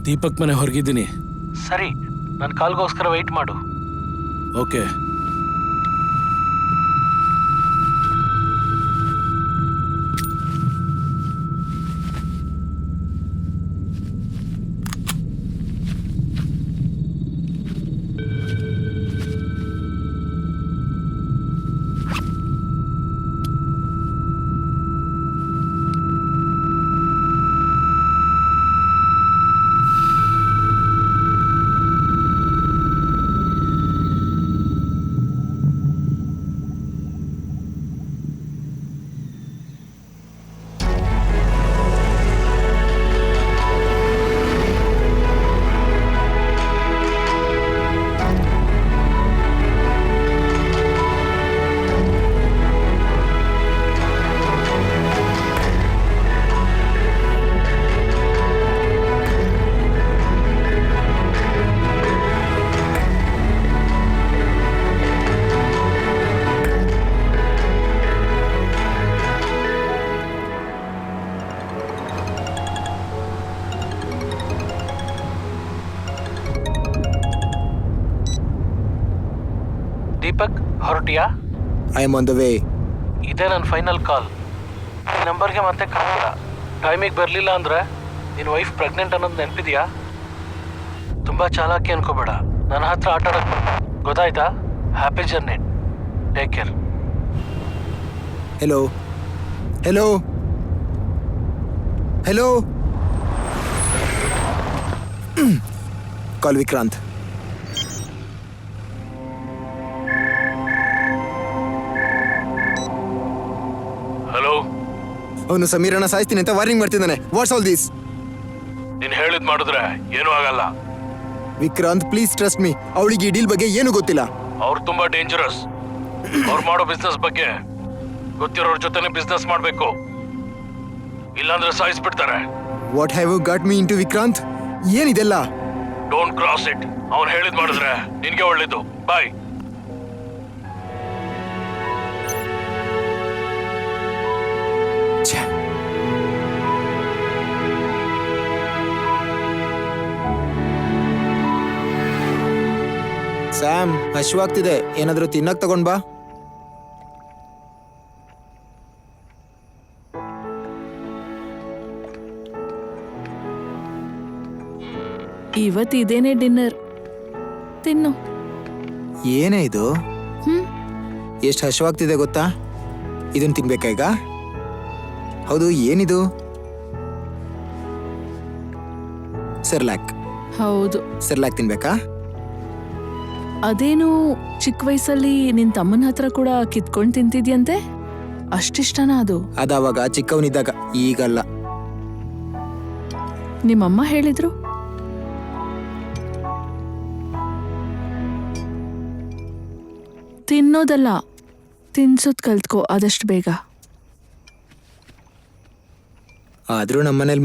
ದೀಪಕ್ ಮನೆ ಹೊರಗಿದ್ದೀನಿ. ಸರಿ, ನನ್ನ ಕಾಲ್ಗೋಸ್ಕರ ವೆಯ್ಟ್ ಮಾಡು. ಓಕೆ. ದೀಪಕ್, ಹೊರಟಿಯಾ? I am on the way. ಇದೇ ನನ್ನ ಫೈನಲ್ ಕಾಲ್. ಈ ನಂಬರ್ಗೆ ಮತ್ತೆ ಕಾಣಲ್ಲ. ಟೈಮಿಗೆ ಬರಲಿಲ್ಲ ಅಂದ್ರೆ ನಿನ್ನ ವೈಫ್ ಪ್ರೆಗ್ನೆಂಟ್ ಅನ್ನೋದು ನೆನಪಿದೆಯಾ? ತುಂಬ ಚಾಲಾಕಿ ಅನ್ಕೋಬೇಡ. ನನ್ನ ಹತ್ರ ಆಟ ಆಡಕ್ಕೆ ಗೊತ್ತಾಯ್ತಾ? Happy journey. Take care. Hello hello hello. Call Vikrant. Hello. ಅವನು ಸಮೀರನ ಸಾಯಿಸ್ತೀನಿ ಅಂತ ವಾರ್ನಿಂಗ್ ಮಾಡ್ತಿದ್ದಾನೆ. What's all this? ನೀನು ಹೇಳಿದ್ ಮಾಡಿದ್ರೆ ಏನೂ ಆಗಲ್ಲ. Vikrant, please trust me. ಅವಳಿಗೆ ಈ ಡೀಲ್ ಬಗ್ಗೆ ಏನು ಗೊತ್ತಿಲ್ಲ. ಅವ್ರು ತುಂಬಾ ಡೇಂಜರಸ್. ಅವ್ರು ಮಾಡೋ ಬಿಸ್ನೆಸ್ ಬಗ್ಗೆ ಗೊತ್ತಿರೋರ್ ಜೊತೆನೆ ಬಿಸ್ನೆಸ್ ಮಾಡಬೇಕು, ಇಲ್ಲಾಂದ್ರೆ ಸಾಯಿಸ್ಬಿಡ್ತಾರೆ. What have you got me into Vikrant? ಏನಿದೆಲ್ಲ? Don't cross it. ಅವ್ನು ಹೇಳಿದ್ ಮಾಡಿದ್ರೆ ನಿನ್ಗೆ ಒಳ್ಳೇದು. ಬಾಯ್. ಸ್ಯಾಮ್, ಹಶ್ವಾಗ್ತಿದೆ. ಏನಾದ್ರೂ ತಿನ್ನಕ್ ತಗೊಂಡ್ ಬಾ. ಇವತ್ತು ಇದೇನೆ ಡಿನ್ನರ್. ತಿನ್ನು. ಏನೇ ಇದು? ಎಷ್ಟು ಹಶ್ವಾಗ್ತಿದೆ ಗೊತ್ತಾ? ಇದನ್ನ ತಿನ್ಬೇಕಾ ಈಗ? ಹೌದು, ಏನಿದು? ಸೆರ್ಲಾಕ್. ಹೌದು, ಸೆರ್ಲಾಕ್ ತಿನ್ಬೇಕಾ? ಅದೇನು ಚಿಕ್ಕ ವಯಸ್ಸಲ್ಲಿ ನಿನ್ ತಮ್ಮನ ಹತ್ರ ಕೂಡ ಕಿತ್ಕೊಂಡ್ ತಿಂತಿದ್ಯಂತೆ. ಅಷ್ಟಿಷ್ಟನಾ ಅದು? ಅದಾವಾಗ ಚಿಕ್ಕವನಿದ್ದಾಗ, ಈಗಲ್ಲ. ನಿಮ್ಮಮ್ಮ ಹೇಳಿದ್ರು. ತಿನ್ನೋದಲ್ಲ, ತಿನ್ಸೋದ್ ಕಲ್ತ್ಕೋ ಆದಷ್ಟು ಬೇಗ. ಆದ್ರೂ ನಮ್ಮನೇಲಿ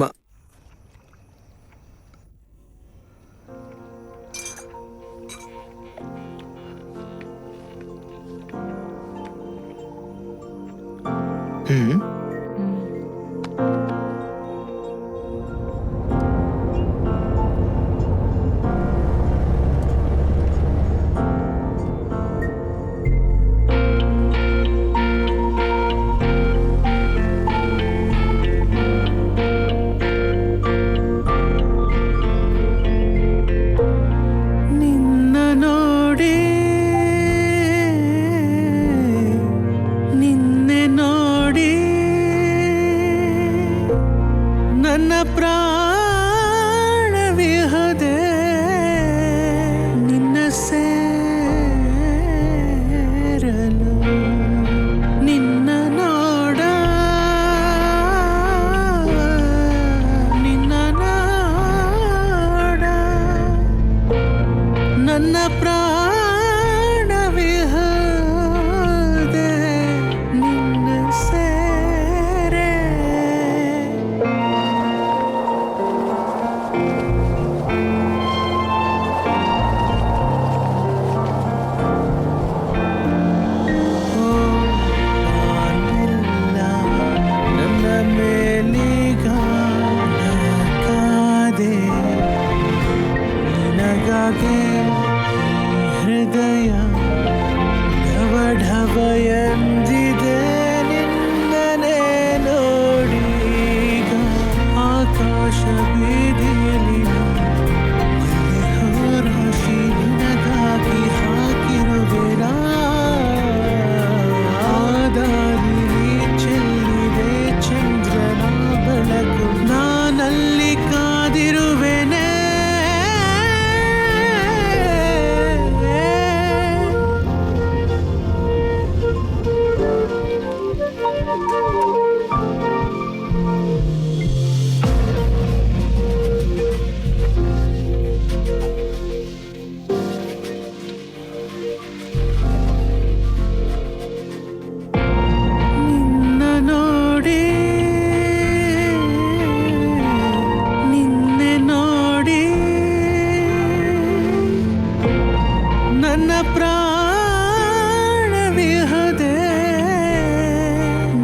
ನಿನ್ನೆ ನೋಡಿ ಹೃದಯ ಢವ ಢವ ಎಂದಿದೆ ನಿನ್ನನೆ ನೋಡಿ ಈಗ ಆಕಾಶ ಬೀದಿಲಿನ ರಾಶಿ ನಿನಗಾಗಿ ಹಾಕಿರುವೆನ ದಾರಿಲಿ ಚೆಲ್ಲಿದೆ ಚಂದ್ರನ ಬೆಳಕು ನಾನಲ್ಲಿ ಕಾದಿರುವೆನೆ ನಿನ್ನ ನೋಡಿ ನಿನ್ನೆ ನೋಡಿ ನನ್ನ ಪ್ರಾಣವಿಹದೆ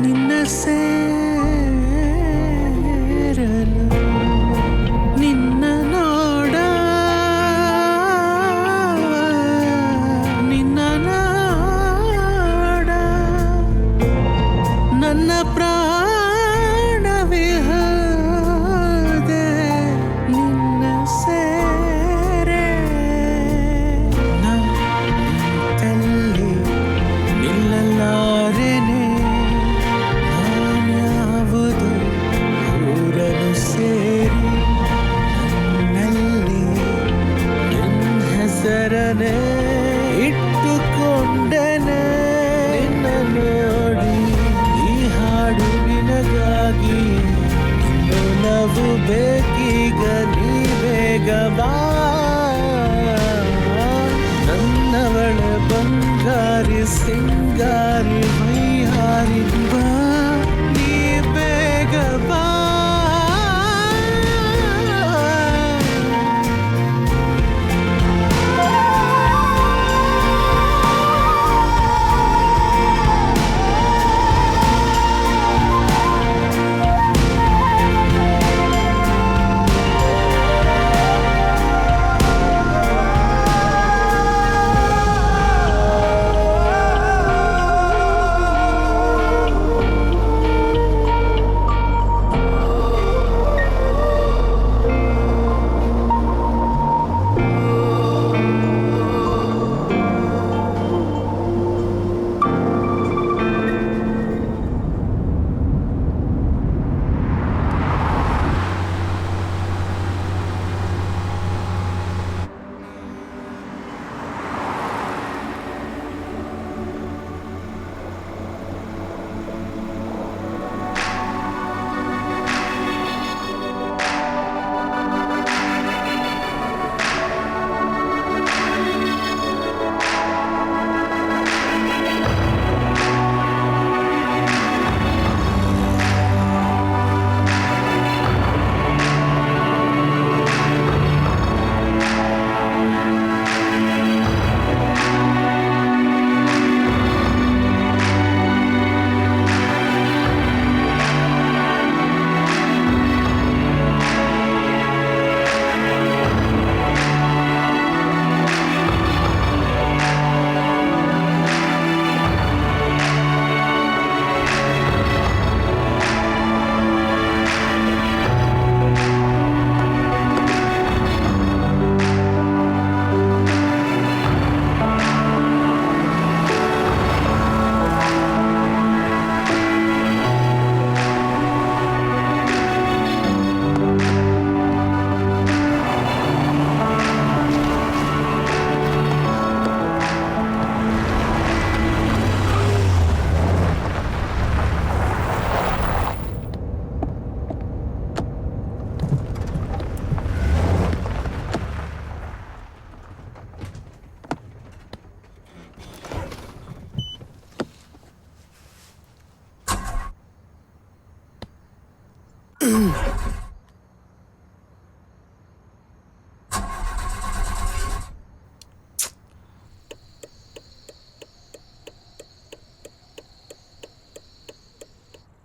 ನಿನ್ನ ಸೇರಲು ನಿನ್ನ ನೋಡ ನಿನ್ನ ನೋಡ ನನ್ನ ಪ್ರಾಣವಿಹದೆ ನಿನ್ನ ಸೇರೆ ನಿಂತಲ್ಲಿ ನಿಲ್ಲಲಾರೆನೆ ನಾನ್ಯಾವುದು ಊರನು ಸೇರಿ ನನ್ನಲ್ಲಿ ನಿನ್ನ ಹೆಸರನೆ ಇಟ್ಟುಕೊಂಡೆನೆ ನಿನ್ನ ನೋಡಿ ಈ ಹಾಡು ನಿನಗಾಗಿ ನಿನ್ನವು ಬೇಕೀಗ ನೀ ಬೇಗ ಬಾ ನನ್ನವಳ ಬಂಗಾರಿ ಸಿಂಗಾರಿ ಮೈಹಾರಿ ಬಾ ನೀ ಬೇಗ ಬಾ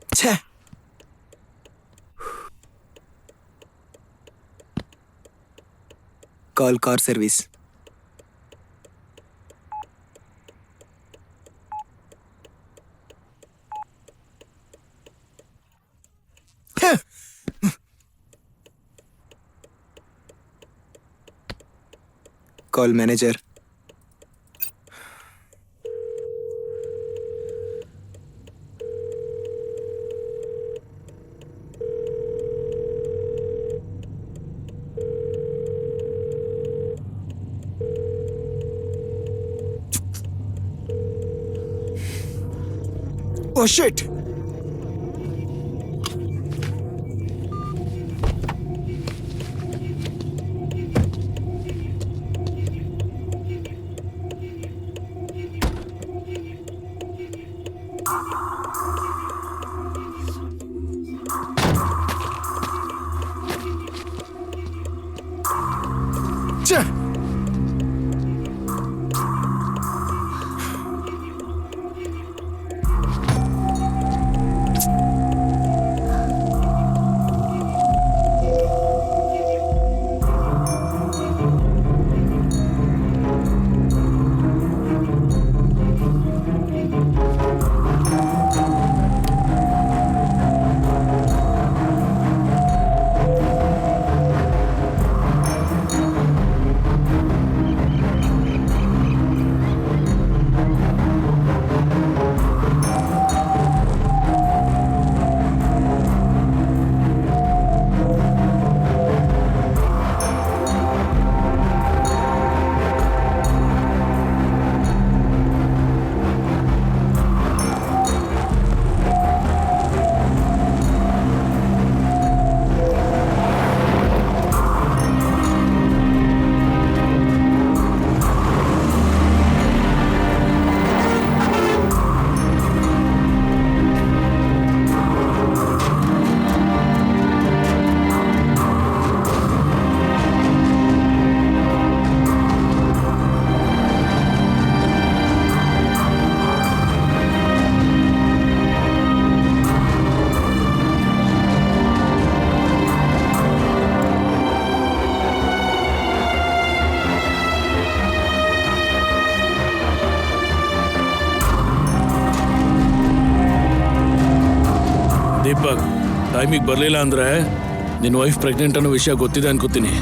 ಛೇ, ಕಾಲ್ ಕಾರ್ ಸರ್ವಿಸ್. ಕಾಲ್ ಮ್ಯಾನೇಜರ್. Oh shit! ಛೆ! ದೀಪಕ್, ಟೈಮಿಗೆ ಬರಲಿಲ್ಲ ಅಂದ್ರೆ ನಿನ್ನ ವೈಫ್ ಪ್ರೆಗ್ನೆಂಟ್ ಅನ್ನೋ ವಿಷಯ ಗೊತ್ತಿದೆ ಅನ್ಕೋತೀನಿ.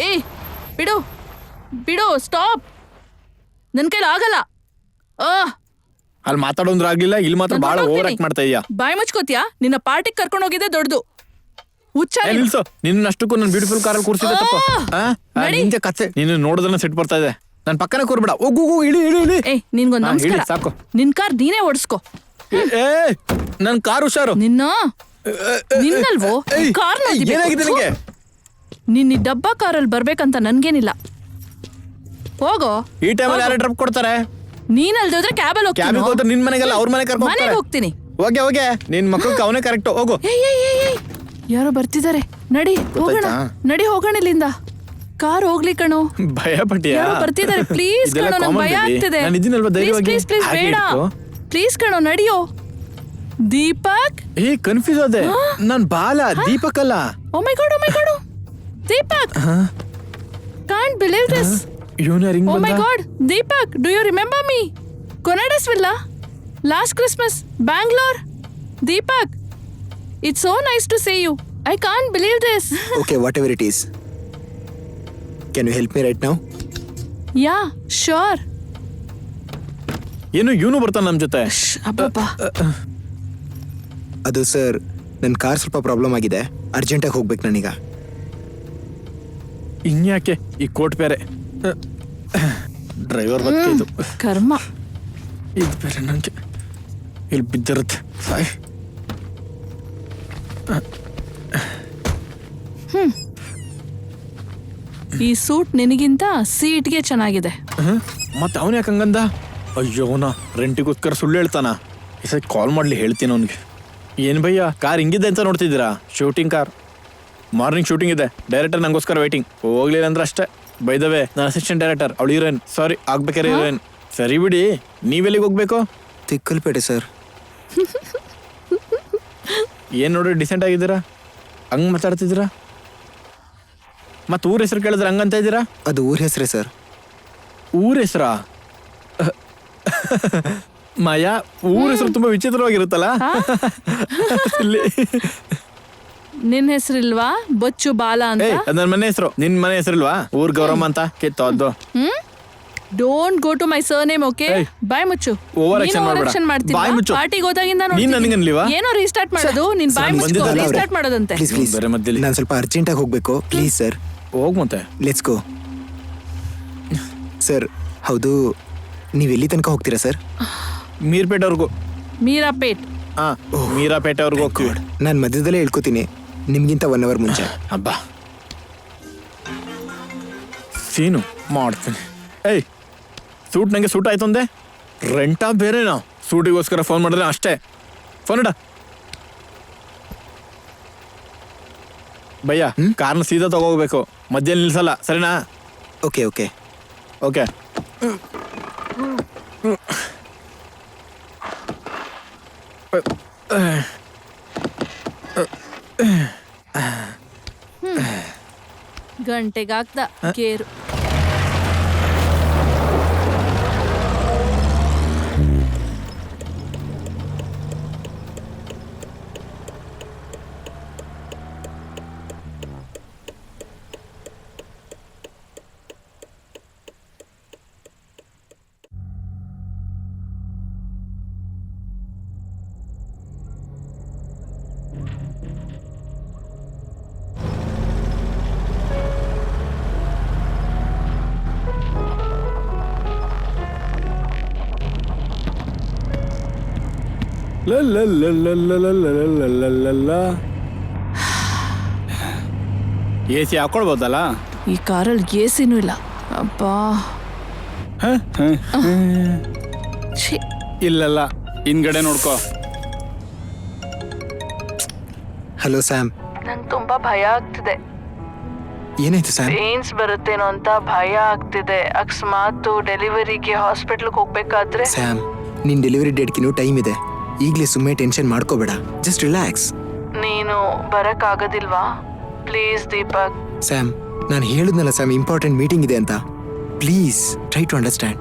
ಏ ಬಿಡು ಬಿಡು, ಸ್ಟಾಪ್. ನನ್ನ ಕೈಲಿ ಆಗಲ್ಲ. ಅಲ್ಲಿ ಮಾತಾಡೋಂದ್ರ ಆಗ್ಲಿಲ್ಲ, ಇಲ್ಲಿ ಮಾತ್ರ ನಾನ್ ಬಹಳ ಹೊರ್ಟೋಗ್ತೀನಿ. ಓವರ್ ಆಕ್ಟ್ ಮಾಡ್ತಾ ಇದೀಯಾ. ಬಾಯ್ ಮುಚ್ಕೋತಿಯಾ? ನಿನ್ನ ಪಾರ್ಟಿಗೆ ಕರ್ಕೊಂಡು ಹೋಗಿದ್ದೆ ದೊಡ್ಡದು. ಹುಚ್ಚ ಏ, ನೀನು. ನಿಲ್ಸು. ನಿನ್ನಷ್ಟಕ್ಕೂ ನನ್ನ ಬ್ಯೂಟಿಫುಲ್ ಕಾರಲ್ಲಿ ಕೂರ್ಸಿದೆ ತಪ್ಪು. ನಡಿ. ನಿಂತೆ ಕತ್ತೆ. ನೀನು ನೋಡೋದನ್ನ ಸೆಟ್ ಬರ್ತಾ ಇದೆ. ನನ್ನ ಪಕ್ಕನೇ ಕೂರ್ಬೇಡ. ಹೋಗು ಇಳಿ ಇಳಿ ಇಳಿ. ಏ ನಿನ್ಗೊಂದು ಹಾ, ನಮಸ್ಕಾರ. ಇಳಿ, ಸಾಕು. ನಿನ್ ಕಾರ್ ನೀನೇ ಓಡಿಸ್ಕೋ. ಏ ನನ್ನ ಕಾರ್ ಹುಷಾರು. ನಿನ್ನಲ್ವೋ ಏಯ್, ಕಾರ್ ಏನಾಗಿದೆ ನಿನಗೆ? ನಿನ್ನ ಈ ಡಬ್ಬಾ ಕಾರಲ್ಲಿ ಬರ್ಬೇಕಂತ ನನ್ಗೇನಿಲ್ಲ. ಹೋಗೋ. ಈ ಟೈಮಲ್ಲಿ ಯಾರು ಡ್ರಾಪ್ ಕೊಡ್ತಾರೆ? ನೀನಲ್ದೆ ಹೋದ್ರೆ ಕ್ಯಾಬಲ್ಲಿ ಕ್ಯಾಬಿಗೆ ಹೋದ್ರೆ ನಿನ್ ಮನೆಗೆಲ್ಲ ಅವ್ರ ಮನೆ ಕರ್ಕೊಂಡು ಮನೆಗೆ ಹೋಗ್ತಾರೆ. ಹೋಗ್ತೀನಿ. ಹೋಗೆ ನಿನ್ ಮಕ್ಕಳಿಗೆ ಅವನೇ ಕರೆಕ್ಟ್. ಹೋಗು. ಏಯ್ ಏಯ್ ಏಯ್ ಏಯ್. ಯಾರೋ ಬರ್ತಿದ್ದಾರೆ. ನಡಿ ಹೋಗೋಣ. ನಡಿ ಹೋಗೋಣ ಇಲ್ಲಿಂದ. ಕಾರ್ ಹೋಗ್ಲಿ ಕಣೋ. ಭಯ ಪಟ್ಟಿಯಾ? ಯಾರೋ ಬರ್ತಿದ್ದಾರೆ. ಪ್ಲೀಸ್ ಇದೆಲ್ಲ ಕಣೋ, ನಂಗೆ common ಭಯ baby. ಆಗ್ತಿದೆ. ನಾನು ಇದೀನಲ್ವಾ ಧೈರ್ಯವಾಗಿ. ಪ್ಲೀಸ್ ಪ್ಲೀಸ್ ಹಾಗೆ ಬೇಡ. ಇಟ್ಕೋ. ಪ್ಲೀಸ್ ಕಣೋ, ನಡಿಯೋ. ದೀಪಕ್. ಏ ಕನ್ಫ್ಯೂಸ್ ಆದೆ. ನಾನ್ ಬಾಲ ದೀಪಕ್ ಅಲ್ಲ. Oh my god, oh my god. Deepak. Can't believe this. ಇವನ ರಿಂಗ್ Oh my ಬಂದ. god, Deepak, do you remember me? Conadas Villa, last Christmas, Bangalore. Deepak, it's so nice to see you. I can't believe this. Okay, whatever it is. Can you help me right now? Yeah, sure. ಏನು ಇವನು ಬರ್ತಾನ ನಮ್ ಜೊತೆ? ಅಬ್ಬಬ್ಬಾ. ಅದು sir, ನನ್ನ car ಸ್ವಲ್ಪ problem ಆಗಿದೆ. ಅರ್ಜೆಂಟಾಗಿ ಹೋಗ್ಬೇಕು ನಾನೀಗ. ಇನ್ಯಾಕೆ ಈ ಕೋಟ್ ಬೇರೆ. ಡ್ರೈವರ್ ಬರ್ತಿದ್ದು ಕರ್ಮ. ಇದು ಬೇರೆ ನನಗೆ ಇಲ್ಲಿ ಬಿದ್ದಿರುತ್ತೆ. ಸಾಯ್. ಈ ಸೂಟ್ ನಿನಗಿಂತ ಸೀಟ್ಗೆ ಚೆನ್ನಾಗಿದೆ. ಮತ್ತೆ ಅವನ ಯಾಕೆ ಹಂಗಂದ? ಅಯ್ಯೋ ಅವನ ರೆಂಟಿಗೋಸ್ಕರ ಸುಳ್ಳು ಹೇಳ್ತಾನ. ಈ ಸರಿ ಕಾಲ್ ಮಾಡ್ಲಿ, ಹೇಳ್ತೀನಿ ಅವನಿಗೆ. ಏನು ಭಯ್ಯ, ಕಾರ್ ಹಿಂಗಿದೆ ಅಂತ ನೋಡ್ತಿದ್ದೀರಾ? Shooting car. ಮಾರ್ನಿಂಗ್ ಶೂಟಿಂಗ್ ಇದೆ. ಡೈರೆಕ್ಟರ್ ನಂಗೋಸ್ಕರ ವೇಟಿಂಗ್. ಹೋಗ್ಲಿಲ್ಲ ಅಂದ್ರೆ ಅಷ್ಟೇ. ಬೈದವೆ ನಾನು ಅಸಿಸ್ಟೆಂಟ್ ಡೈರೆಕ್ಟರ್, ಅವಳು ಹೀರೋಯಿನ್. ಸಾರಿ, ಆಗ್ಬೇಕಾರೆ ಹೀರೋಯಿನ್. ಸರಿ ಬಿಡಿ, ನೀವೆಲ್ಲಿಗೆ ಹೋಗ್ಬೇಕು? ತಿಕ್ಕಲ್ಪೇಟೆ ಸರ್. ಏನು ನೋಡಿ ಡಿಸೆಂಟ್ ಆಗಿದ್ದೀರಾ, ಹಂಗೆ ಮಾತಾಡ್ತಿದ್ದೀರಾ? ಮತ್ತು ಊರ ಹೆಸರು ಕೇಳಿದ್ರೆ ಹಂಗಂತ ಇದ್ದೀರಾ? ಅದು ಊರ ಹೆಸರೇ ಸರ್. ಊರ ಹೆಸರಾ? ಮಾಯಾ, ಊರ ಹೆಸರು ತುಂಬಾ ವಿಚಿತ್ರವಾಗಿರುತ್ತಲ್ಲ. ಇಲ್ಲಿ ನಿನ್ ಹೆಸರಿಲ್ವಾ ಬೊಚ್ಚು ಬಾಲ ಅಂತ? ಅದ್ ನನ್ನ ಮನೆ ಹೆಸರು. ನಿನ್ ಮನೆ ಹೆಸರಿಲ್ವಾ? ಊರ್ ಗೌರಮ್ಮ ಅಂತ ಕಿತ್ತೋದ್ದು. Don't go to my surname, okay? ಬಾಯ್ ಮುಚ್ಚು. Over action ಮಾಡ್ಬೇಡ. ಬಾಯ್ ಮುಚ್ಚು. ಪಾರ್ಟಿಗೆ ಹೋದಾಗಿಂದ ನೀನ್ ನನಗನ್ಲಿವಾ? ಏನೋ ರೀಸ್ಟಾರ್ಟ್ ಮಾಡೋದು, ನಿನ್ ಬಾಯ್ ಮುಚ್ಚು. ಬಂದಿದ್ದಲ್ಲ ಅವ್ರೆ. ರೀಸ್ಟಾರ್ಟ್ ಮಾಡೋದಂತೆ. ಪ್ಲೀಸ್ ಪ್ಲೀಸ್, ಬೇರೆ ಮಧ್ಯದಲ್ಲಿ. ನಾನು ಸ್ವಲ್ಪ ಅರ್ಜೆಂಟಾಗಿ ಹೋಗ್ಬೇಕು. ಪ್ಲೀಸ್ ಸರ್, ಹೋಗ್ ಮತ್ತೆ. Let's go. ಸರ್ ಹೌದು, ನೀವು ಎಲ್ಲಿ ತನಕ ಹೋಗ್ತೀರಾ ಸರ್? ಮೀರ್ಪೇಟೆವರೆಗೂ. ಮೀರಾಪೇಟ್. ಹಾ, ಮೀರಾಪೇಟೆವರೆಗೂ ಹೋಗ್ತೀವಿ. ನಾನು ಮಧ್ಯದಲ್ಲೇ ಹೇಳ್ಕೊತೀನಿ, ನಿಮ್ಗಿಂತ 1 hour ಮುಂಚೆ. ಹಬ್ಬ ಸೀನು ಮಾಡ್ತೀನಿ. ಏಯ್, ಸೂಟ್ ನಂಗೆ ಸೂಟ್ ಆಯ್ತು ಅಂದೆ, ರೆಂಟಾ ಬೇರೆನಾ? ಸೂಟಿಗೋಸ್ಕರ ಫೋನ್ ಮಾಡಿದ್ರೆ ಅಷ್ಟೇ. ಫೋನ್ ಇಡ ಭಯ್ಯ. ಕಾರ್ನ ಸೀದಾ ತಗೋಗ್ಬೇಕು, ಮಧ್ಯದಲ್ಲಿ ನಿಲ್ಸಲ್ಲ, ಸರಿನಾ? Okay okay okay. ಗಂಟೆಗಾಗ್ದ ಗೇರು. ಎ ಸಿ ಹಾಕೊಳ್ಬೋದಲ್ಲ? ಈ ಕಾರಲ್ಲಿ ಏಸಿನೂ ಇಲ್ಲ. ಅಬ್ಬಾ, ಛೀ. ಇಲ್ಲಲ್ಲ, ಹಿಂದ್ಗಡೆ ನೋಡ್ಕೋ. ಹಲೋ ಸ್ಯಾಮ್. ನಂಗೆ ತುಂಬಾ ಭಯ ಆಗ್ತಿದೆ. ಏನಾಯ್ತು ಸ್ಯಾಮ್? ಪೇನ್ಸ್ ಬರುತ್ತೇನೋ ಅಂತ ಭಯ ಆಗ್ತಿದೆ. ಅಕಸ್ಮಾತ್ ಡೆಲಿವರಿಗೆ ಹಾಸ್ಪಿಟ್ಲ್ಗೆ ಹೋಗ್ಬೇಕಾದ್ರೆ. ಸ್ಯಾಮ್, ನಿನ್ ಡೆಲಿವರಿ ಡೇಟ್ಗಿನ್ನೂ ಟೈಮ್ ಇದೆ. ಈಗಲೇ ಸುಮ್ಮನೆ ಟೆನ್ಷನ್ ಮಾಡ್ಕೋಬೇಡ, ಜಸ್ಟ್ ರಿಲ್ಯಾಕ್ಸ್. ನೀನು ಬರಕ್ಕಾಗೋದಿಲ್ವಾ? ಪ್ಲೀಸ್ ದೀಪಕ್. ಸ್ಯಾಮ್, ನಾನು ಹೇಳಿದ್ನಲ್ಲ ಸ್ಯಾಮ್, ಇಂಪಾರ್ಟೆಂಟ್ ಮೀಟಿಂಗ್ ಇದೆ ಅಂತ. Please try to understand.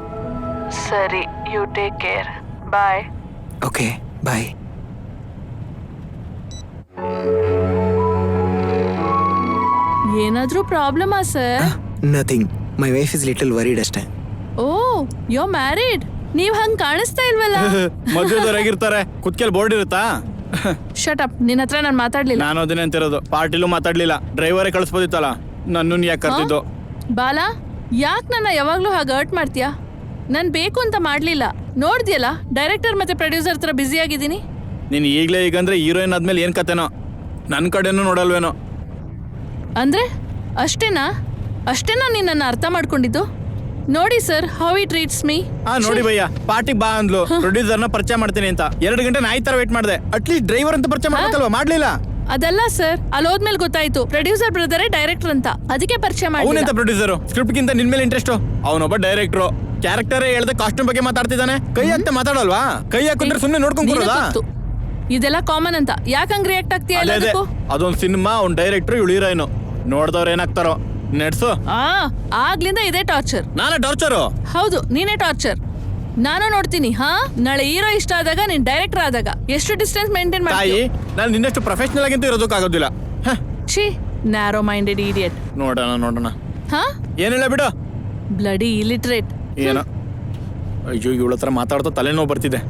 ಸರಿ, you take care. Bye. Okay bye. ಏನಾದ್ರೂ ಪ್ರಾಬ್ಲಮಾ sir? Nothing, my wife is little worried ಅಷ್ಟೇ. Oh, you married? ನೀವ್ ಹಂಗ್ ಕಾಣಿಸ್ತಾ ಇಲ್ವಲ್ಲ. ಮದುವೆದವರಾಗಿರ್ತಾರೆ, ಕುತ್ಕೆಲ್ ಬೋರ್ಡ್ ಇರುತ್ತಾ? ಶಟ್ ಅಪ್, ನಿನ್ನ ಹತ್ರ ನಾನು ಮಾತಾಡ್ಲಿಲ್ಲ. ನಾನು ಅದನ್ನೇ ಅಂತಿರೋದು. ಪಾರ್ಟಿಲೂ ಮಾತಾಡ್ಲಿಲ್ಲ, ಡ್ರೈವರೇ ಕಳಿಸ್ಬೋದಿತ್ತಲ್ಲ. ನನ್ನನ್ನು ಯಾಕೆ ಕರ್ತಿದ್ದು? ಬಾಲಾ, ಯಾಕೆ ನನ್ನ ಯಾವಾಗ್ಲೂ ಹಾಗೆ ಹರ್ಟ್ ಮಾಡ್ತೀಯಾ? ನಾನು ಬೇಕು ಅಂತ ಮಾಡ್ಲಿಲ್ಲ. ನೋಡ್ದಿಯಲ್ಲ, ಡೈರೆಕ್ಟರ್ ಮತ್ತೆ ಪ್ರೊಡ್ಯೂಸರ್ ಹತ್ರ ಬ್ಯುಸಿ ಆಗಿದ್ದೀನಿ. ನೀನು ಈಗಲೇ ಈಗಂದ್ರೆ ಹೀರೋಯಿನ್ ಆದ್ಮೇಲೆ ಏನ್ ಕತೆನೋ? ನನ್ನ ಕಡೆನೂ ನೋಡಲ್ವೇನೋ? ಅಂದ್ರೆ ಅಷ್ಟೇನಾ ನಿನ್ನನ್ನು ಅರ್ಥ ಮಾಡ್ಕೊಂಡಿದ್ದು? ನೋಡಿ sir, how he treats me. ನೋಡಿ ಭಯ್ಯ, ಪಾರ್ಟಿಗೆ ಬಾ ಅಂದ್ಲು, ಪ್ರೊಡ್ಯೂಸರ್ನ ಪರಿಚಯ ಮಾಡ್ತೀನಿ ಅಂತ. 2 ಗಂಟೆ ನಾಯಿ ತರ ವೇಟ್ ಮಾಡಿದೆ. ಅಟ್ಲೀಸ್ಟ್ ಡ್ರೈವರ್ ಅಂತ ಪರಿಚಯ ಮಾಡ್ಬೇಕಲ್ವಾ? ಮಾಡ್ಲಿಲ್ಲ. ಅದಲ್ಲ ಸರ್, ಅಲ್ಲಿ ಹೋದ್ಮೇಲೆ ಗೊತ್ತಾಯ್ತು ಪ್ರೊಡ್ಯೂಸರ್ ಬ್ರದರೇ ಡೈರೆಕ್ಟರ್ ಅಂತ. ಅದಕ್ಕೆ ಪರಿಚಯ ಮಾಡಿ. ಅವನೆಂತ ಪ್ರೊಡ್ಯೂಸರ್? ಸ್ಕ್ರಿಪ್ಟ್ ಗಿಂತ ನಿನ್ ಮೇಲೆ ಇಂಟ್ರೆಸ್ಟ್. ಅವನೊಬ್ಬ ಡೈರೆಕ್ಟ್ರು. ಕ್ಯಾರೆಕ್ಟರೇ ಹೇಳ್ದೆ ಕಾಸ್ಟ್ಯೂಮ್ ಬಗ್ಗೆ ಮಾತಾಡ್ತಿದ್ದಾನೆ. ಕೈ ಹಾಕ್ತೆ ಮಾತಾಡಲ್ವಾ? ಕೈ ಹಾಕಿದ್ರೆ ಸುಮ್ಮನೆ ನೋಡ್ಕೊಂಡ್ ಕೂರೋದಾ? ಇದೆಲ್ಲ ಕಾಮನ್ ಅಂತ ಯಾಕೆ ಹಂಗ್ ರಿಯಾಕ್ಟ್ ಆಗ್ತೀಯಾ? ಅದೊಂದು ಸಿನಿಮಾ, ಅವ್ನ್ ಡೈರೆಕ್ಟರ್, ಇವಳು ಹೀರೋಯಿನ್. ನೋಡ್ದವ್ರು ಏನಾಗ್ತಾರೋ ನೆಡ್ಸು. ಆಗ್ಲಿಂದ ಇದೇ ಟಾರ್ಚರ್. ನಾನೇ ಟಾರ್ಚರು? ಹೌದು, ನೀನೇ ಟಾರ್ಚರ್. ನಾನು ನೋಡ್ತೀನಿ. ನಾಳೆ ಹೀರೋ ಇಷ್ಟ ಆದಾಗ, ನೀನ್ ಡೈರೆಕ್ಟರ್ ಆದಾಗ ಎಷ್ಟು ಡಿಸ್ಟೆನ್ಸ್ ಮೇಂಟೈನ್ ತಾಯಿ, ನಾನು ನಿನ್ನಷ್ಟು ಪ್ರೊಫೆಷನಲ್ ಆಗಿಂತೂ ಇರೋದಕ್ಕಾಗೋದಿಲ್ಲ. ಛೀ, ನ್ಯಾರೋ ಮೈಂಡೆಡ್ ಇಡಿಯಟ್. ನೋಡೋಣ. ಏನಿಲ್ಲ ಬಿಡು. Bloody illiterate. ಏನೋ, ಅಯ್ಯೋ, ಇವಳ ಹತ್ರ ಮಾತಾಡ್ತಾ ತಲೆನೋವು ಬರ್ತಿದೆ.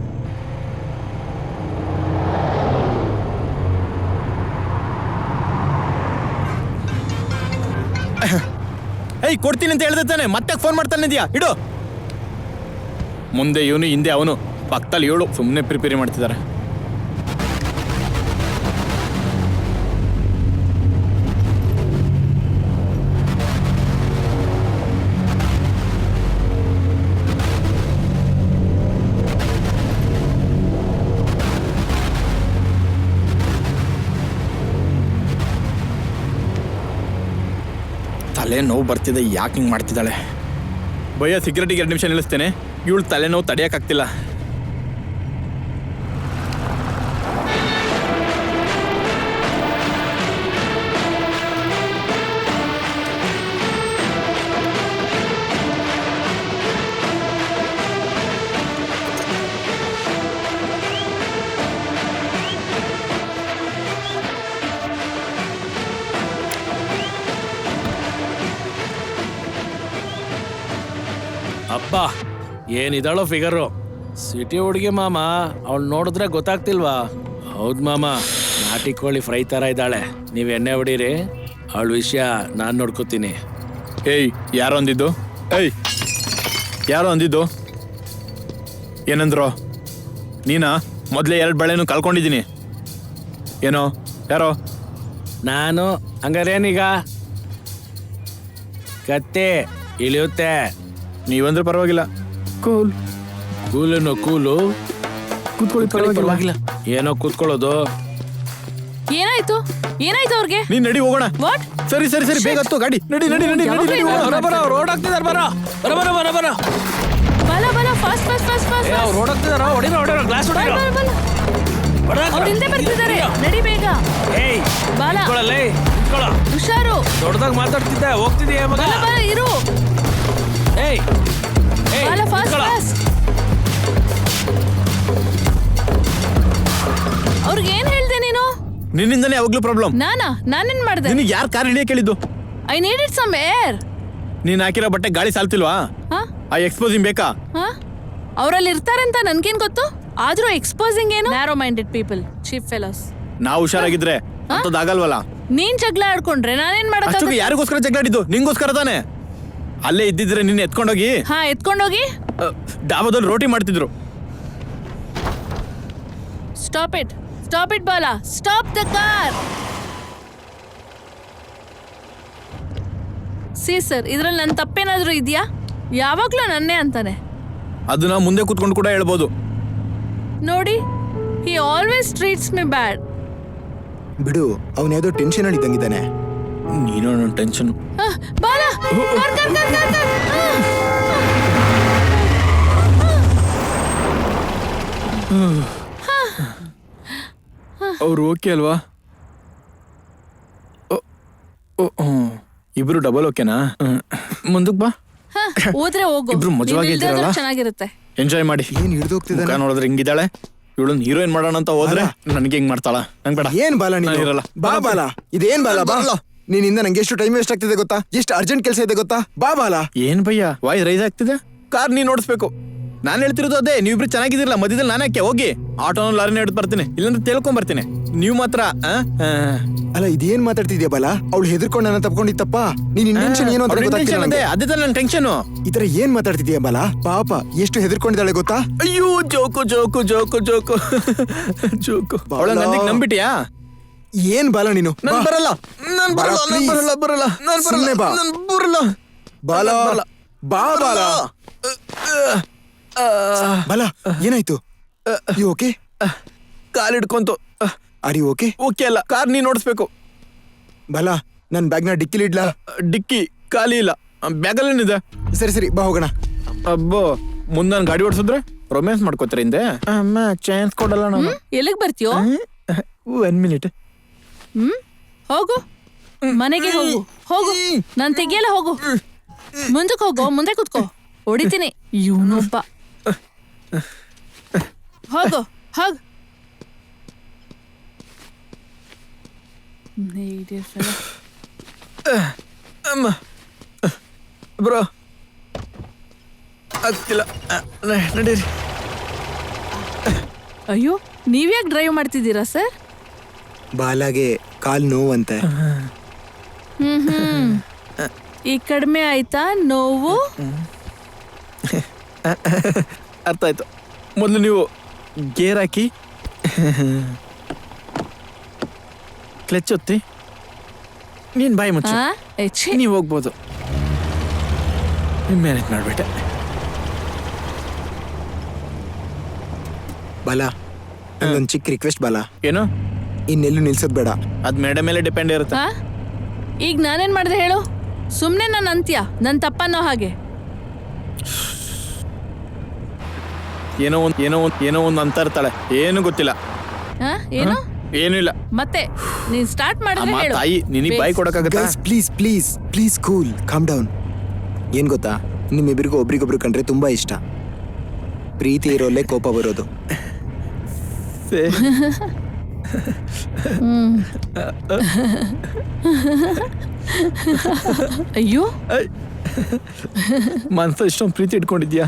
ಏಯ್, ಕೊಡ್ತೀನಿ ಅಂತ ಹೇಳ್ದೆ ತಾನೆ, ಮತ್ತೆ ಫೋನ್ ಮಾಡ್ತಾನೆ ಇದೆಯಾ? ಇಡು. ಮುಂದೆ ಇವನು, ಹಿಂದೆ ಅವನು, ಪಕ್ಕದಲ್ಲಿ ಇವಳು. ಸುಮ್ಮನೆ ಪ್ರಿಪೇರ್ ಮಾಡ್ತಿದ್ದಾರೆ. ತಲೆ ನೋವು ಬರ್ತಿದೆ, ಯಾಕೆ ಹಿಂಗೆ ಮಾಡ್ತಿದ್ದಾಳೆ? ಭಯ್ಯ ಸೆಕ್ಯೂರಿಟಿಗೆ 2 ನಿಮಿಷ ನಿಲ್ಲಿಸ್ತೇನೆ, ಇವಳು ತಲೆನೋವು ತಡೆಯೋಕ್ಕಾಗ್ತಿಲ್ಲ. ಅಪ್ಪ ಏನಿದಾಳೋ ಫಿಗರು, ಸಿಟಿ ಹುಡುಗಿ ಮಾಮ. ಅವಳು ನೋಡಿದ್ರೆ ಗೊತ್ತಾಗ್ತಿಲ್ವಾ? ಹೌದ್ ಮಾಮ, ನಾಟಿ ಕೋಳಿ ಫ್ರೈ ತರ ಇದ್ದಾಳೆ. ನೀವ್ ಎಣ್ಣೆ ಹೊಡೀರಿ, ಅವಳ ವಿಷಯ ನಾನ್ ನೋಡ್ಕೋತೀನಿ. ಏಯ್, ಯಾರೋ ಅಂದಿದ್ದು? ಏಯ್, ಯಾರೋ ಅಂದಿದ್ದು? ಏನಂದ್ರು? ನೀನಾ? ಮೊದಲೇ 2 ಬಳೆನೂ ಕಳ್ಕೊಂಡಿದ್ದೀನಿ. ಏನೋ? ಯಾರೋ? ನಾನು ಹಂಗಾರೇನೀಗ? ಕತ್ತೆ ಇಳಿಯುತ್ತೆ. ನೀವಂದ್ರೆ ಪರವಾಗಿಲ್ಲ. ಕೂಲ್ ಕೂಲೇನೋ ಕೂಲು, ಕೂತ್ಕೊಳ್ಳಿ, ಪರವಾಗಿಲ್ಲ. ಏನೋ ಕೂತ್ಕೊಳ್ಳೋದು. ಏನಾಯ್ತು ಏನಾಯ್ತು ಅವ್ರಿಗೆ? ನೀನ್ ನಡಿ ಹೋಗೋಣ. ವಾಟ್? ಸರಿ ಸರಿ ಸರಿ, ಬೇಗ ಹತ್ತು ಗಾಡಿ. ನಡಿ ನಡಿ ನಡಿ ನಡಿ ನಡಿ ಹೋಗೋಣ. ಬರ ರೋಡ್ ಆಗ್ತಿದಾರ, ಬರ ಬರ ಬರ ಬರ ಬರ ಬಲ ಬಲ, fast fast fast fast. Road ಆಗ್ತಿದಾರ, ಹೊಡಿರೋ ಗ್ಲಾಸ್ ಹೊಡಿರೋ. ಅವ್ರು ಹಿಂದೆ ಬರ್ತಿದ್ದಾರೆ, ನಡಿ ಬೇಗ. ಏಯ್ ಬಾಲ. ನಿಂತ್ಕೊಳ್ಳಲೇ, ನಿಂತ್ಕೊಳ್ಳೋ. ಹುಷಾರು. ದೊಡ್ಡದಾಗ ಮಾತಾಡ್ತಿದ್ದೆ, ಹೋಗ್ತಿದೀಯ ಮಗ. ಬಲ ಬಲ ಇರು. ಏಯ್ ಏಯ್, ಬಾಲ, ಫಾಸ್ಟ್ ನಿಂತ್ಕೊಳ್ಳೋ. ಫಾಸ್ಟ್. ಅವ್ರಿಗೆ ಏನ್ ಹೇಳ್ದೆ ನೀನು? ನಿನ್ನಿಂದನೇ ಯಾವಾಗ್ಲೂ ಪ್ರಾಬ್ಲಮ್. ನಾನೇನ್ ಮಾಡ್ದೆ? ನಿನಗೆ ಯಾರು ಕಾರ್ ಹಿಡಿಯಕ್ಕೆ ಹೇಳಿದ್ದು? I needed some air. ನೀನ್ ಹಾಕಿರೋ ಬಟ್ಟೆ ಗಾಳಿ ಸಾಲ್ತಿಲ್ವಾ? ಹಾ ಆ ಎಕ್ಸ್ಪೋಸಿಂಗ್ ಬೇಕಾ? ಹಾ, ಅವರಲ್ಲಿ ಇರ್ತಾರೆ ಅಂತ ನನ್ಗೇನ್ ಗೊತ್ತು? ಆದ್ರೂ ಎಕ್ಸ್ಪೋಸಿಂಗ್ ಏನು? Narrow minded people, cheap fellows. ನಾವು ಹುಷಾರಾಗಿದ್ರೆ ಅಂತದಾಗಲ್ವಲ್ಲ. ನೀನ್ ಜಗಳ ಆಡ್ಕೊಂಡ್ರೆ ನಾನೇನ್ ಮಾಡಕ್? ಅಷ್ಟೊಂದು ಯಾರಿಗೋಸ್ಕರ ಜಗಳಾಡಿದ್ದು? ನಿಂಗೋಸ್ಕರ ತಾನೆ. ಅಲ್ಲೇ ಇದ್ದಿದ್ರೆ ನಿನ್ನ ಎತ್ಕೊಂಡೋಗಿ ಹಾ, ಎತ್ಕೊಂಡೋಗಿ ಡಾಬಾದಲ್ಲಿ ರೋಟಿ ಮಾಡ್ತಿದ್ರು. ಸ್ಟಾಪ್ ಇಟ್ ಬಾಲ, stop the car. C sir, ಇದ್ರಲ್ಲಿ ನನ್ನ ತಪ್ಪೇನಾದ್ರೂ ಇದೆಯಾ? ಯಾವಾಗ್ಲೂ ನನ್ನೇ ಅಂತಾನೆ. ಅದನ್ನ ಮುಂದೆ ಕೂತ್ಕೊಂಡು ಕೂಡ ಹೇಳ್ಬೋದು. ನೋಡಿ, ಹಿ ಆಲ್ವೇಸ್ ಟ್ರೀಟ್ಸ್ ಮಿ ಬ್ಯಾಡ್. ಬಿಡು, ಅವನ ಯಾವುದೋ ಟೆನ್ಷನ್ ಅಲ್ಲಿ ಇದ್ದಂಗಿದ್ದಾನೆ. ನೀನು ನನ್ನ ಟೆನ್ಷನ್. ಬಾಲ, car, car, car, car, car. ಅವ್ರು ಓಕೆ ಅಲ್ವಾ? ಇಬ್ರು ಡಬಲ್ ಓಕೆನಾ? ಮುಂದಕ್ಕೆ ಬಾ. ಹೋದ್ರೆ ಹೋಗು, ಇಬ್ರು ಮಜವಾಗಿ ನೀನ್ ಇಲ್ದೇ ಇದ್ದೀರಲ್ಲ? ಇದ್ರೆ ಚೆನ್ನಾಗಿರುತ್ತೆ. ಎಂಜಾಯ್ ಮಾಡಿ. ಏನ್ ಹಿಡ್ದೋಗ್ತಿದ್ದಾನೆ? ಮುಖ ನೋಡಿದ್ರೆ ಹಿಂಗಿದ್ದಾಳೆ. ಇವಳನ್ನ ಹೀರೋಯಿನ್ ಮಾಡೋಣ ಅಂತ ಹೋದ್ರೆ ನನಗೆ ಹಿಂಗ್ ಮಾಡ್ತಾಳ. ನಂಗೆ ಬೇಡ. ಏನ್ ಬಾಲ ನೀನು? ನಾನ್ ಇರಲ್ಲ. ಬಾ ಬಾಲ, ಇದೇನ್ ಬಾಲ? ಬಾ. ಬರಲ್ಲ. ನೀನಿಂದ ನಂಗೆ ಎಷ್ಟು ಟೈಮ್ ವೇಸ್ಟ್ ಆಗ್ತಿದೆ ಗೊತ್ತಾ? ಎಷ್ಟು ಅರ್ಜೆಂಟ್ ಕೆಲಸ ಇದೆ ಗೊತ್ತಾ? ಬಾ ಬಾಲ. ಏನ್ ಭಯ್ಯ ವಾಯ್ಸ್ ರೈಸ್ ಆಗ್ತಿದೆ? ಕಾರ್ ನೀನ್ ನೋಡಿಸ್ಬೇಕು. ನಾನು ಹೇಳ್ತಿರೋದು ಅದೇ, ನೀವಿಬ್ರು ಚೆನ್ನಾಗಿದಿರಲ್ಲ. ಮಧ್ಯದಲ್ಲಿ ನಾನಕ್ಕೆ ಹೋಗಿ ಆಟೋನ ಲಾರಿನ ಹಿಡಿದು ಬರ್ತೀನಿ, ಇಲ್ಲಾಂದ್ರೆ ತೇಳ್ಕೊಂಡ್ ಬರ್ತೀನಿ. ನೀವು ಮಾತ್ರ ಅಲ್ಲ, ಇದೇನ್ ಮಾತಾಡ್ತಿದ್ಯಾ ಬಾಲ? ಅವಳು ಹೆದರ್ಕೊಂಡು ನನ್ನ ತಪ್ಕೊಂಡಿತ್ತಪ್ಪ. ನೀನ್ ಇಂಟೆನ್ಷನ್ ಏನು ಅಂತ ಗೊತ್ತಾಗ್ತಿಲ್ಲ ನಂಗೆ. ಅದೇ ತಾನೆ ನನ್ನ ಟೆನ್ಷನ್. ಈ ತರ ಏನ್ ಮಾತಾಡ್ತಿದ್ಯಾ ಬಾಲ? ಪಾಪ ಎಷ್ಟು ಹೆದರ್ಕೊಂಡಿದ್ದಾಳೆ ಗೊತ್ತಾ? ಅಯ್ಯೋ, joke joke joke joke joke. ಅವಳ ನನಗೆ ನಂಬಿಟ್ಯಾ? ಏನ್ ಬಾಲ ನೀನು? ನಾನ್ ಬರಲ್ಲ, ನಾನ್ ಬಾಲ, ಬರಲ್ಲ, ನಾನ್ please. ಬರಲ್ಲ, ಬರಲ್ಲ, ನಾನ್ ಸುಮ್ನೆ ಬಾ. ಬರಲ್ಲ, ನಾನ್ ಬರಲ್ಲ. ಬಾಲ, ಬಾ ಬಾಲ. ಬಾಲ, ಏನಾಯ್ತು? You okay? ಕಾಲ್ ಹಿಡ್ಕೊಂತು. Are you okay? ಓಕೆ ಅಲ್ಲ, ಕಾರ್ ನೀನ್ ನೋಡಿಸ್ಬೇಕು. ಬಾಲ, ನನ್ ಬ್ಯಾಗ್ನ ಡಿಕ್ಕಿಲಿ ಇಡ್ಲಾ? ಡಿಕ್ಕಿ ಖಾಲಿ ಇಲ್ಲ, ಬ್ಯಾಗಲ್ಲೇನಿದೆ. ಸರಿ ಸರಿ, ಬಾ ಹೋಗೋಣ. ಅಬ್ಬೋ, ಮುಂದೆ ನಾನು ಗಾಡಿ ಓಡಿಸಿದ್ರೆ ರೊಮ್ಯಾನ್ಸ್ ಮಾಡ್ಕೋತಾರೆ ಹಿಂದೆ. ಅಮ್ಮ ಚಾನ್ಸ್ ಕೊಡಲ್ಲ ನಾನು. ಎಲ್ಲಿಗ್ ಬರ್ತೀಯೋ? 1 ಮಿನಿಟ್. ಹೋಗು, ಮನೆಗೆ ಹೋಗು. ಹೋಗು, ನಾನ್ ತೆಗಿಯಲ್ಲ. ಹೋಗು, ಮುಂದಕ್ಕೆ ಹೋಗು, ಮುಂದೆ ಕೂತ್ಕೋ, ಹೊಡಿತೀನಿ. ಇವನೊಬ್ಬ. ಹೋಗು, ಹೋಗು. ಅಮ್ಮ ಬ್ರೋ, ಆಗ್ತಿಲ್ಲ, ನಡೀರಿ. ಅಯ್ಯೋ, ನೀವ್ಯಾಕೆ ಡ್ರೈವ್ ಮಾಡ್ತಿದ್ದೀರಾ ಸರ್? ಬಾಲಾಗೆ ಕಾಲ್ ನೋವಂತೆ. ಈ ಕಡಿಮೆ ಆಯ್ತಾ ನೋವು? ಅರ್ಥ ಆಯ್ತು. ಮೊದಲು ನೀವು ಗೇರ್ ಹಾಕಿ ಕ್ಲಚ್ ಒತ್ತಿ, ನೀನ್ ಬಾಯಿ ಮುಚ್ಚಿ, ನೀವು ಹೋಗ್ಬೋದು. ಮ್ಯಾನೇಜ್ ಮಾಡ್ಬಿಟ್ಟೆ. ಬಾಲ, ನಂದೊಂದು ಚಿಕ್ಕ ರಿಕ್ವೆಸ್ಟ್ ಬಾಲ. ಏನು? ಇನ್ನೆಲ್ಲೂ ನಿಲ್ಸೋದ್ ಬೇಡ. ಅದ್ ಮೇಡ ಮೇಲೆ ಡಿಪೆಂಡ್ ಇರುತ್ತೆ. ಈಗ ನಾನೇನ್ ಮಾಡಿದೆ ಹೇಳು? ಸುಮ್ಮನೆ ನನ್ನ ಅಂತ್ಯ ನನ್ನ ತಪ್ಪನ್ನೋ ಹಾಗೆ. ಏನೋ ಒಂದು ಅಂತ ಇರ್ತಾಳೆ, ಏನು ಗೊತ್ತಿಲ್ಲ. ಹಾ ಏನು ಏನೂ ಇಲ್ಲ. ಮತ್ತೆ ನೀನ್ ಸ್ಟಾರ್ಟ್ ಮಾಡಿದ್ರೆ ಅಮ್ಮ ಹೇಳು. ತಾಯಿ ನಿನಗೆ ಬಾಯಿ ಕೊಡಕ್ಕಾಗತ್ತಾ? Guys please please please cool calm down. ಏನ್ ಗೊತ್ತಾ, ನಿಮ್ಮಿಬ್ಬರಿಗೂ ಒಬ್ರಿಗೊಬ್ರು ಕಂಡ್ರೆ ತುಂಬಾ ಇಷ್ಟ. ಪ್ರೀತಿ ಇರೋಲ್ಲೇ ಕೋಪ ಬರೋದು. ಅಯ್ಯೋ ಮನ್ಸ ಇಷ್ಟೊಂದು ಪ್ರೀತಿ ಇಟ್ಕೊಂಡಿದ್ಯಾ?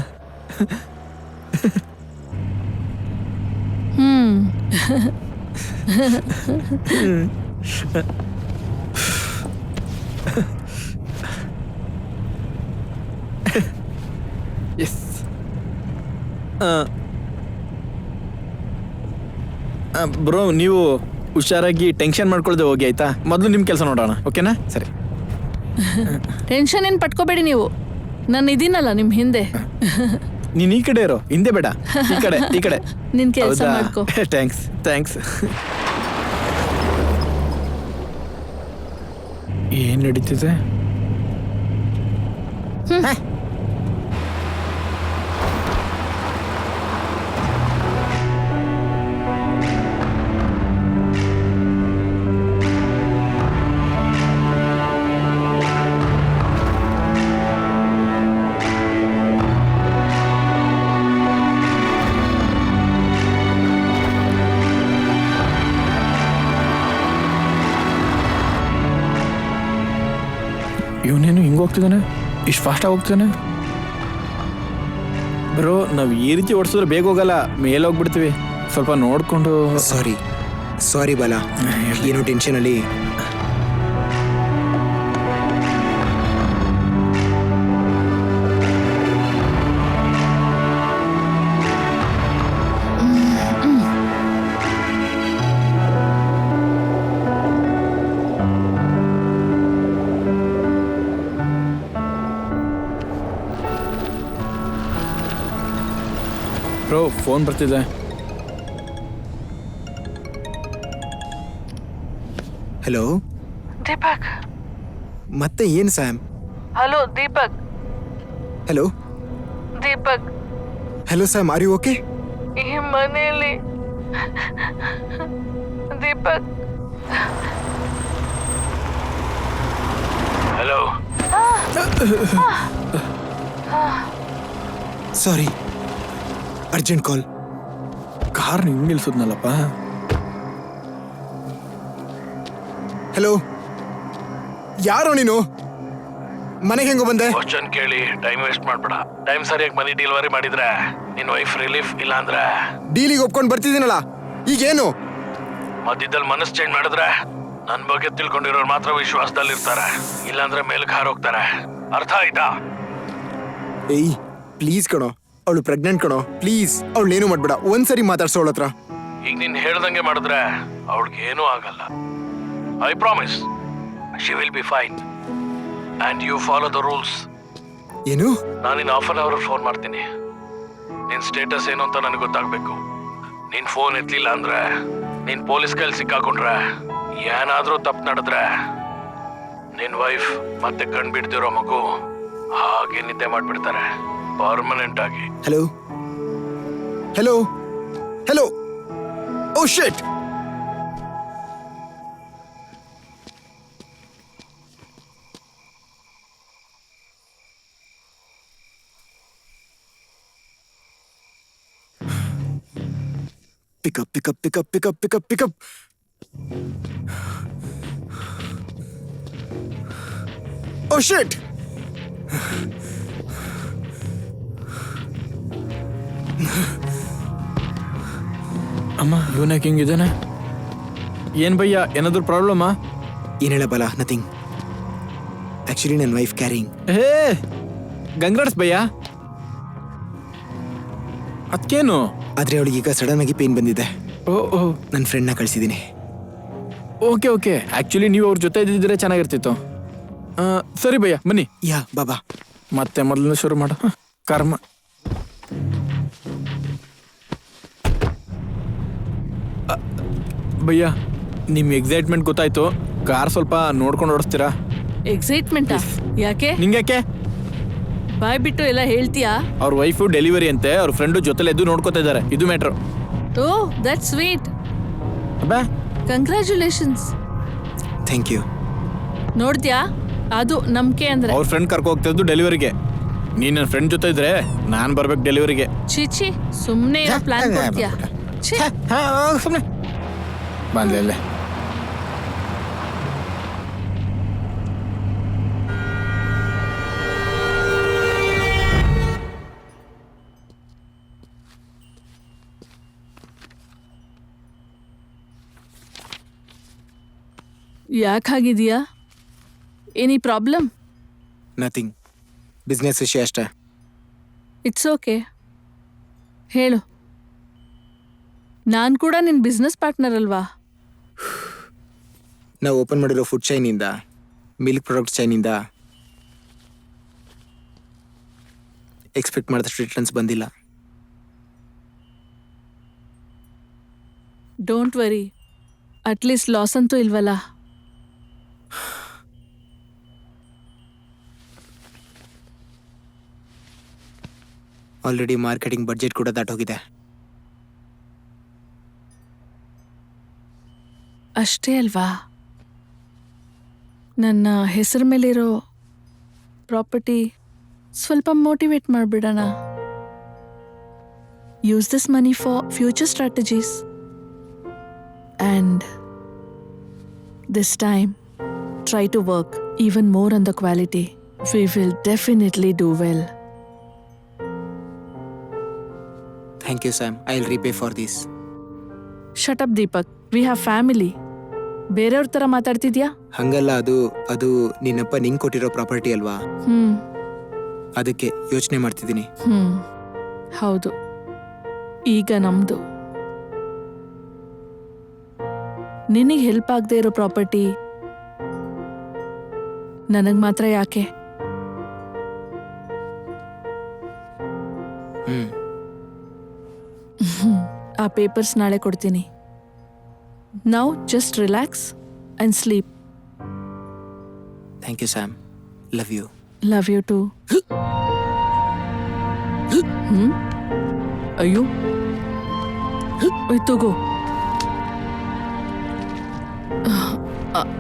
ಎಸ್. ಬ್ರೋ, ನೀವು ಹುಷಾರಾಗಿ ಟೆನ್ಷನ್ ಮಾಡ್ಕೊಳ್ದೆ ಹೋಗಿ ಆಯ್ತಾ? ಮೊದಲು ನಿಮ್ಮ ಕೆಲಸ ನೋಡೋಣ, ಓಕೆನಾ? ಸರಿ. ಟೆನ್ಷನ್ ಏನ್ ಪಟ್ಕೋಬೇಡಿ ನೀವು, ನಾನು ಇದೀನಲ್ಲ ನಿಮ್ ಹಿಂದೆ. ನೀನ್ ಈ ಕಡೆ ಇರೋ, ಹಿಂದೆ ಬೇಡ, ಈ ಕಡೆ. ನಿನ್ ಕೆಲ್ಸ ಮಾಡ್ಕೋ. ಥ್ಯಾಂಕ್ಸ್. ಏನ್ ನಡೀತಿದೆ? ಇವನೇನು ಹಿಂಗೆ ಹೋಗ್ತಿದ್ದಾನೆ, ಇಷ್ಟು ಫಾಸ್ಟಾಗಿ ಹೋಗ್ತಿದ್ದಾನೆ? ಬ್ರೋ, ನಾವು ಈ ರೀತಿ ಓಡಿಸಿದ್ರೆ ಬೇಗ ಹೋಗಲ್ಲ, ಮೇಲೆ ಹೋಗ್ಬಿಡ್ತೀವಿ. ಸ್ವಲ್ಪ ನೋಡ್ಕೊಂಡು. ಸಾರಿ ಬಾಲ, ಏನೋ ಟೆನ್ಷನಲ್ಲಿ. ಬ್ರೋ, ಫೋನ್ ಬರ್ತಿದೆ. ಹಲೋ ದೀಪಕ್. ಮತ್ತೆ ಏನ್ Sam? Hello Deepak. Hello Deepak, hello Sam, are you okay? ಈ ಮನೆಯಲ್ಲಿ Deepak. Hello. Sorry, urgent call. Car ಹಿಂಗೆ ನಿಲ್ಸೋದ್ನಲ್ಲಪ್ಪ. ಹಲೋ, ಯಾರೋ ನೀನು? ಮನೆಗೆ ಹೆಂಗೋ ಬಂದೆ? ಕ್ವಶನ್ ಕೇಳಿ ಟೈಮ್ ವೇಸ್ಟ್ ಮಾಡ್ಬೇಡ. ಟೈಮ್ ಸರಿಯಾಗಿ ಮನಿ ಡೆಲಿವರಿ ಮಾಡಿದ್ರೆ ನಿನ್ ವೈಫ್ ರಿಲೀಫ್, ಇಲ್ಲ ಅಂದ್ರೆ ಡೀಲಿಗೆ ಒಪ್ಕೊಂಡು ಬರ್ತಿದ್ದೀನಲ್ಲ, ಈಗೇನು? ಮಧ್ಯದಲ್ಲಿ ಮನಸ್ಸು ಚೇಂಜ್ ಮಾಡಿದ್ರೆ ನನ್ ಬಗ್ಗೆ ತಿಳ್ಕೊಂಡಿರೋರು ಮಾತ್ರ ವಿಶ್ವಾಸದಲ್ಲಿ ಇರ್ತಾರೆ, ಇಲ್ಲಾಂದ್ರೆ ಮೇಲ್ಗೆ ಹಾರೋಗ್ತಾರೆ. ಅರ್ಥ ಆಯ್ತಾ? ಏಯ್ ಪ್ಲೀಸ್ ಕಣೋ, ಅವಳು ಪ್ರೆಗ್ನೆಂಟ್ ಕಣೋ, ಪ್ಲೀಸ್ ಅವಳೇನು ಮಾಡ್ಬೇಡ. ಒಂದ್ಸರಿ ಮಾತಾಡ್ಸೋ ಅವಳ ಹತ್ರ. ಈಗ ನೀನ್ ಹೇಳ್ದಂಗೆ ಮಾಡಿದ್ರೆ ಅವಳಿಗೆ ಏನೂ ಆಗಲ್ಲ. I promise, she will be fine and you follow the rules. ಏನು? ನಾನಿನ್ ಹಾಫ್ ಅನ್ ಅವರ್ ಫೋನ್ ಮಾಡ್ತೀನಿ. ನಿನ್ ಸ್ಟೇಟಸ್ ಏನು ಅಂತ ನನಗೆ ಗೊತ್ತಾಗ್ಬೇಕು. ನೀನ್ ಫೋನ್ ಎತ್ತಲಿಲ್ಲ ಅಂದ್ರೆ, ನೀನ್ ಪೊಲೀಸ್ ಕೈಲಿ ಸಿಕ್ಕಾಕೊಂಡ್ರೆ, ಏನಾದ್ರೂ ತಪ್ಪು ನಡೆದ್ರೆ ನಿನ್ ವೈಫ್ ಮತ್ತೆ ಕಣ್ಬಿಡ್ದಿರೋ ಮಗು ಹಾಗೆ ನಿದ್ದೆ ಮಾಡ್ಬಿಡ್ತಾರೆ ಪರ್ಮನೆಂಟ್ ಆಗಿ. ಹಲೋ ಹಲೋ ಹಲೋ, ಓ ಶಿಟ್. Pick up. Oh shit! ಅಮ್ಮ, ಇವನಾಕೆ ಹಿಂಗಿದ್ದಾನೆ? ಏನ್ ಭಯ್ಯ, ಏನಾದ್ರು ಪ್ರಾಬ್ಲಮಾ? ಏನಿಲ್ಲ ಬಲ, ನಥಿಂಗ್. ಆಕ್ಚುಲಿ ನನ್ನ ವೈಫ್ ಕ್ಯಾರಿಂಗ್. ಹೇ ಗಂಗ್ರಾಟ್ಸ್ ಭಯ್ಯ. ಅದಕ್ಕೇನು? ಆದ್ರೆ ಅವಳಿಗೆ ಈಗ ಸಡನ್ ಆಗಿ ಪೇನ್ ಬಂದಿದೆ. ಓ, ನನ್ನ ಫ್ರೆಂಡ್ನ ಕಳಿಸಿದ್ದೀನಿ. ಓಕೆ. ಆಕ್ಚುಲಿ ನೀವು ಅವ್ರ ಜೊತೆ ಇದ್ದಿದ್ರೆ ಚೆನ್ನಾಗಿರ್ತಿತ್ತು. ಸರಿ ಭಯ್ಯ, ಬನ್ನಿ. ಯಾ ಬಾಬಾ. ಮತ್ತೆ ಮೊದಲನೇ ಶುರು ಮಾಡ. ಕರ್ಮ. ಭಯ್ಯ, ನಿಮ್ ಎಕ್ಸೈಟ್ಮೆಂಟ್ ಗೊತ್ತಾಯ್ತು. ಕಾರ್ ಸ್ವಲ್ಪ ನೋಡ್ಕೊಂಡು ಓಡಿಸ್ತೀರಾ? ಎಕ್ಸೈಟ್ಮೆಂಟಾ? ಯಾಕೆ ನಿಂಗ್ಯಾಕೆ? ಬಾಯ್ ಬಿಟ್ಟು ಎಲ್ಲ ಹೇಳ್ತೀಯಾ? ಅವ್ರ ವೈಫು ಡೆಲಿವರಿ ಅಂತೆ, ಅವ್ರ ಫ್ರೆಂಡು ಜೊತೆಲೆ ಎದ್ದು ನೋಡ್ಕೋತಾ ಇದ್ದಾರೆ. ಇದು ಮ್ಯಾಟ್ರು. Oh that sweet. ಅಬ್ಬಾ ಕಂಗ್ರ್ಯಾಚುಲೇಷನ್ಸ್. Thank you. ನೋಡ್ದ್ಯಾ, ಅದು ನಂಬಿಕೆ ಅಂದ್ರೆ. ಅವ್ರ ಫ್ರೆಂಡ್ ಕರ್ಕೊ ಹೋಗ್ತಿದ್ದು ಡೆಲಿವರಿಗೆ. ನೀನ್ ನನ್ನ ಫ್ರೆಂಡ್ ಜೊತೆ ಇದ್ರೆ ನಾನ್ ಬರ್ಬೇಕು ಡೆಲಿವರಿಗೆ. ಚೀಚಿ, ಸುಮ್ಮನೆ ಇರೋ ಪ್ಲಾನ್ ಕೊಡ್ತೀಯಾ? ಛೀ. ಸುಮ್ಮನೆ ಬಂದ್ಲೆ. ಯಾಕಾಗಿದೆಯಾ? Any problem? ನಥಿಂಗ್, ಬಿಸ್ನೆಸ್ ವಿಷಯ ಅಷ್ಟೇ. ಇಟ್ಸ್ ಓಕೆ, ಹೇಳು. ನಾನು ಕೂಡ ನಿನ್ನ ಬಿಸ್ನೆಸ್ ಪಾರ್ಟ್ನರ್ ಅಲ್ವಾ? ನಾವು ಓಪನ್ ಮಾಡಿರೋ ಫುಡ್ ಚೈನಿಂದ, ಮಿಲ್ಕ್ ಪ್ರಾಡಕ್ಟ್ ಚೈನಿಂದ ಎಕ್ಸ್ಪೆಕ್ಟ್ ಮಾಡಿದಷ್ಟು ರಿಟರ್ನ್ಸ್ ಬಂದಿಲ್ಲ. ಡೋಂಟ್ ವರಿ, ಅಟ್ಲೀಸ್ಟ್ ಲಾಸ್ ಅಂತೂ ಇಲ್ವಲ್ಲ. ಆಲ್ರೆಡಿ ಮಾರ್ಕೆಟಿಂಗ್ ಬಡ್ಜೆಟ್ ಕೂಡ ದಾಟೋಗಿದೆ. ಅಷ್ಟೇ ಅಲ್ವಾ, ನನ್ನ ಹೆಸರು ಮೇಲಿರೋ ಪ್ರಾಪರ್ಟಿ ಸ್ವಲ್ಪ ಮೋಟಿವೇಟ್ ಮಾಡಿಬಿಡೋಣ. Use this money for future strategies and this time try to work even more on the quality. We will definitely do well. Thank you Sam, I will repay for this. Shut up Deepak, we have family. ಬೇರೆಯವ್ರ ಥರ ಮಾತಾಡ್ತಿದ್ಯಾ? ಹಂಗಲ್ಲ, ಅದು ನಿನ್ನಪ್ಪ ನಿಂಗೆ ಕೊಟ್ಟಿರೋ property ಅಲ್ವಾ, ಅದಕ್ಕೆ ಯೋಚನೆ ಮಾಡ್ತಿದ್ದೀನಿ. ಹೌದು, ಈಗ ನಮ್ದು. ನಿನಗೆ ಹೆಲ್ಪ್ ಆಗದೆ ಇರೋ ಪ್ರಾಪರ್ಟಿ ನನಗೆ ಮಾತ್ರ ಯಾಕೆ? ಆ ಪೇಪರ್ಸ್ ನಾಳೆ ಕೊಡ್ತೀನಿ. Now just relax and sleep. Thank you Sam, love you. Love you too. ಅಯ್ಯೋ, ತಗೋ.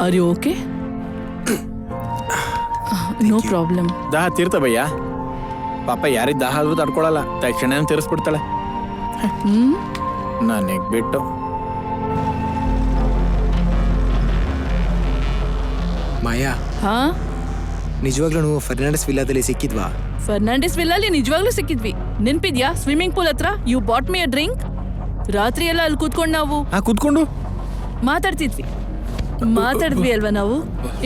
Are you okay? No problem. ದಾಹ ತೀರ್ತ ಭಯ್ಯ. ಪಾಪ ಯಾರಿಗ್ ದಾಹ ಆದ್ರೂ ತಡ್ಕೊಳಲ್ಲ, ತಕ್ಷಣ ತೀರಿಸ್ಬಿಡ್ತಾಳೆ. ನನಗ್ ಬಿಟ್ಟು. ಮಾಯಾ, ಹಾ, ನಿಜವಾಗ್ಲೂ ನಾವು ಫರ್ನಾಂಡಿಸ್ ವಿಲ್ಲಾದಲ್ಲಿ ಸಿಕ್ಕಿದ್ವಾ? ಫರ್ನಾಂಡಿಸ್ ವಿಲ್ಲಲ್ಲಿ ನಿಜವಾಗ್ಲೂ ಸಿಕ್ಕಿದ್ವಿ. ನೆನ್ಪಿದ್ಯಾ? ಸ್ವಿಮ್ಮಿಂಗ್ ಪೂಲ್ ಹತ್ರ you bought me a drink. ರಾತ್ರಿ ಎಲ್ಲ ಅಲ್ಲಿ ಕೂತ್ಕೊಂಡು ನಾವು ಕೂತ್ಕೊಂಡು ಮಾತಾಡಿದ್ವಿ ಅಲ್ವಾ ನಾವು?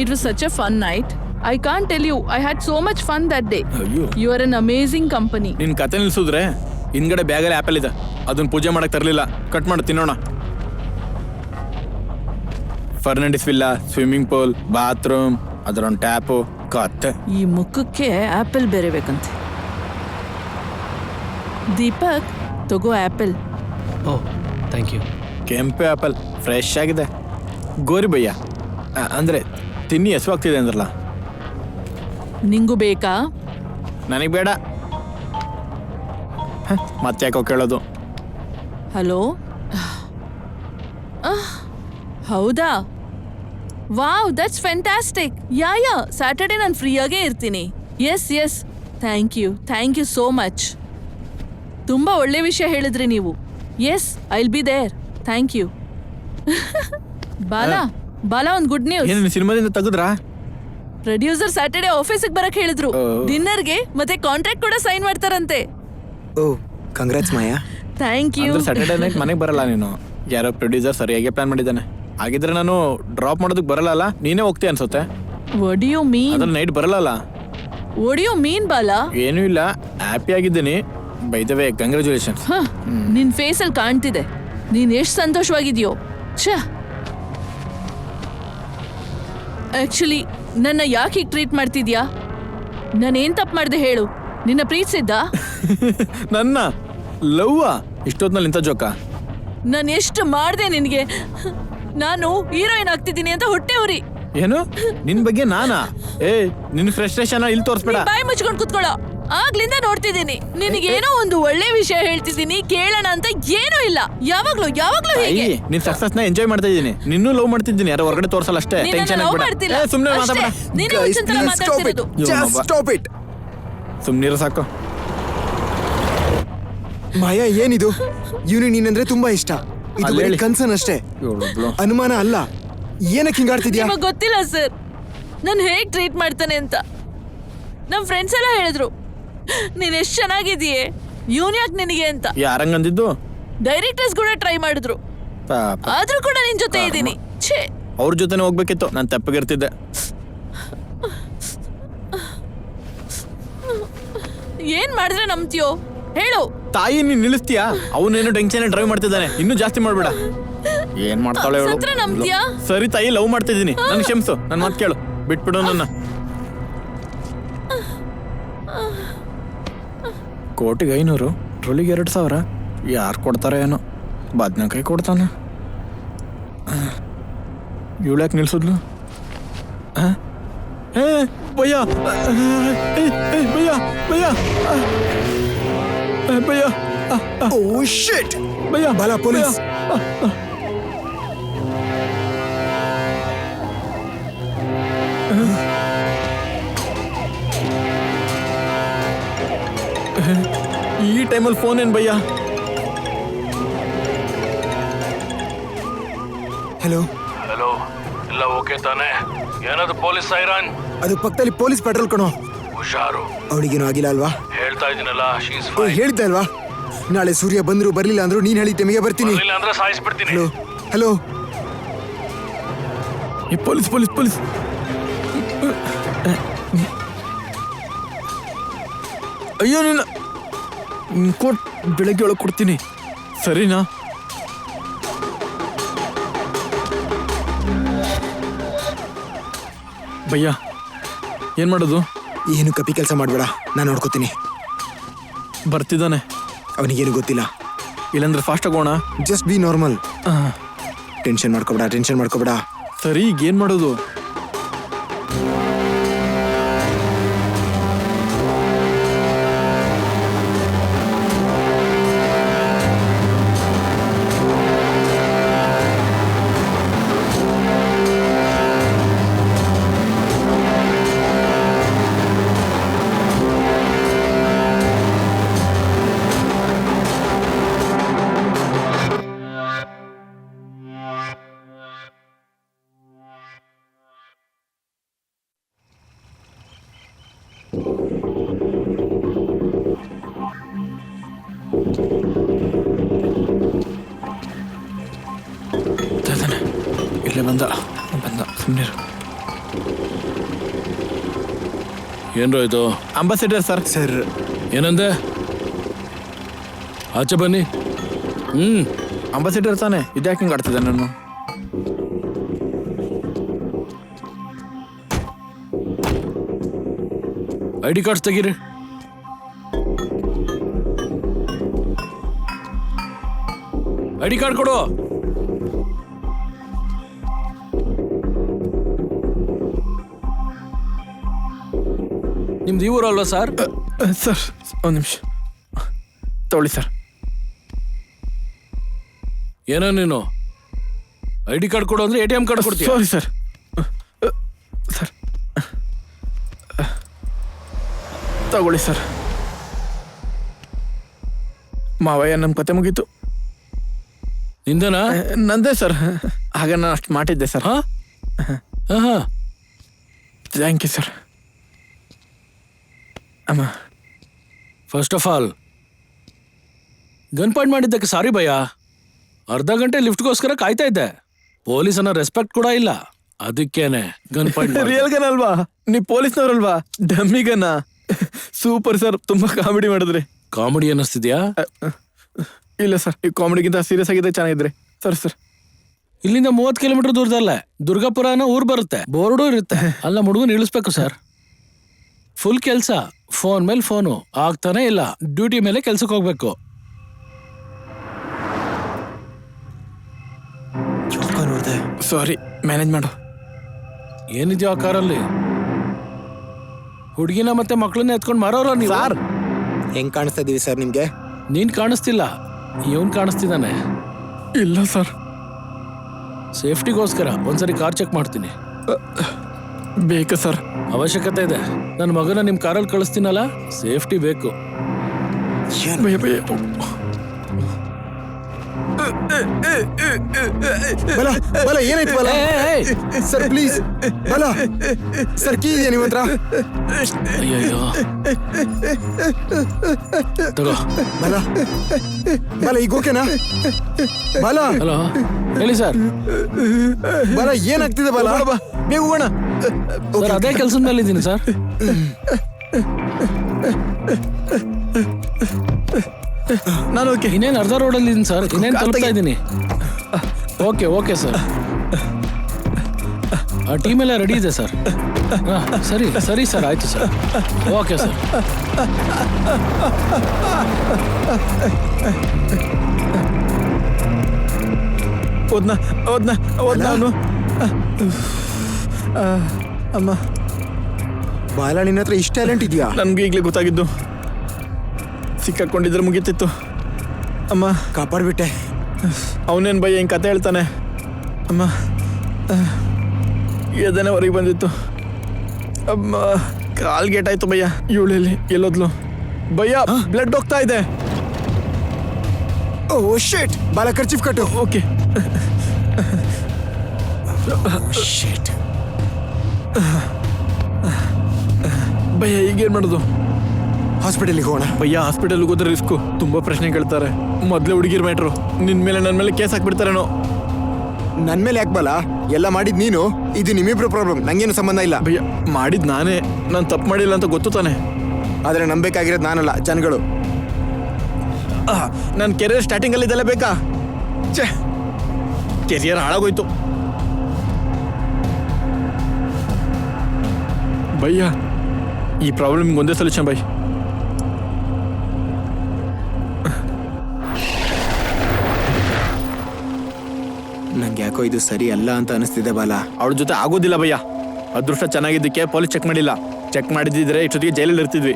It was such a fun night. I can't tell you, I had so much fun that day. You are an amazing company. ನಿನ್ ಕತೆ ನಿಲ್ಸಿದ್ರೆ ಹಿಂದ್ಗಡೆ ಬ್ಯಾಗಲ್ಲಿ ಆಪಲ್ ಇದೆ, ಅದನ್ನ ಪೂಜೆ ಮಾಡಕ್ ತರ್ಲಿಲ್ಲ. ಕಟ್ ಮಾಡಿ ತಿನ್ನೋಣ. Fernandes villa, swimming pool, bathroom, ಅದರೊಂದು ಟ್ಯಾಪು, ಕತ್ತೆ. ಈ ಮುಖಕ್ಕೆ ಆಪಲ್ ಬೇರೆ ಬೇಕಂತೆ. ದೀಪಕ್, ತಗೋ ಆಪಲ್. Oh thank you. ಕೆಂಪೆ ಆಪಲ್, ಫ್ರೆಶ್ ಆಗಿದೆ. ಗೋರಿ ಭಯ್ಯ, ಅಂದ್ರೆ ತಿನ್ನಿ ಹೆಸವಾಗ್ತಿದೆ ಅಂದ್ರಲ್ಲ. ನಿಂಗೂ ಬೇಕಾ? ನನಗೆ ಬೇಡ. ಮತ್ತೆ ಯಾಕೋ ಕೇಳೋದು? ಹಲೋ, ಹೌದಾ? Wow, that's fantastic. Yeah Saturday ನಾನು ಫ್ರೀಯಾಗೇ ಇರ್ತೀನಿ. Yes, thank you so much. ತುಂಬ ಒಳ್ಳೆ ವಿಷಯ ಹೇಳಿದ್ರಿ ನೀವು. Yes, I will be there. Thank you. Bala, ಒಂದು ಗುಡ್ ನ್ಯೂಸ್. ಏನು ಸಿನಿಮಾದಿಂದ ತೆಗೆದ್ರಾ? ಪ್ರೊಡ್ಯೂಸರ್ ಸ್ಯಾಟರ್ಡೆ ಆಫೀಸಿಗೆ ಬರಕ್ ಹೇಳಿದ್ರು. ಡಿನ್ನರ್ಗೆ ಮತ್ತೆ ಕಾಂಟ್ರಾಕ್ಟ್ ಕೂಡ ಸೈನ್ ಮಾಡ್ತಾರಂತೆ. Oh, congrats Maya. Thank you. Saturday night ಮನೆಗೆ ಬರಲ್ಲ ನೀನು. ಯಾರೋ ಪ್ರೊಡ್ಯೂಸರ್ ಸರಿಯಾಗಿ ಪ್ಲಾನ್ ಮಾಡಿದ್ದಾನೆ. ಹಾಗಿದ್ರೆ ನಾನು ಡ್ರಾಪ್ ಮಾಡೋದಕ್ಕೆ ಬರಲ್ಲ, ನೀನೇ ಹೋಗ್ತೀಯ ಅನ್ಸುತ್ತೆ. What do you mean? ಅದ್ರ ನೈಟ್ ಬರಲ್ಲ. What do you mean Bala? ಏನೂ ಇಲ್ಲ, ಹ್ಯಾಪಿ ಆಗಿದ್ದೀನಿ. By the way, congratulations. ನಿನ್ ಫೇಸಲ್ಲಿ ಕಾಣ್ತಿದೆ ನೀನ್ ಎಷ್ಟು ಸಂತೋಷವಾಗಿದ್ಯೋ. ಆಕ್ಚುಲಿ ನನ್ನ ಯಾಕೆ ಹೀಗೆ ಟ್ರೀಟ್ ಮಾಡ್ತಿದ್ಯಾ? ನಾನೇನ್ ತಪ್ಪು ಮಾಡಿದೆ ಹೇಳು? ನಿನ್ನ ಪ್ರೀತಿಸಿದ್ದ? ನನ್ನ ಲವ್ವಾ? ಇಷ್ಟೊತ್ನಲ್ಲಿ ಇಂಥ ಜೋಕ? ನಾನು ಎಷ್ಟು ಮಾಡಿದೆ ನಿನಗೆ? ನಾನು ಹೀರೋಯಿನ್ ಆಗ್ತಿದ್ದೀನಿ ಅಂತ ಹೊಟ್ಟೆ ಉರಿ. ಏನು ನಿನ್ ಬಗ್ಗೆ ನಾನಾ? ನಿನ್ ಫ್ರಸ್ಟ್ರೇಷನ್ ಇಲ್ಲಿ ತೋರಿಸ್ಬೇಡ. ಬಾಯಿ ಮುಚ್ಕೊಂಡು ಕುತ್ಕೊಳ್ಳೋ. ಆಗ್ಲಿಂದ ನೋಡ್ತಿದ್ದೀನಿ ನಿನಗೇನೋ ಒಂದು ಒಳ್ಳೆ ವಿಷಯ ಹೇಳ್ತಿದ್ದೀನಿ ಕೇಳೋಣ ಅಂತ ಏನೂ ಇಲ್ಲ. ಯಾವಾಗ್ಲೂ ಹೀಗೆ. ನಿನ್ ಸಕ್ಸಸ್ ನ ಎಂಜಾಯ್ ಮಾಡ್ತಾ ಇದೀನಿ. ನಿನ್ನೂ ಲವ್ ಮಾಡ್ತಿದ್ದೀನಿ, ಯಾರೋ ಹೊರಗಡೆ ತೋರ್ಸಲ್ಲ ಅಷ್ಟೇ. ಟೆನ್ಷನ್ ಆಗ್ಬೇಡ. ಸುಮ್ನೆ ಮಾತಾಡ. ಮಾತಾಡ್ತಿರೋದು. Stop it. ಸುಮ್ನಿರ ಸಾಕು. ಮಾಯಾ ಏನಿದು? ಇವನು ನೀನಂದ್ರೆ ತುಂಬಾ ಇಷ್ಟ. ಇದು ಅಲ್ಲಿ ಬರೀ ಹೇಳಿ. ಕನ್ಸನ್ ಅಷ್ಟೇ, ಇವಳೊಬ್ಳು. ಅನುಮಾನ ಅಲ್ಲ. ಏನಕ್ಕೆ ಹಿಂಗಾಡ್ತಿದ್ಯಾ? ನಿಮಗ್ ಗೊತ್ತಿಲ್ಲ ಸರ್ ನಾನು ಹೇಗ್ ಟ್ರೀಟ್ ಮಾಡ್ತಾನೆ ಅಂತ. ನಮ್ ಫ್ರೆಂಡ್ಸ್ ಎಲ್ಲ ಹೇಳಿದ್ರು ನೀನ್ ಎಷ್ಟ್ ಚೆನ್ನಾಗಿದೀಯೆ, ಇವನ್ ಯಾಕೆ ನಿನಗೆ ಅಂತ. ಯಾರಂಗಂದಿದ್ದು? ಡೈರೆಕ್ಟರ್ಸ್ ಕೂಡ ಟ್ರೈ ಮಾಡಿದ್ರು, ಪಾಪ. ಆದ್ರೂ ಕೂಡ ನಿನ್ ಜೊತೆ ಇದ್ದೀನಿ. ಛೇ, ಅವ್ರ ಜೊತೆನೆ ಹೋಗ್ಬೇಕಿತ್ತು, ನಾನ್ ತಪ್ಪಗಿರ್ತಿದ್ದೆ. ಏನ್ ಮಾಡಿದ್ರೆ ನಂಬ್ತೀಯೋ ಹೇಳು. ತಾಯಿ ನೀನ್ ನಿಲ್ಲಿಸ್ತೀಯಾ? ಅವನೇನು ಟೆನ್ಷನ್ ಡ್ರೈವ್ ಮಾಡ್ತಿದ್ದಾನೆ, ಇನ್ನೂ ಜಾಸ್ತಿ ಮಾಡ್ಬೇಡ. ಏನ್ ಮಾಡ್ತಾಳೆ ಅವಳು? ಸತ್ರ ನಂಬ್ತೀಯಾ? ಸರಿ ತಾಯಿ, ಲವ್ ಮಾಡ್ತಿದ್ದೀನಿ, ನನ್ ಕ್ಷಮಿಸು, ನನ್ ಮಾತು ಕೇಳು, ಬಿಟ್ಬಿಡು ನನ್ನ. ಕೋಟಿಗೆ 500, ಟ್ರೋಲಿಗೆ 2000. ಯಾರು ಕೊಡ್ತಾರ ಏನೋ? ಬದ್ನೆಕಾಯಿ ಕೊಡ್ತಾನೆ. ಇವಳ್ಯಾಕೆ ನಿಲ್ಸಿದ್ಲು? ಭಯ್ಯ, ಭಯ್ಯ, ಭಯ್ಯ, ಭಯ್ಯ, ಓ ಶಿಟ್! ಭಯ್ಯ, ಬಾಲ ಪೊಲೀಸ್. ಈ ಟೈಮಲ್ಲಿ ಫೋನ್ ಏನ್ ಭಯ್ಯ? ಹಲೋ, ಹಲೋ, ಎಲ್ಲ ಓಕೆ ತಾನೆ? ಏನದು ಪೊಲೀಸ್ ಸೈರನ್? ಅದು ಪಕ್ಕದಲ್ಲಿ ಪೊಲೀಸ್ ಪೆಟ್ರೋಲ್ ಕಣೋ. ಹುಷಾರು. ಅವಳಿಗೇನು ಆಗಿಲ್ಲ ಅಲ್ವಾ? ಹೇಳ್ತಾ ಇದೀನಲ್ಲ, ಶೀಸ್ ಹೇಳಿದ್ದೆ ಅಲ್ವಾ? ನಾಳೆ ಸೂರ್ಯ ಬಂದ್ರು ಬರ್ಲಿಲ್ಲ ಅಂದ್ರು ನೀನ್ ಹೇಳಿ ಟೈಮಿಗೆ ಬರ್ತೀನಿ. ಇಲ್ಲ ಅಂದ್ರೆ ಸಾಯಿಸ್ಬಿಡ್ತೀನಿ. ಹಲೋ ಹಲೋ, ಈ ಪೊಲೀಸ್ ಪೊಲೀಸ್ ಪೊಲೀಸ್. ಅಯ್ಯೋ ನಿನ್ನ ಕೊಟ್ ಬೆಳಗ್ಗೆ ಒಳಗೆ ಕೊಡ್ತೀನಿ, ಸರಿನಾ? ಭಯ್ಯ, ಏನ್ ಮಾಡೋದು? ಏನು ಕಪಿ ಕೆಲಸ ಮಾಡ್ಬೇಡ, ನಾನು ನೋಡ್ಕೋತೀನಿ. ಬರ್ತಿದ್ದಾನೆ, ಅವನಿಗೇನು ಗೊತ್ತಿಲ್ಲ. ಇಲ್ಲಾಂದ್ರೆ ಫಾಸ್ಟ್ ಆಗೋಣ. Just be normal. ಟೆನ್ಷನ್ ಮಾಡ್ಕೋಬೇಡ. ಸರಿ, ಈಗ ಏನ್ ಮಾಡೋದು? ಇಲ್ಲೇ ಬಂದ ಸುಮ್ಮನೆ. ಏನ್ರೋ ಇದು? Ambassador sir. ಸರ್, ಏನಂದೆ? ಆಚೆ ಬನ್ನಿ. ಅಂಬಾಸಿಡರ್ ತಾನೆ, ಇದ್ಯಾಕೆ ಹಿಂಗೆ ಆಡ್ತಿದ್ದೆ ನಾನು? ID ಕಾರ್ಡ್ಸ್ ತೆಗೀರಿ. ID ಕಾರ್ಡ್ ಕೊಡು. ನಿಮ್ದು ಈ ಊರು ಅಲ್ವಾ ಸರ್? ಸರ್ ಒಂದು ನಿಮಿಷ ತಗೊಳ್ಳಿ ಸರ್. ಏನೋ ನೀನು ID ಕಾರ್ಡ್ ಕೊಡು ಅಂದ್ರೆ ATM ಕಾರ್ಡ್ ಕೊಡ್ತೀಯ? Sorry sir. ಸರ್ ತಗೊಳ್ಳಿ ಸರ್. ಮಾವಯ್ಯ, ನಮ್ಮ ಕತೆ ಮುಗೀತು. ನಿಂದನಾ? ನಂದೇ ಸರ್. ಆಗ ನಾನು ಅಷ್ಟು ಮಾಡಿದ್ದೆ ಸರ್. ಹಾ, ಥ್ಯಾಂಕ್ ಯು ಸರ್. ಅಮ್ಮ, first of all gun point ಮಾಡಿದ್ದಕ್ಕೆ ಸಾರಿ ಭಯ್ಯ. ಅರ್ಧ ಗಂಟೆ ಲಿಫ್ಟ್ಗೋಸ್ಕರ ಕಾಯ್ತಾ ಇದ್ದೆ. ಪೊಲೀಸನ್ನ ರೆಸ್ಪೆಕ್ಟ್ ಕೂಡ ಇಲ್ಲ, ಅದಕ್ಕೇನೆ ಗನ್ ಪಾಯಿಂಟ್. ರಿಯಲ್ ಗನ್ ಅಲ್ವಾ? ನೀವು ಪೊಲೀಸ್ನವ್ರಲ್ವಾ? ಡಮ್ಮಿ ಗನ್ನ. ಸೂಪರ್ ಸರ್, ತುಂಬಾ ಕಾಮಿಡಿ ಮಾಡಿದ್ರಿ. ಕಾಮಿಡಿ ಅನ್ನಿಸ್ತಿದ್ಯಾ? ಇಲ್ಲ ಸರ್, ಈ ಕಾಮಿಡಿಗಿಂತ ಸೀರಿಯಸ್ ಆಗಿದೆ ಚೆನ್ನಾಗಿದ್ರಿ. ಸರ್ ಸರ್, ಇಲ್ಲಿಂದ 30 ಕಿಲೋಮೀಟರ್ ದೂರದಲ್ಲೇ ದುರ್ಗಾಪುರ ಅನ್ನೋ ಊರ್ ಬರುತ್ತೆ, ಬೋರ್ಡು ಇರುತ್ತೆ. ಅಲ್ಲ ಹುಡುಗನ್ ಇಳಿಸ್ಬೇಕು ಸರ್. ಫುಲ್ ಕೆಲ್ಸ, ಫೋನ್ ಮೇಲೆ ಫೋನು ಆಗ್ತಾನೆ ಇಲ್ಲ. ಡ್ಯೂಟಿ ಮೇಲೆ ಕೆಲ್ಸಕ್ಕೆ ಹೋಗ್ಬೇಕು. ನೋಡ್ದೆ. ಸಾರಿ, ಮ್ಯಾನೇಜ್ ಮಾಡು. ಏನಿದೆಯೋ ಆ ಕಾರಲ್ಲಿ? ಹುಡುಗಿನ ಮತ್ತೆ ಮಕ್ಕಳನ್ನ ಎತ್ಕೊಂಡು ಮಾರೋರ ನೀವು? ಸರ್ ಹೆಂಗ್ ಕಾಣಿಸ್ತಾ ಇದೀವಿ ಸರ್ ನಿಮ್ಗೆ? ನೀನ್ ಕಾಣಿಸ್ತಿಲ್ಲ, ಇವನ್ ಕಾಣಿಸ್ತಿದ್ದಾನೆ. ಇಲ್ಲ ಸರ್. ಸೇಫ್ಟಿಗೋಸ್ಕರ ಒಂದ್ಸರಿ ಕಾರ್ ಚೆಕ್ ಮಾಡ್ತೀನಿ. ಬೇಕಾ ಸರ್? ಅವಶ್ಯಕತೆ ಇದೆ. ನನ್ನ ಮಗನ ನಿಮ್ ಕಾರಲ್ಲಿ ಕಳಿಸ್ತೀನಲ್ಲ, ಸೇಫ್ಟಿ ಬೇಕು. ಭಯ ಭಯ. ಬಲ ಬಲ ಏನಾಯ್ತು ಬಲ? ಸರ್ ಪ್ಲೀಸ್ ಬಲ ಸರ್, ಕೀ ಇದೆಯಾ ನಿಮ್ಮ ಹತ್ರ? ಅಯ್ಯಯ್ಯೋ, ತಗೋ. ಬಲ ಬಲ ಈಗ ಓಕೆನಾ? ಬಲ ಹಲೋ, ಹೇಳಿ ಸರ್. ಬಲ ಏನಾಗ್ತಿದೆ ಬಲ? ಬೇಗ ಹೋಗೋಣ. ಸರ್ ಅದೇ ಕೆಲ್ಸದ ಮೇಲೆ ಇದ್ದೀನಿ ಸರ್. ನಾನು ಓಕೆ. ಇನ್ನೇನು ಅರ್ಧ ರೋಡಲ್ಲಿ ಇದ್ದೀನಿ ಸರ್, ಇನ್ನೇನು ತಲುಪ್ತಾ ಇದ್ದೀನಿ. ಓಕೆ ಓಕೆ ಸರ್, ಆ ಟೀಮ್ ಎಲ್ಲ ರೆಡಿ ಇದೆ ಸರ್. ಸರಿ ಸರಿ ಸರ್, ಆಯ್ತು ಸರ್. Okay sir. ಓದ್ನಾ ಓದ್ನಾ ಓದ್ನಾ ಅವನು. ಅಮ್ಮ, ಬಾಲ ನಿನ್ನ ಹತ್ರ ಇಷ್ಟ ಟ್ಯಾಲೆಂಟ್ ಇದೆಯಾ? ನನ್ಗೆ ಈಗಲೇ ಗೊತ್ತಾಗಿದ್ದು. ಸಿಕ್ಕಾಕೊಂಡಿದ್ರೆ ಮುಗೀತಿತ್ತು. ಅಮ್ಮ ಕಾಪಾಡ್ಬಿಟ್ಟೆ. ಅವನೇನು ಭಯ ಹಿಂಗೆ ಕತೆ ಹೇಳ್ತಾನೆ. ಅಮ್ಮ ಎದನೇ ಹೊರಗೆ ಬಂದಿತ್ತು. ಅಮ್ಮ ಕಾಲ್ ಗೇಟ್ ಆಯ್ತು ಭಯ್ಯ. ಇವಳಲ್ಲಿ ಎಲ್ಲೋದ್ಲು ಭಯ್ಯ? ಬ್ಲಡ್ ಹೋಗ್ತಾ ಇದೆ. ಓ ಶಿಟ್, ಬಾಲ ಕರ್ಚಿಫ್ ಕಟ್ಟು. ಓಕೆ. ಶಿಟ್ ಭಯ್ಯ ಈಗೇನು ಮಾಡೋದು? ಹಾಸ್ಪಿಟಲ್ಗೆ ಹೋಗೋಣ. ಭಯ್ಯ ಹಾಸ್ಪಿಟಲ್ಗೆ ಹೋದ್ರೆ ರಿಸ್ಕು. ತುಂಬ ಪ್ರಶ್ನೆ ಕೇಳ್ತಾರೆ. ಮೊದಲೇ ಹುಡುಗಿರ್ ಮ್ಯಾಟ್ರು. ನನ್ನ ಮೇಲೆ ಕೇಸ್ ಹಾಕ್ಬಿಡ್ತಾರೇನೋ. ನನ್ ಮೇಲೆ ಯಾಕೆ ಬಲ? ಎಲ್ಲ ಮಾಡಿದ್ ನೀನು. ಇದು ನಿಮ್ಮಿಬ್ರು ಪ್ರಾಬ್ಲಮ್, ನಂಗೇನು ಸಂಬಂಧ ಇಲ್ಲ. ಭಯ್ಯ ಮಾಡಿದ್ ನಾನೇ. ನಾನು ತಪ್ಪು ಮಾಡಿಲ್ಲ ಅಂತ ಗೊತ್ತು ತಾನೆ. ಆದ್ರೆ ನಂಬೇಕಾಗಿರೋದು ನಾನಲ್ಲ, ಜನಗಳು. ನನ್ನ ಕೆರಿಯರ್ ಸ್ಟಾರ್ಟಿಂಗಲ್ಲಿ ಇದೆಲ್ಲ ಬೇಕಾ? ಛೇ, ಕೆರಿಯರ್ ಹಾಳಾಗೋಯ್ತು. ಭಯ್ಯ ಈ ಪ್ರಾಬ್ಲಮ್ಗೆ ಒಂದೇ ಸೊಲ್ಯೂಷನ್ ಬೈ. ನಂಗೆ ಯಾಕೋ ಇದು ಸರಿ ಅಲ್ಲ ಅಂತ ಅನಿಸ್ತಿದೆ ಬಾಲ. ಅವಳ ಜೊತೆ ಆಗೋದಿಲ್ಲ ಭಯ್ಯ. ಅದೃಷ್ಟ ಚೆನ್ನಾಗಿದ್ದಕ್ಕೆ ಪೊಲೀಸ್ ಚೆಕ್ ಮಾಡಿಲ್ಲ. ಚೆಕ್ ಮಾಡಿದ್ರೆ ಇಷ್ಟೊತ್ತಿಗೆ ಜೈಲಲ್ಲಿ ಇರ್ತಿದ್ವಿ.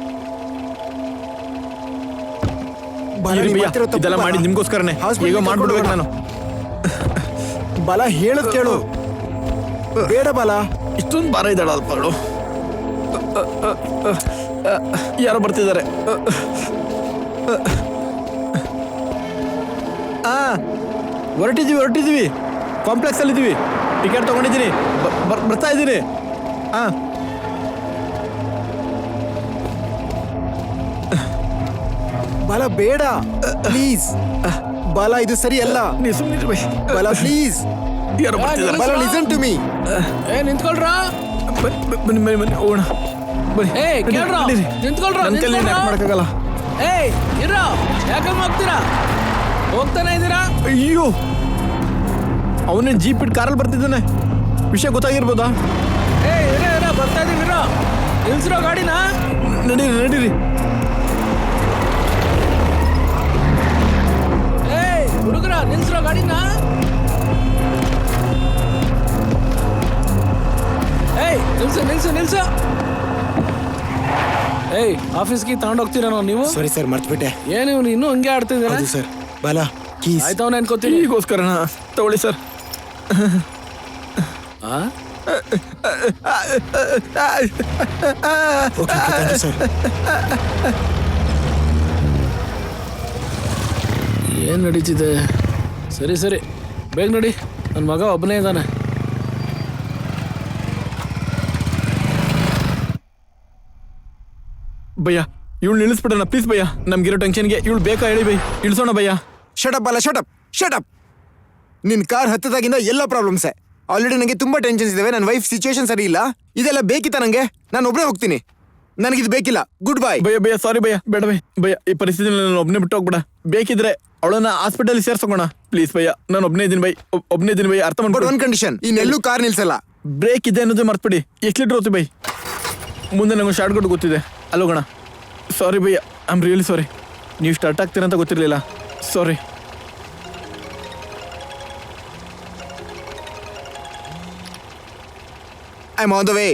ಬಾಲ, ಇರ್ಲಿ ನೀನ್ ಭಯ್ಯ, ಮಾಡ್ತಿರೋ ತಪ್ಪು ಇದೆಲ್ಲ ಬಾಲ. ಮಾಡಿದ್ದು ನಿಮ್ಗೋಸ್ಕರನೇ. ಹಾಸ್ಪಿಟಲ್ಗೆ ಈಗ ಮಾಡ್ಬಿಡ್ಬೇಕು ನಾನು. ಬಾಲ ಹೇಳದ್ ಕೇಳು. ಬೇಡ ಬಾಲ. ಇಷ್ಟೊಂದು ಭಾರ ಇದ್ದಾಳ ಅಲ್ಪ ಅವಳು. ಯಾರೋ ಬರ್ತಿದ್ದಾರೆ. ಹೊರಟಿದ್ದೀವಿ ಕಾಂಪ್ಲೆಕ್ಸ್ ಅಲ್ಲಿ ಇದ್ದೀವಿ. ಟಿಕೆಟ್ ತಗೊಂಡಿದ್ದೀನಿ, ಬರ್ತಾ ಇದ್ದೀನಿ. ಬಾಲ ಬೇಡ ಪ್ಲೀಸ್. ಬಾಲ ಇದು ಸರಿ ಅಲ್ಲ. ನೀವು ಸುಮ್ಮನೆ ಬೈ. ಬಾಲ ಪ್ಲೀಸ್. ಯಾರೋ ಬರ್ತಿದ್ದಾರೆ. ಬಾಲ ಲಿಸನ್ ಟು ಮೀ. ನಿಂತ್ಕೊಳ್ರಾ. ಬನ್ನಿ ಬನ್ನಿ ಬನ್ನಿ ಹೋಗೋಣ. ಬನ್ನಿ. ಏಯ್, ಕೇಳ್ರಾ? ನಡೀರಿ. ನಿಂತ್ಕೊಳ್ರಾ, ನನ್ನ ಕೈಲಿ ನಿಂತ್ಕೊಳ್ರಾ. ಮಾಡಕ್ಕಾಗಲ್ಲ. ಏಯ್ ಇರೋ, ಯಾಕಮ್ಮ ಹೋಗ್ತೀರಾ? ಹೋಗ್ತಾನೆ ಇದ್ದೀರಾ? ಅಯ್ಯೋ, ಅವನೇ ಜೀಪ್ ಇಟ್ಟು ಕಾರಲ್ಲಿ ಬರ್ತಿದ್ದಾನೆ. ವಿಷಯ ಗೊತ್ತಾಗಿರ್ಬೋದಾ? ಏಯ್ ಇರೋ, ಬರ್ತಾ ಇದೀವಿ. ಇರೋ, ನಿಲ್ಸಿರೋ ಗಾಡಿನ. ನಡೀರಿ. ಏಯ್ ಹುಡುಗರ, ನಿಲ್ಸಿರೋ ಗಾಡಿನ. ಏಯ್ ನಿಲ್ಸು. ಏಯ್ ಆಫೀಸ್ಗೆ ತಗೊಂಡೋಗ್ತೀರಾ ನೀವು? ಸಾರಿ ಸರ್, ಮರ್ತ್ಬಿಟ್ಟೆ. ಏನು ಇವ್ನು ಇನ್ನೂ ಹಂಗೆ ಆಡ್ತಿದ್ದೀರಾ? ಹೌದು ಸರ್. ಬಾಲ ಕೀಸ್. ಆಯ್ತವನ ಅನ್ಕೋತೀನಿ. ಈಗೋಸ್ಕರನ ತಗೊಳ್ಳಿ ಸರ್. ಆ? Okay thank you sir. ಏನು ನಡೀತಿದೆ? ಸರಿ ಬೇಗ ನೋಡಿ, ನನ್ನ ಮಗ ಒಬ್ಬನೇ ಇದ್ದಾನೆ. ಭಯ್ಯ ಇವಳು ನಿಲ್ಲಿಸ್ಬಿಡೋಣ ಪ್ಲೀಸ್ ಭಯ್ಯ. ನಮ್ಗಿರೋ ಟೆನ್ಷನ್ಗೆ ಇವಳು ಬೇಕಾ ಹೇಳಿ ಬೈ. ಇಳಿಸೋಣ ಭಯ್ಯ. ಶಟಪ್ ಬಾಲ, ಶಟಪ್. ನಿನ್ ಕಾರ್ ಹತ್ತದಾಗಿಂದ ಎಲ್ಲ ಪ್ರಾಬ್ಲಮ್ಸೇ. ಆಲ್ರೆಡಿ ನನಗೆ ತುಂಬಾ ಟೆನ್ಷನ್ಸ್ ಇದಾವೆ. ನನ್ನ ವೈಫ್ ಸಿಚುವೇಶನ್ ಸರಿ ಇಲ್ಲ. ಇದೆಲ್ಲ ಬೇಕಿತ್ತ ನಂಗೆ? ನಾನು ಒಬ್ಬನೇ ಹೋಗ್ತೀನಿ. ನನಗಿದು ಬೇಕಿಲ್ಲ. Good bye. ಭಯ್ಯ ಸಾರಿ ಭಯ್ಯ, ಬೇಡ ಭಯ್ಯ. ಈ ಪರಿಸ್ಥಿತಿಯಲ್ಲಿ ನಾನು ಒಬ್ಬನೇ ಬಿಟ್ಟು ಹೋಗ್ಬೇಡ. ಬೇಕಿದ್ರೆ ಅವಳನ್ನ ಹಾಸ್ಪಿಟಲ್ ಸೇರ್ಸೋಣ ಪ್ಲೀಸ್ ಭಯ್ಯ. ನಾನು ಒಬ್ಬನೇ ಇದ್ದೀನಿ ಭಯ್ಯ. ಅರ್ಥ ಬಟ್ ಮಾಡ್ಕೊಂಡು ಒನ್ ಕಂಡೀಷನ್, ಇನ್ನೆಲ್ಲೂ ಕಾರ್ ನಿಲ್ಸಲ್ಲ. ಬ್ರೇಕ್ ಇದೆ ಅನ್ನೋದು ಮರ್ತ್ಬಿಡಿ. ಎಷ್ಟು ಲೀಟ್ರ್ ಹೋಗ್ತೀವಿ ಬೈ? ಮುಂದೆ ನಂಗೆ ಶಾರ್ಟ್ ಕಟ್ ಗೊತ್ತಿದೆ, ಅಲ್ಲೋಗೋಣ. ಸಾರಿ ಭಯ್ಯ, ಐ ಆಮ್ ರಿಯಲಿ ಸಾರಿ. ನೀವು ಸ್ಟಾರ್ಟ್ ಆಗ್ತೀರ ಅಂತ ಗೊತ್ತಿರಲಿಲ್ಲ. Sorry. I am on the way.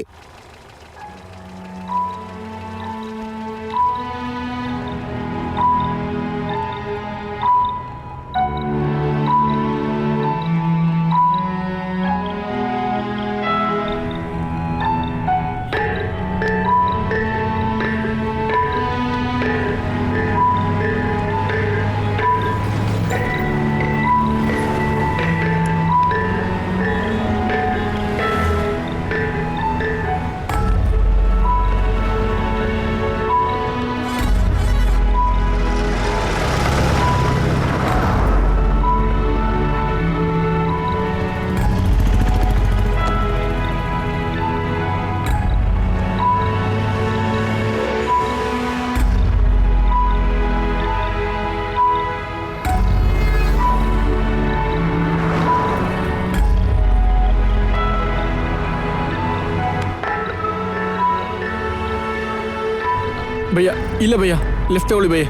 ಭಯ್ಯ ಇಲ್ಲ ಭಯ್ಯ, ಲೆಫ್ಟ್ ತಗೊಳ್ಳಿ ಭಯ್ಯ,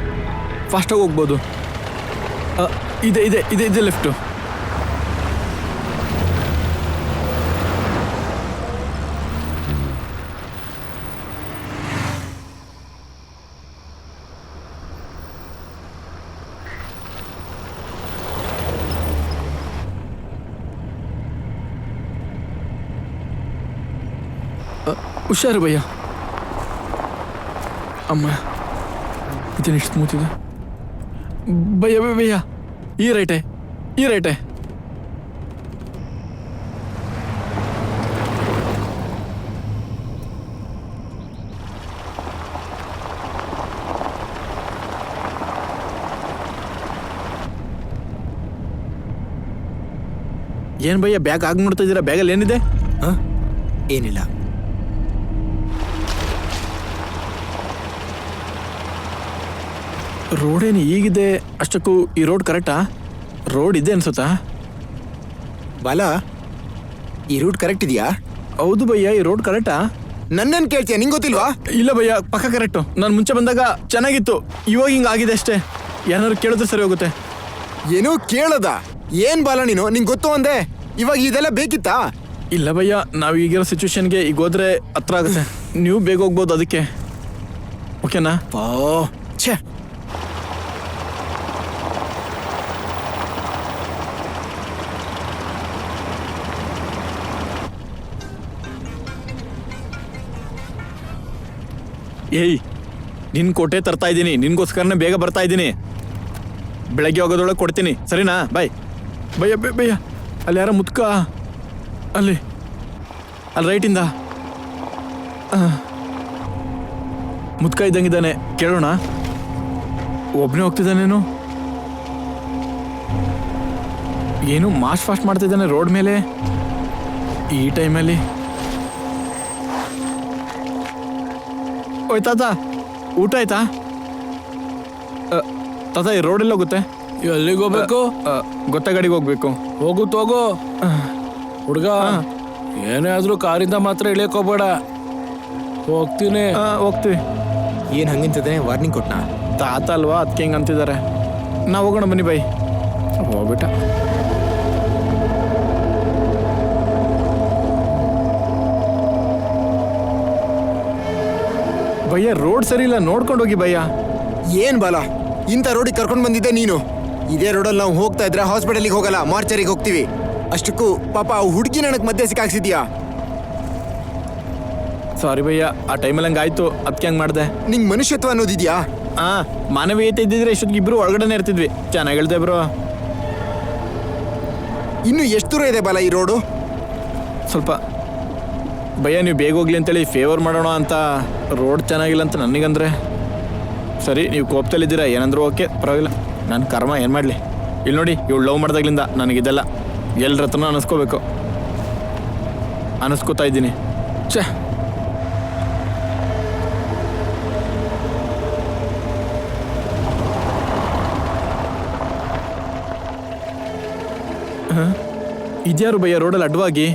ಫಾಸ್ಟಾಗಿ ಹೋಗ್ಬೋದು. ಇದೆ ಇದೆ ಇದೆ ಇದೆ ಲೆಫ್ಟು. ಹುಷಾರು ಭಯ್ಯ. ಅಮ್ಮ ಇದೇನು ಎಷ್ಟು ಸ್ಮೂತ್ ಇದೆ ಭಯ್ಯ. ಭಯ್ಯ ಈ ರೈಟೇ, ಈ ರೈಟೇ. ಏನು ಭಯ್ಯ ಬ್ಯಾಗ್ ಆಗಿ ನೋಡ್ತಾ ಇದ್ದೀರಾ? ಬ್ಯಾಗಲ್ಲಿ ಏನಿದೆ? ಹಾಂ, ಏನಿಲ್ಲ. ರೋಡೇನು ಈಗಿದೆ ಅಷ್ಟಕ್ಕೂ? ಈ ರೋಡ್ ಕರೆಕ್ಟಾ? ರೋಡ್ ಇದೆ ಅನ್ಸುತ್ತಾ? ಬಾಲ, ಈ ರೂಟ್ ಕರೆಕ್ಟ್ ಇದೆಯಾ? ಹೌದು ಭಯ್ಯ, ಈ ರೋಡ್ ಕರೆಕ್ಟಾ? ನನ್ನನ್ನು ಕೇಳ್ತೀಯ? ನಿಂಗೆ ಗೊತ್ತಿಲ್ವಾ? ಇಲ್ಲ ಭಯ್ಯ, ಪಕ್ಕ ಕರೆಕ್ಟು. ನಾನು ಮುಂಚೆ ಬಂದಾಗ ಚೆನ್ನಾಗಿತ್ತು, ಇವಾಗ ಹಿಂಗೆ ಆಗಿದೆ ಅಷ್ಟೇ. ಏನಾದ್ರು ಕೇಳಿದ್ರೆ ಸರಿ ಹೋಗುತ್ತೆ. ಏನೋ ಕೇಳದ? ಏನ್ ಬಾಲ ನೀನು? ನಿಂಗೆ ಗೊತ್ತು ಅಂದೆ, ಇವಾಗ ಇದೆಲ್ಲ ಬೇಕಿತ್ತಾ? ಇಲ್ಲ ಭಯ್ಯ, ನಾವು ಈಗಿರೋ ಸಿಚುವೇಶನ್ಗೆ ಈಗ ಹೋದ್ರೆ ಹತ್ರ ಆಗುತ್ತೆ. ನೀವು ಬೇಗ ಹೋಗ್ಬೋದು, ಅದಕ್ಕೆ. ಓಕೆನಾ? ಓ ಛೇ, ಏಯ್, ನಿನ್ನ ಕೋಟೆ ತರ್ತಾ ಇದ್ದೀನಿ, ನಿನ್ಗೋಸ್ಕರನೇ ಬೇಗ ಬರ್ತಾ ಇದ್ದೀನಿ. ಬೆಳಗ್ಗೆ ಹೋಗೋದ್ರೊಳಗೆ ಕೊಡ್ತೀನಿ, ಸರಿನಾ? ಬಾಯ್. ಭಯ್ಯ ಭಯ್ಯ, ಅಲ್ಲಿ ಯಾರ ಮುತ್ಕ, ಅಲ್ಲಿ ರೈಟಿಂದ ಮುತ್ಕ ಇದ್ದಂಗಿದ್ದಾನೆ, ಕೇಳೋಣ. ಒಬ್ಬನೇ ಹೋಗ್ತಿದ್ದಾನೇನು? ಏನು ಫಾಸ್ಟ್ ಮಾಡ್ತಿದ್ದಾನೆ ರೋಡ್ ಮೇಲೆ ಈ ಟೈಮಲ್ಲಿ? ಓಯ್ ತಾತ, ಊಟ ಆಯ್ತಾ? ತಾತ, ಈ ರೋಡ್ ಎಲ್ಲ ಹೋಗುತ್ತೆ? ಎಲ್ಲಿಗೆ ಹೋಗ್ಬೇಕು? ಗೊತ್ತ ಗಾಡಿಗೆ ಹೋಗ್ಬೇಕು. ಹೋಗು ಹುಡ್ಗ, ಏನೇ ಆದ್ರೂ ಕಾರಿಂದ ಮಾತ್ರ ಇಳಿಯಕ್ ಹೋಗ್ಬೇಡ. ಹೋಗ್ತೀನಿ. ಹೋಗ್ತೀವಿ. ಏನ್ ಹಂಗಿಂತದೆ? ವಾರ್ನಿಂಗ್ ಕೊಟ್ನಾ? ತಾತ ಅಲ್ವಾ, ಅದಕ್ಕೆ ಹಿಂಗೆ ಅಂತಿದ್ದಾರೆ. ನಾವು ಹೋಗೋಣ ಬನ್ನಿ ಬೈ. ಹೋಗ್ಬಿಟ್ಟ. ಭಯ್ಯ, ರೋಡ್ ಸರಿ ಇಲ್ಲ, ನೋಡ್ಕೊಂಡು ಹೋಗಿ ಭಯ್ಯ. ಏನ್ ಬಾಲ, ಇಂಥ ರೋಡಿಗೆ ಕರ್ಕೊಂಡು ಬಂದಿದ್ದೆ ನೀನು. ಇದೇ ರೋಡಲ್ಲಿ ನಾವು ಹೋಗ್ತಾ ಇದ್ರೆ ಹಾಸ್ಪಿಟಲ್ಗೆ ಹೋಗಲ್ಲ, ಮಾರ್ಚರಿಗೆ ಹೋಗ್ತೀವಿ. ಅಷ್ಟಕ್ಕೂ ಪಾಪ ಆ ಹುಡುಗಿ ನನಗೆ ಮಧ್ಯೆ ಸಿಕ್ಕಾಕ್ಸಿದ್ಯಾ. ಸಾರಿ ಭಯ್ಯ, ಆ ಟೈಮಲ್ಲಿ ಹಂಗೆ ಆಯ್ತು, ಅದಕ್ಕೆ ಹಂಗೆ ಮಾಡಿದೆ. ನಿಂಗೆ ಮನುಷ್ಯತ್ವ ಅನ್ನೋದಿದ್ಯಾ? ಮಾನವೀಯತೆ ಇದ್ದಿದ್ರೆ ಇಷ್ಟೊತ್ತಿಗೆ ಇಬ್ರು ಒಳಗಡೆನೆ ಇರ್ತಿದ್ವಿ. ಚೆನ್ನಾಗಿ ಹೇಳ್ದೆ ಬ್ರೋ. ಇನ್ನು ಎಷ್ಟು ದೂರ ಇದೆ ಬಾಲ ಈ ರೋಡು? ಸ್ವಲ್ಪ ಭಯ್ಯ, ನೀವು ಬೇಗ ಹೋಗ್ಲಿ ಅಂತೇಳಿ ಫೇವರ್ ಮಾಡೋಣ ಅಂತ. ರೋಡ್ ಚೆನ್ನಾಗಿಲ್ಲ ಅಂತ ನನಗಂದ್ರೆ. ಸರಿ, ನೀವು ಕೋಪದಲ್ಲಿದ್ದೀರಾ, ಏನಂದ್ರೂ ಓಕೆ, ಪರವಾಗಿಲ್ಲ. ನನ್ನ ಕರ್ಮ ಏನು ಮಾಡಲಿ. ಇಲ್ಲಿ ನೋಡಿ, ಇವಳು ಲವ್ ಮಾಡ್ದಾಗ್ಲಿಂದ ನನಗಿದೆಲ್ಲ ಎಲ್ಲರ ಹತ್ರನೂ ಅನ್ನಿಸ್ಕೋಬೇಕು, ಅನ್ನಿಸ್ಕೋತಾ ಇದ್ದೀನಿ. ಛೇ, ಇದ್ಯಾರು ಭಯ್ಯ ರೋಡಲ್ಲಿ ಅಡ್ಡವಾಗಿ?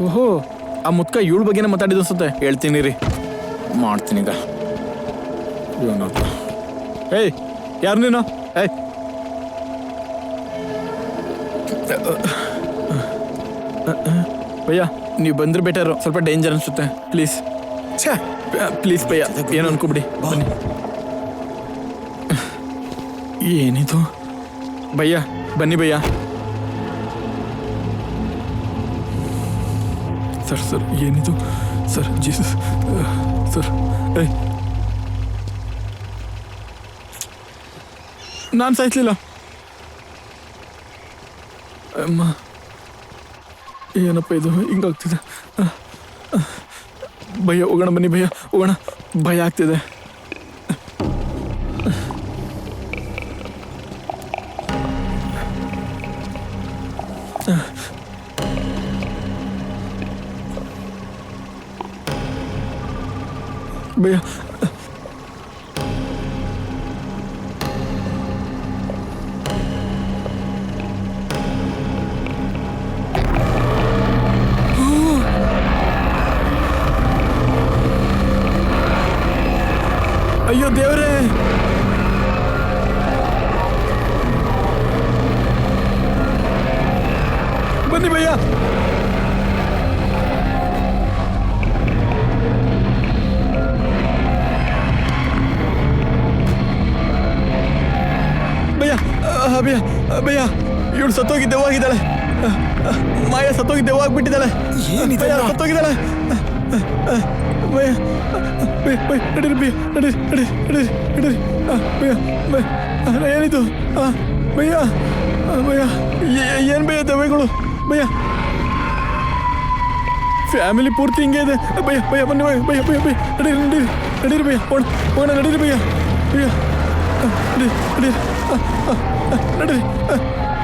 ಓಹೋ, ಆ ಮುತ್ಕ ಇವಳ ಬಗ್ಗೆನೇ ಮಾತಾಡಿದ್ದು ಅನ್ಸುತ್ತೆ. ಹೇಳ್ತೀನಿ ರೀ, ಮಾಡ್ತೀನಿ ಈಗ. ಏಯ್, ಯಾರು ನೀನು? ಏಯ್, ಭಯ್ಯ ನೀವು ಬಂದ್ರೆ ಬೆಟರು, ಸ್ವಲ್ಪ ಡೇಂಜರ್ ಅನಿಸುತ್ತೆ. ಪ್ಲೀಸ್ ಛೇ, ಪ್ಲೀಸ್ ಭಯ್ಯ, ಏನು ಅನ್ಕೋಬಿಡಿ. ಬನ್ನಿ. ಏನಿದು ಭಯ್ಯ? ಬನ್ನಿ ಭಯ್ಯ. ಸರ್ ಸರ್ ಏನಿದು ಸರ್? ಜೀಸಸ್ ಸರ್, ನಾನು ಸಾಯಿಸ್ಲಿಲ್ಲ ಅಮ್ಮ. ಏನಪ್ಪ ಇದು ಹಿಂಗಾಗ್ತಿದೆ? ಭಯ, ಹೋಗೋಣ ಬನ್ನಿ ಭಯ್ಯ, ಹೋಗೋಣ. ಭಯ ಆಗ್ತಿದೆ. ಭಯ್ಯ ಅಯ್ಯೋ ದೇವರೇ, ಬನ್ನಿ ಭಯ್ಯ. ಭಯ್ಯ ಭಯ್ಯ ಭಯ್ಯ, ಇವಳು ಸತ್ತೋಗಿ ದೆವ್ವಾಗಿದ್ದಾಳೆ. ಮಾಯ ಸತ್ತೋಗಿ ದೆವ್ವಾಗ್ಬಿಟ್ಟಿದ್ದಾಳೆ. ಭಯ್ಯ ಸತ್ತೋಗಿದ್ದಾಳೆ. ಭಯ್ಯ ನಡೀರಿ ಭಯ್ಯ, ನಡೀರಿ ನಡೀರಿ ನಡೀರಿ ನಡೀರಿ. ಭಯ್ಯ ಭಯ್ಯ, ಏನಿದು? ಭಯ್ಯ ಭಯ್ಯ, ಏನು ಭಯ್ಯ ದೆವ್ವಗಳು? ಭಯ್ಯ ಫ್ಯಾಮಿಲಿ ಪೂರ್ತಿ ಹಿಂಗೆ ಇದೆ. ಭಯ್ಯ ಭಯ್ಯ ಬನ್ನಿ ಭಯ್ಯ ಭಯ್ಯ ಭಯ್ಯ ಭಯ್ಯ, ನಡೀರಿ ನಡೀರಿ ನಡೀರಿ ಭಯ್ಯ, ಹೋಗೋಣ ನಡೀರಿ ಭಯ್ಯ. ಭಯ್ಯ ನಡೀರಿ ನಡೀರಿ ನಡೀರಿ,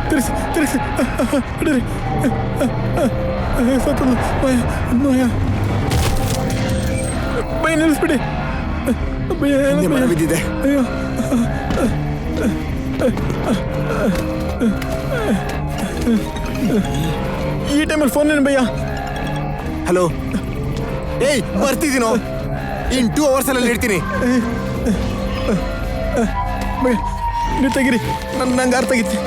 ತಿರ್ಸಿ ತಿರ್ಸಿ ನಡೀರಿ. ಸತ್ತಲ್ಲ ಭಯ್ಯ ಭಯ್ಯ ಭಯ್ಯ, ನಿಲ್ಲಿಸ್ಬಿಡಿ ಭಯ್ಯ. ಏನು ಭಯ್ಯ ಬಿದ್ದಿದೆ. ಅಯ್ಯೋ, ಈ ಟೈಮಲ್ಲಿ ಫೋನ್ ಏನು ಭಯ್ಯ? ಹಲೋ, ಏಯ್ ಬರ್ತಿದ್ದೀನೋ, ಇನ್ 2 hours ಅಲ್ಲಿ ಇರ್ತೀನಿ. ಭಯ್ಯ ನೀವು ತೆಗೀರಿ, ನಂಗೆ ಅರ್ಥ ಆಗಿತ್ತು.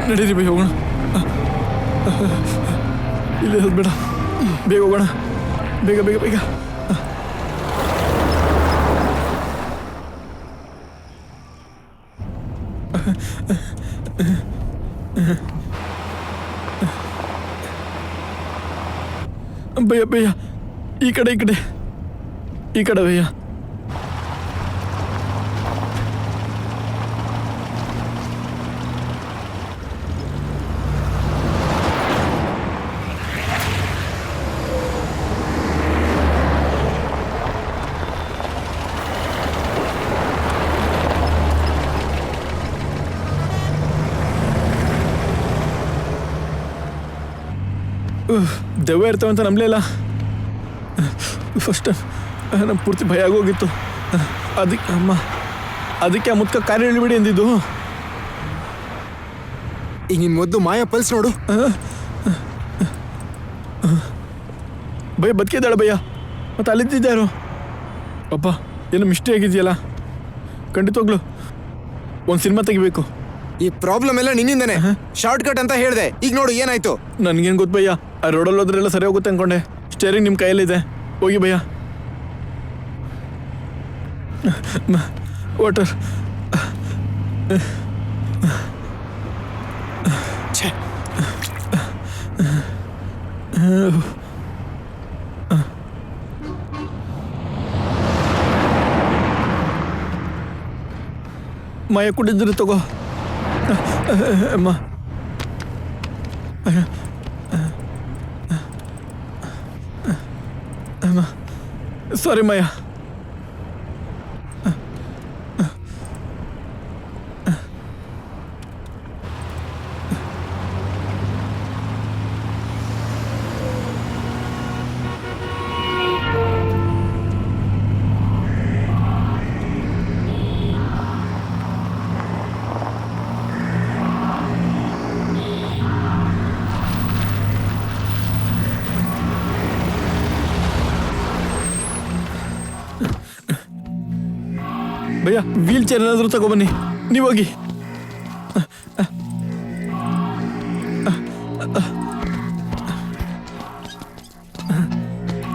ನಡೀರಿ ಭಯ್ಯ, ಹೋಗೋಣ. ಇಲ್ಲೇ ಬೇಡ, ಬೇಗ ಹೋಗೋಣ, ಬೇಗ ಬೇಗ ಬೇಗ. ಭಯ್ಯ ಭಯ್ಯ, ಈ ಕಡೆ ಈ ಕಡೆ ಈ ಕಡೆ ಭಯ್ಯ. ದೆವ್ವ ಇರ್ತವೆ ಅಂತ ನಂಬಲೇ ಇಲ್ಲ. ಫಸ್ಟ್ ಟೈಮ್ ನಂಗೆ ಪೂರ್ತಿ ಭಯ ಆಗೋಗಿತ್ತು. ಅದಕ್ಕೆ ಅಮ್ಮ, ಅದಕ್ಕೆ ಆ ಮುದ್ಕ ಕಾರ್ಯ ಹೇಳಿಬಿಡಿ ಅಂದಿದ್ದು. ಈಗ ನಿನ್ನ ಮೊದಲು ಮಾಯಾ ಪಲ್ಸ್ ನೋಡು. ಭಯ ಬದುಕಿದ್ದಾಳೆ ಭಯ್ಯ, ಮತ್ತು ಅಲ್ಲಿದ್ದಿದ್ದಾರು. ಅಪ್ಪ ಏನು ಮಿಸ್ಟೇಕ್ ಆಗಿದೆಯಲ್ಲ, ಖಂಡಿತವಾಗ್ಲು ಒಂದು ಸಿನಿಮಾ ತೆಗಿಬೇಕು. ಈ ಪ್ರಾಬ್ಲಮ್ ಎಲ್ಲ ನಿನ್ನಿಂದನೇ. ಶಾರ್ಟ್ ಕಟ್ ಅಂತ ಹೇಳಿದೆ, ಈಗ ನೋಡು ಏನಾಯ್ತು. ನನಗೇನು ಗೊತ್ತು ಭಯ್ಯ, ಆ ರೋಡಲ್ಲಿ ಹೋದ್ರೆಲ್ಲ ಸರಿ ಹೋಗುತ್ತೆ ಅಂದ್ಕೊಂಡೆ. ಸ್ಟೇರಿಂಗ್ ನಿಮ್ಮ ಕೈಯಲ್ಲಿದೆ, ಹೋಗಿ ಭಯ್ಯ. ವಾಟರ್. ಮಾಯ ಕುಡಿದ್ರೆ ತಗೋ ಅಮ್ಮ. ಅಮ್ಮ ಸಾರಿ ಮಾಯ. ಭಯ್ಯ ವೀಲ್ ಚೇರ್ ಏನಾದರೂ ತಗೊಬನ್ನಿ, ನೀವು ಹೋಗಿ.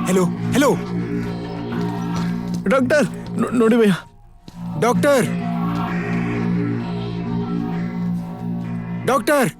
ಹೆಲೋ ಹೆಲೋ ಡಾಕ್ಟರ್ ನೋಡಿ ಭಯ್ಯ. ಡಾಕ್ಟರ್ ಡಾಕ್ಟರ್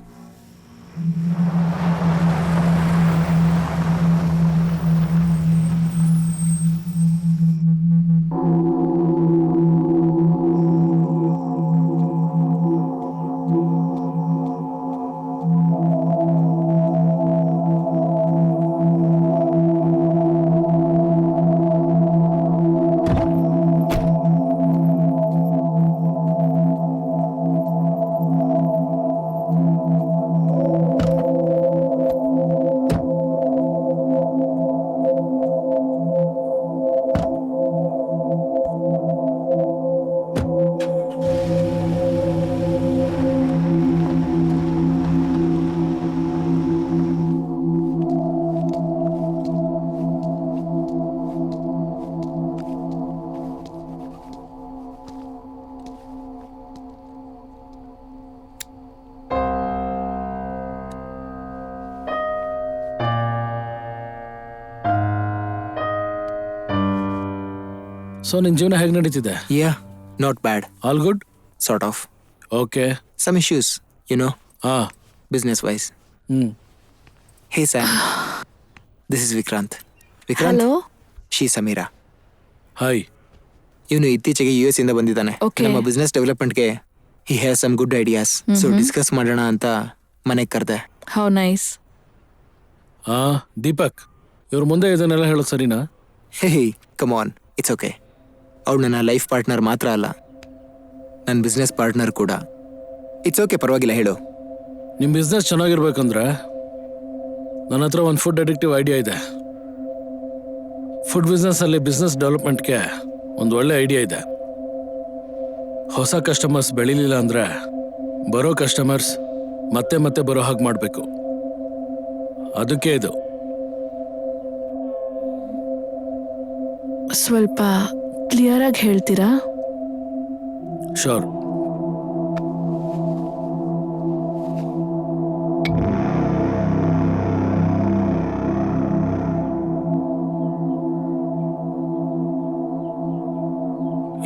ಸೊ ನಿನ್ನ ಜೀವನ ಹೇಗೆ ನಡೀತಿದೆ? ಯಾ not bad, all good? Sort of. Okay. Some issues, you know, ಹಾಂ. business wise. ಹ್ಞೂ. Hey Sam, this is Vikrant. Vikrant, hello. she's Samira. Hi. ಇವನು ಇತ್ತೀಚೆಗೆ US ಇಂದ ಬಂದಿದ್ದಾನೆ. Okay. ನಮ್ಮ ಬಿಸ್ನೆಸ್ ಡೆವಲಪ್ಮೆಂಟ್ಗೆ he has some good ideas. So discuss ಮಾಡೋಣ ಅಂತ ಮನೆಗೆ ಕರೆದೆ. How nice. ಹಾಂ ದೀಪಕ್, ಇವ್ರ ಮುಂದೆ ಇದನ್ನೆಲ್ಲ ಹೇಳೋದು ಸರಿನಾ? Hey come on, it's okay. ಅವ್ಳು ನನ್ನ ಲೈಫ್ ಪಾರ್ಟ್ನರ್ ಮಾತ್ರ ಅಲ್ಲ, ನನ್ನ ಬಿಸ್ನೆಸ್ ಪಾರ್ಟ್ನರ್ ಕೂಡ. ಇಟ್ಸ್ ಓಕೆ, ಪರವಾಗಿಲ್ಲ, ಹೇಳು. ನಿಮ್ಮ ಬಿಸ್ನೆಸ್ ಚೆನ್ನಾಗಿರ್ಬೇಕಂದ್ರೆ ನನ್ನ ಹತ್ರ ಒಂದು ಫುಡ್ ಅಡಿಕ್ಟಿವ್ ಐಡಿಯಾ ಇದೆ. ಫುಡ್ ಬಿಸ್ನೆಸ್ಸಲ್ಲಿ ಬಿಸ್ನೆಸ್ ಡೆವಲಪ್ಮೆಂಟ್ಗೆ ಒಂದು ಒಳ್ಳೆ ಐಡಿಯಾ ಇದೆ. ಹೊಸ ಕಸ್ಟಮರ್ಸ್ ಬೆಳಿಲಿಲ್ಲ ಅಂದರೆ ಬರೋ ಕಸ್ಟಮರ್ಸ್ ಮತ್ತೆ ಮತ್ತೆ ಬರೋ ಹಾಗೆ ಮಾಡಬೇಕು. ಅದಕ್ಕೆ ಇದು. ಸ್ವಲ್ಪ ಕ್ಲಿಯರ್ ಆಗಿ ಹೇಳ್ತೀರಾ? ಶೋರ್.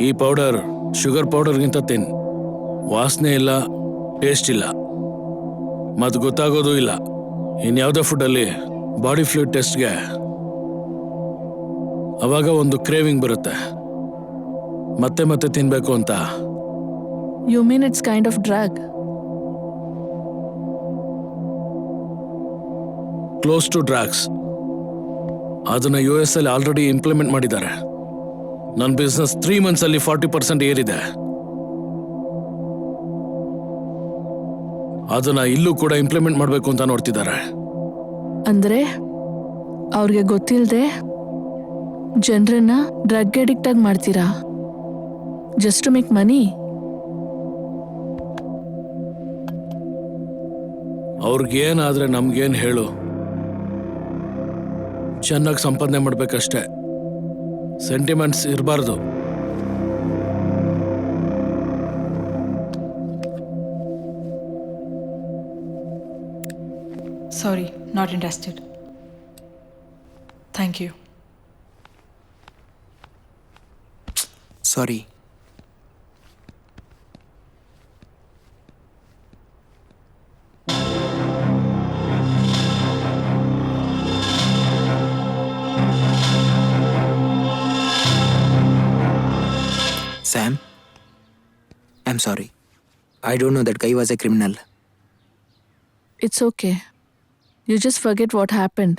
ಈ ಪೌಡರ್ ಶುಗರ್ ಪೌಡರ್ಗಿಂತ ತಿನ್. ವಾಸನೆ ಇಲ್ಲ, ಟೇಸ್ಟ್ ಇಲ್ಲ, ಮತ್ತು ಗೊತ್ತಾಗೋದು ಇಲ್ಲ. ಇನ್ಯಾವುದೇ ಫುಡ್ಡಲ್ಲಿ ಬಾಡಿ ಫ್ಲೂಯಿಡ್ ಟೆಸ್ಟ್ಗೆ ಅವಾಗ ಒಂದು ಕ್ರೇವಿಂಗ್ ಬರುತ್ತೆ, ಮತ್ತೆ ಮತ್ತೆ ತಿನ್ಬೇಕು ಅಂತ. You mean it's kind of drug? Close to drugs. ಅದನ್ನ US ಅಲ್ಲಿ ಆಲ್ರೆಡಿ ಇಂಪ್ಲಿಮೆಂಟ್ ಮಾಡಿದ್ದಾರೆ. ನನ್ನ ಬಿಸ್ನೆಸ್ 3 months ಅಲ್ಲಿ 40% ಏರಿದೆ. ಅದನ್ನ ಇಲ್ಲೂ ಕೂಡ ಇಂಪ್ಲಿಮೆಂಟ್ ಮಾಡಬೇಕು ಅಂತ ನೋಡ್ತಿದ್ದಾರೆ. ಅಂದ್ರೆ ಅವ್ರಿಗೆ ಗೊತ್ತಿಲ್ಲದೆ ಜನರನ್ನ ಡ್ರಗ್ ಅಡಿಕ್ಟ್ ಆಗಿ ಮಾಡ್ತೀರಾ, ಜಸ್ಟ್ ಟು ಮೇಕ್ ಮನಿ? ಅವ್ರಿಗೇನಾದ್ರೆ ನಮ್ಗೇನು ಹೇಳು, ಚೆನ್ನಾಗಿ ಸಂಪಾದನೆ ಮಾಡ್ಬೇಕಷ್ಟೆ, ಸೆಂಟಿಮೆಂಟ್ಸ್ ಇರಬಾರ್ದು. Sorry, not interested. Thank you. Sorry. Sam, I'm sorry. I don't know that guy was a criminal. It's okay. You just forget what happened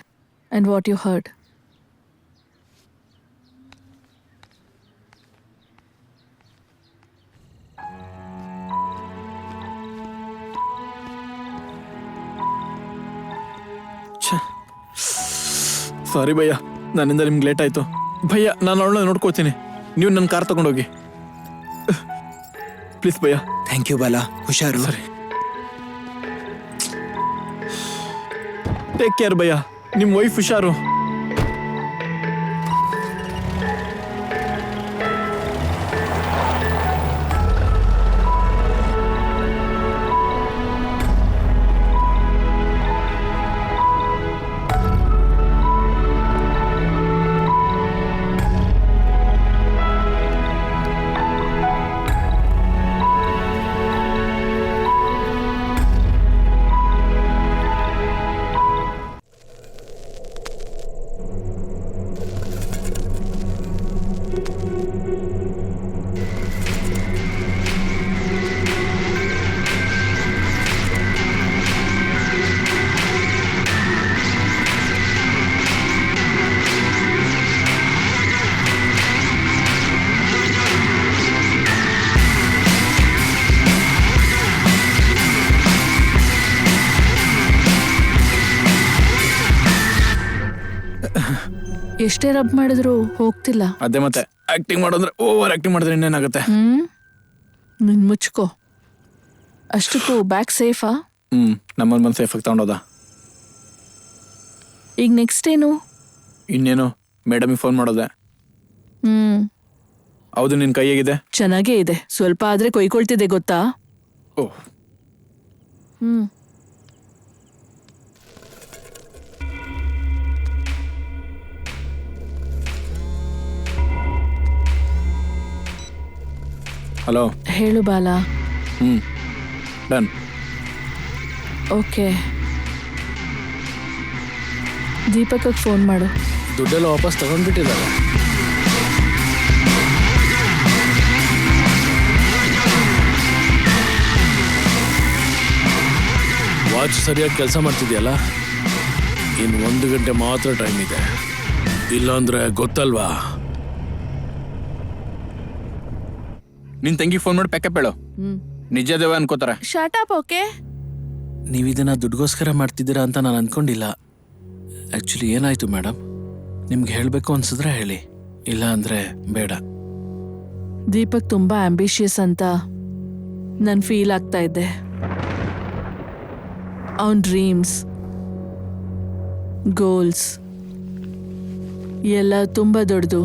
and what you heard. ಸಾರಿ ಭಯ್ಯ, ನನ್ನಿಂದ ನಿಮ್ಗೆ late ಆಯಿತು. ಭಯ್ಯ, ನಾನು ಅವಳನ್ನ ನೋಡ್ಕೋತೀನಿ, ನೀವು ನನ್ನ ಕಾರ್ ತಗೊಂಡೋಗಿ ಪ್ಲೀಸ್ ಭಯ್ಯ. ಥ್ಯಾಂಕ್ ಯು ಬಾಲಾ, ಹುಷಾರು. ಸರಿ, ಟೇಕ್ ಕೇರ್ ಭಯ್ಯ, ನಿಮ್ಮ ವೈಫ್ ಹುಷಾರು. ಎಷ್ಟೇ ರಬ್ ಮಾಡಿದ್ರು ಹೋಗ್ತಿಲ್ಲ. ಅದೇ ಮತ್ತೆ ಆಕ್ಟಿಂಗ್ ಮಾಡೋದ್ರೆ ಓವರ್ ಆಕ್ಟಿಂಗ್ ಮಾಡಿದ್ರೆ ಇನ್ನೇನಾಗುತ್ತೆ. ನಿನ್ ಮುಚ್ಕೋ. ಅಷ್ಟಕ್ಕೂ ಬ್ಯಾಗ್ ಸೇಫಾ? ನಮ್ಮಲ್ಲಿ ಬಂದು ಸೇಫಾಗಿ ತಗೊಂಡೋದ. ಈಗ ನೆಕ್ಸ್ಟ್ ಏನು? ಇನ್ನೇನು ಮೇಡಮಿಗೆ ಫೋನ್ ಮಾಡೋದೆ. ಹೌದು, ನಿನ್ನ ಕೈ ಹೇಗಿದೆ? ಚೆನ್ನಾಗೇ ಇದೆ. ಸ್ವಲ್ಪ ಆದ್ರೆ ಕೊಯ್ಕೊಳ್ತಿದೆ ಗೊತ್ತಾ? ಓಹ್, ಹಲೋ. ಹೇಳು ಬಾಲ. ಡನ್. ಓಕೆ, ದೀಪಕ್ಗೆ ಫೋನ್ ಮಾಡು. ದುಡ್ಡೆಲ್ಲ ವಾಪಸ್ ತಗೊಂಡ್ಬಿಟ್ಟಿದ್ದಾರೆ. ವಾಚ್ ಸರಿಯಾಗಿ ಕೆಲಸ ಮಾಡ್ತಿದ್ಯಲ್ಲ? ಇನ್ನು 1 ಗಂಟೆ ಮಾತ್ರ ಟೈಮ್ ಇದೆ. ಇಲ್ಲಾಂದ್ರೆ ಗೊತ್ತಲ್ವಾ? ನಿನ್ನ ತಂಗಿ ಫೋನ್ ಮಾಡಿ ಪ್ಯಾಕಪ್ ಹೇಳು. ನಿಜ ದೇವ ಅನ್ಕೋತಾರೆ. Short up. ಓಕೆ, ನೀವು ಇದನ್ನ ದುಡ್ಗೋಸ್ಕರ ಮಾಡ್ತಿದ್ದೀರಾ ಅಂತ ನಾನು ಅನ್ಕೊಂಡಿಲ್ಲ. ಆ್ಯಕ್ಚುಲಿ ಏನಾಯ್ತು ಮೇಡಮ್? ನಿಮ್ಗೆ ಹೇಳಬೇಕು ಅನ್ಸಿದ್ರೆ ಹೇಳಿ, ಇಲ್ಲ ಅಂದ್ರೆ ಬೇಡ. ದೀಪಕ್ ತುಂಬಾ ಆಂಬಿಷಿಯಸ್ ಅಂತ ನನ್ ಫೀಲ್ ಆಗ್ತಾ ಇದ್ದೆ. ಅವನ್ ಡ್ರೀಮ್ಸ್, ಗೋಲ್ಸ್ ಎಲ್ಲ ತುಂಬಾ ದೊಡ್ಡದು.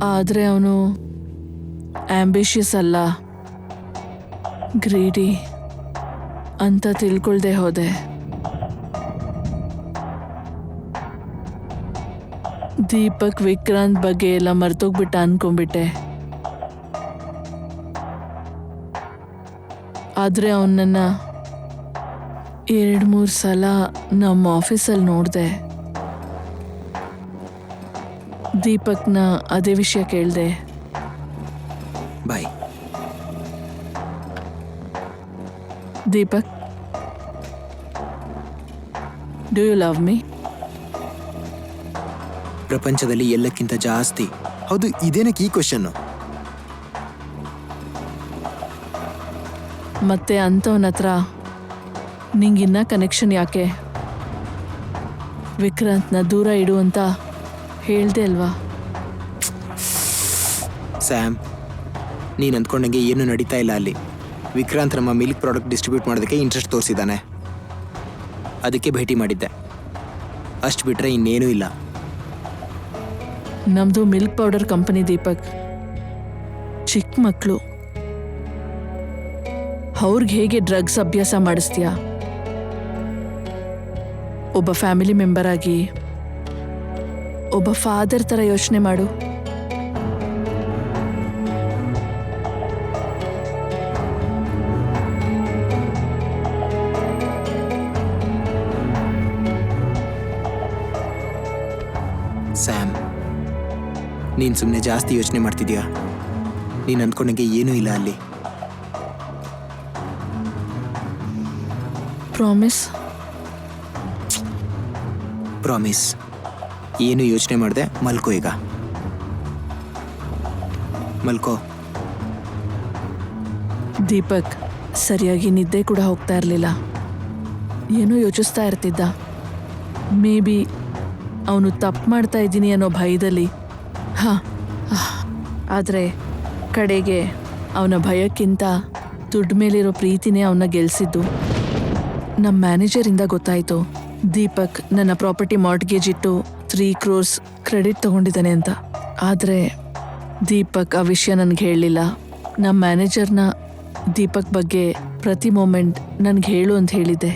ಆದ್ರೆ ಅವನು ಆಂಬಿಷಿಯಸ್ ಅಲ್ಲ, ಗ್ರೀಡಿ ಅಂತ ತಿಳ್ಕೊಳ್ದೆ ಹೋದೆ. ದೀಪಕ್ ವಿಕ್ರಾಂತ್ ಬಗ್ಗೆ ಎಲ್ಲ ಮರ್ತೋಗ್ಬಿಟ್ಟ ಅನ್ಕೊಂಡ್ಬಿಟ್ಟೆ. ಆದ್ರೆ ಅವನನ್ನ 2-3 ಸಲ ನಮ್ಮ ಆಫೀಸಲ್ಲಿ ನೋಡಿದೆ. ದೀಪಕ್ನ ಅದೇ ವಿಷಯ ಕೇಳಿದೆ. Bye. Deepak, do you love me? ಪ್ರಪಂಚದಲ್ಲಿ ಎಲ್ಲಕ್ಕಿಂತ ಜಾಸ್ತಿ. ಹೌದು, ಇದೇನಕ್ಕೆ ಈ ಕ್ವಶನ್ನು? ಮತ್ತೆ ಅಂಥವನ ಹತ್ರ ನಿಂಗಿನ್ನ ಕನೆಕ್ಷನ್ ಯಾಕೆ? ವಿಕ್ರಾಂತ್ನ ದೂರ ಇಡು ಅಂತ ಹೇಳ್ದೆ ಅಲ್ವಾ? ಸ್ಯಾಮ್, ನೀನು ಅಂದ್ಕೊಂಡಂಗೆ ಏನು ನಡೀತಾ ಇಲ್ಲ ಅಲ್ಲಿ. ವಿಕ್ರಾಂತ್ ನಮ್ಮ ಮಿಲ್ಕ್ ಪ್ರಾಡಕ್ಟ್ ಡಿಸ್ಟ್ರಿಬ್ಯೂಟ್ ಮಾಡೋದಕ್ಕೆ ಇಂಟ್ರೆಸ್ಟ್ ತೋರಿಸಿದ್ದಾನೆ. ಅದಕ್ಕೆ ಭೇಟಿ ಮಾಡಿದ್ದೆ. ಅಷ್ಟು ಬಿಟ್ಟರೆ ಇನ್ನೇನೂ ಇಲ್ಲ. ನಮ್ದು ಮಿಲ್ಕ್ ಪೌಡರ್ ಕಂಪನಿ ದೀಪಕ್. ಚಿಕ್ಕ ಮಕ್ಕಳು, ಅವ್ರಿಗೆ ಹೇಗೆ ಡ್ರಗ್ಸ್ ಅಭ್ಯಾಸ ಮಾಡಿಸ್ತೀಯಾ? ಒಬ್ಬ ಫ್ಯಾಮಿಲಿ ಮೆಂಬರ್ ಆಗಿ, ಒಬ್ಬ ಫಾದರ್ ಥರ ಯೋಚನೆ ಮಾಡು. ಸ್ಯಾಮ್, ನೀನು ಸುಮ್ಮನೆ ಜಾಸ್ತಿ ಯೋಚನೆ ಮಾಡ್ತಿದ್ಯಾ. ನೀನು ಅಂದ್ಕೊಂಡಂಗೆ ಏನೂ ಇಲ್ಲ ಅಲ್ಲಿ. ಪ್ರಾಮಿಸ್? ಪ್ರಾಮಿಸ್. ಏನು ಯೋಚನೆ ಮಾಡಿದೆ, ಮಲ್ಕೋ. ಈಗ ಮಲ್ಕೋ. ದೀಪಕ್ ಸರಿಯಾಗಿ ನಿದ್ದೆ ಕೂಡ ಹೋಗ್ತಾ ಇರಲಿಲ್ಲ. ಏನೋ ಯೋಚಿಸ್ತಾ ಇರ್ತಿದ್ದ. ಮೇ ಬಿ ಅವನು ತಪ್ಪು ಮಾಡ್ತಾ ಇದ್ದೀನಿ ಅನ್ನೋ ಭಯದಲ್ಲಿ. ಆದರೆ ಕಡೆಗೆ ಅವನ ಭಯಕ್ಕಿಂತ ದುಡ್ಡು ಮೇಲಿರೋ ಪ್ರೀತಿನೇ ಅವನ್ನ ಗೆಲ್ಸಿದ್ದು. ನಮ್ಮ ಮ್ಯಾನೇಜರಿಂದ ಗೊತ್ತಾಯಿತು ದೀಪಕ್ ನನ್ನ ಪ್ರಾಪರ್ಟಿ ಮಾರ್ಟ್ಗೇಜ್ ಇಟ್ಟು 3 crores ಕ್ರೆಡಿಟ್ ತಗೊಂಡಿದ್ದಾನೆ ಅಂತ. ಆದರೆ ದೀಪಕ್ ಆ ವಿಷಯ ನನಗೆ ಹೇಳಲಿಲ್ಲ. ನಮ್ಮ ಮ್ಯಾನೇಜರ್ನ ದೀಪಕ್ ಬಗ್ಗೆ ಪ್ರತಿ ಮೂಮೆಂಟ್ ನನಗೆ ಹೇಳು ಅಂತ ಹೇಳಿದ್ದೆ.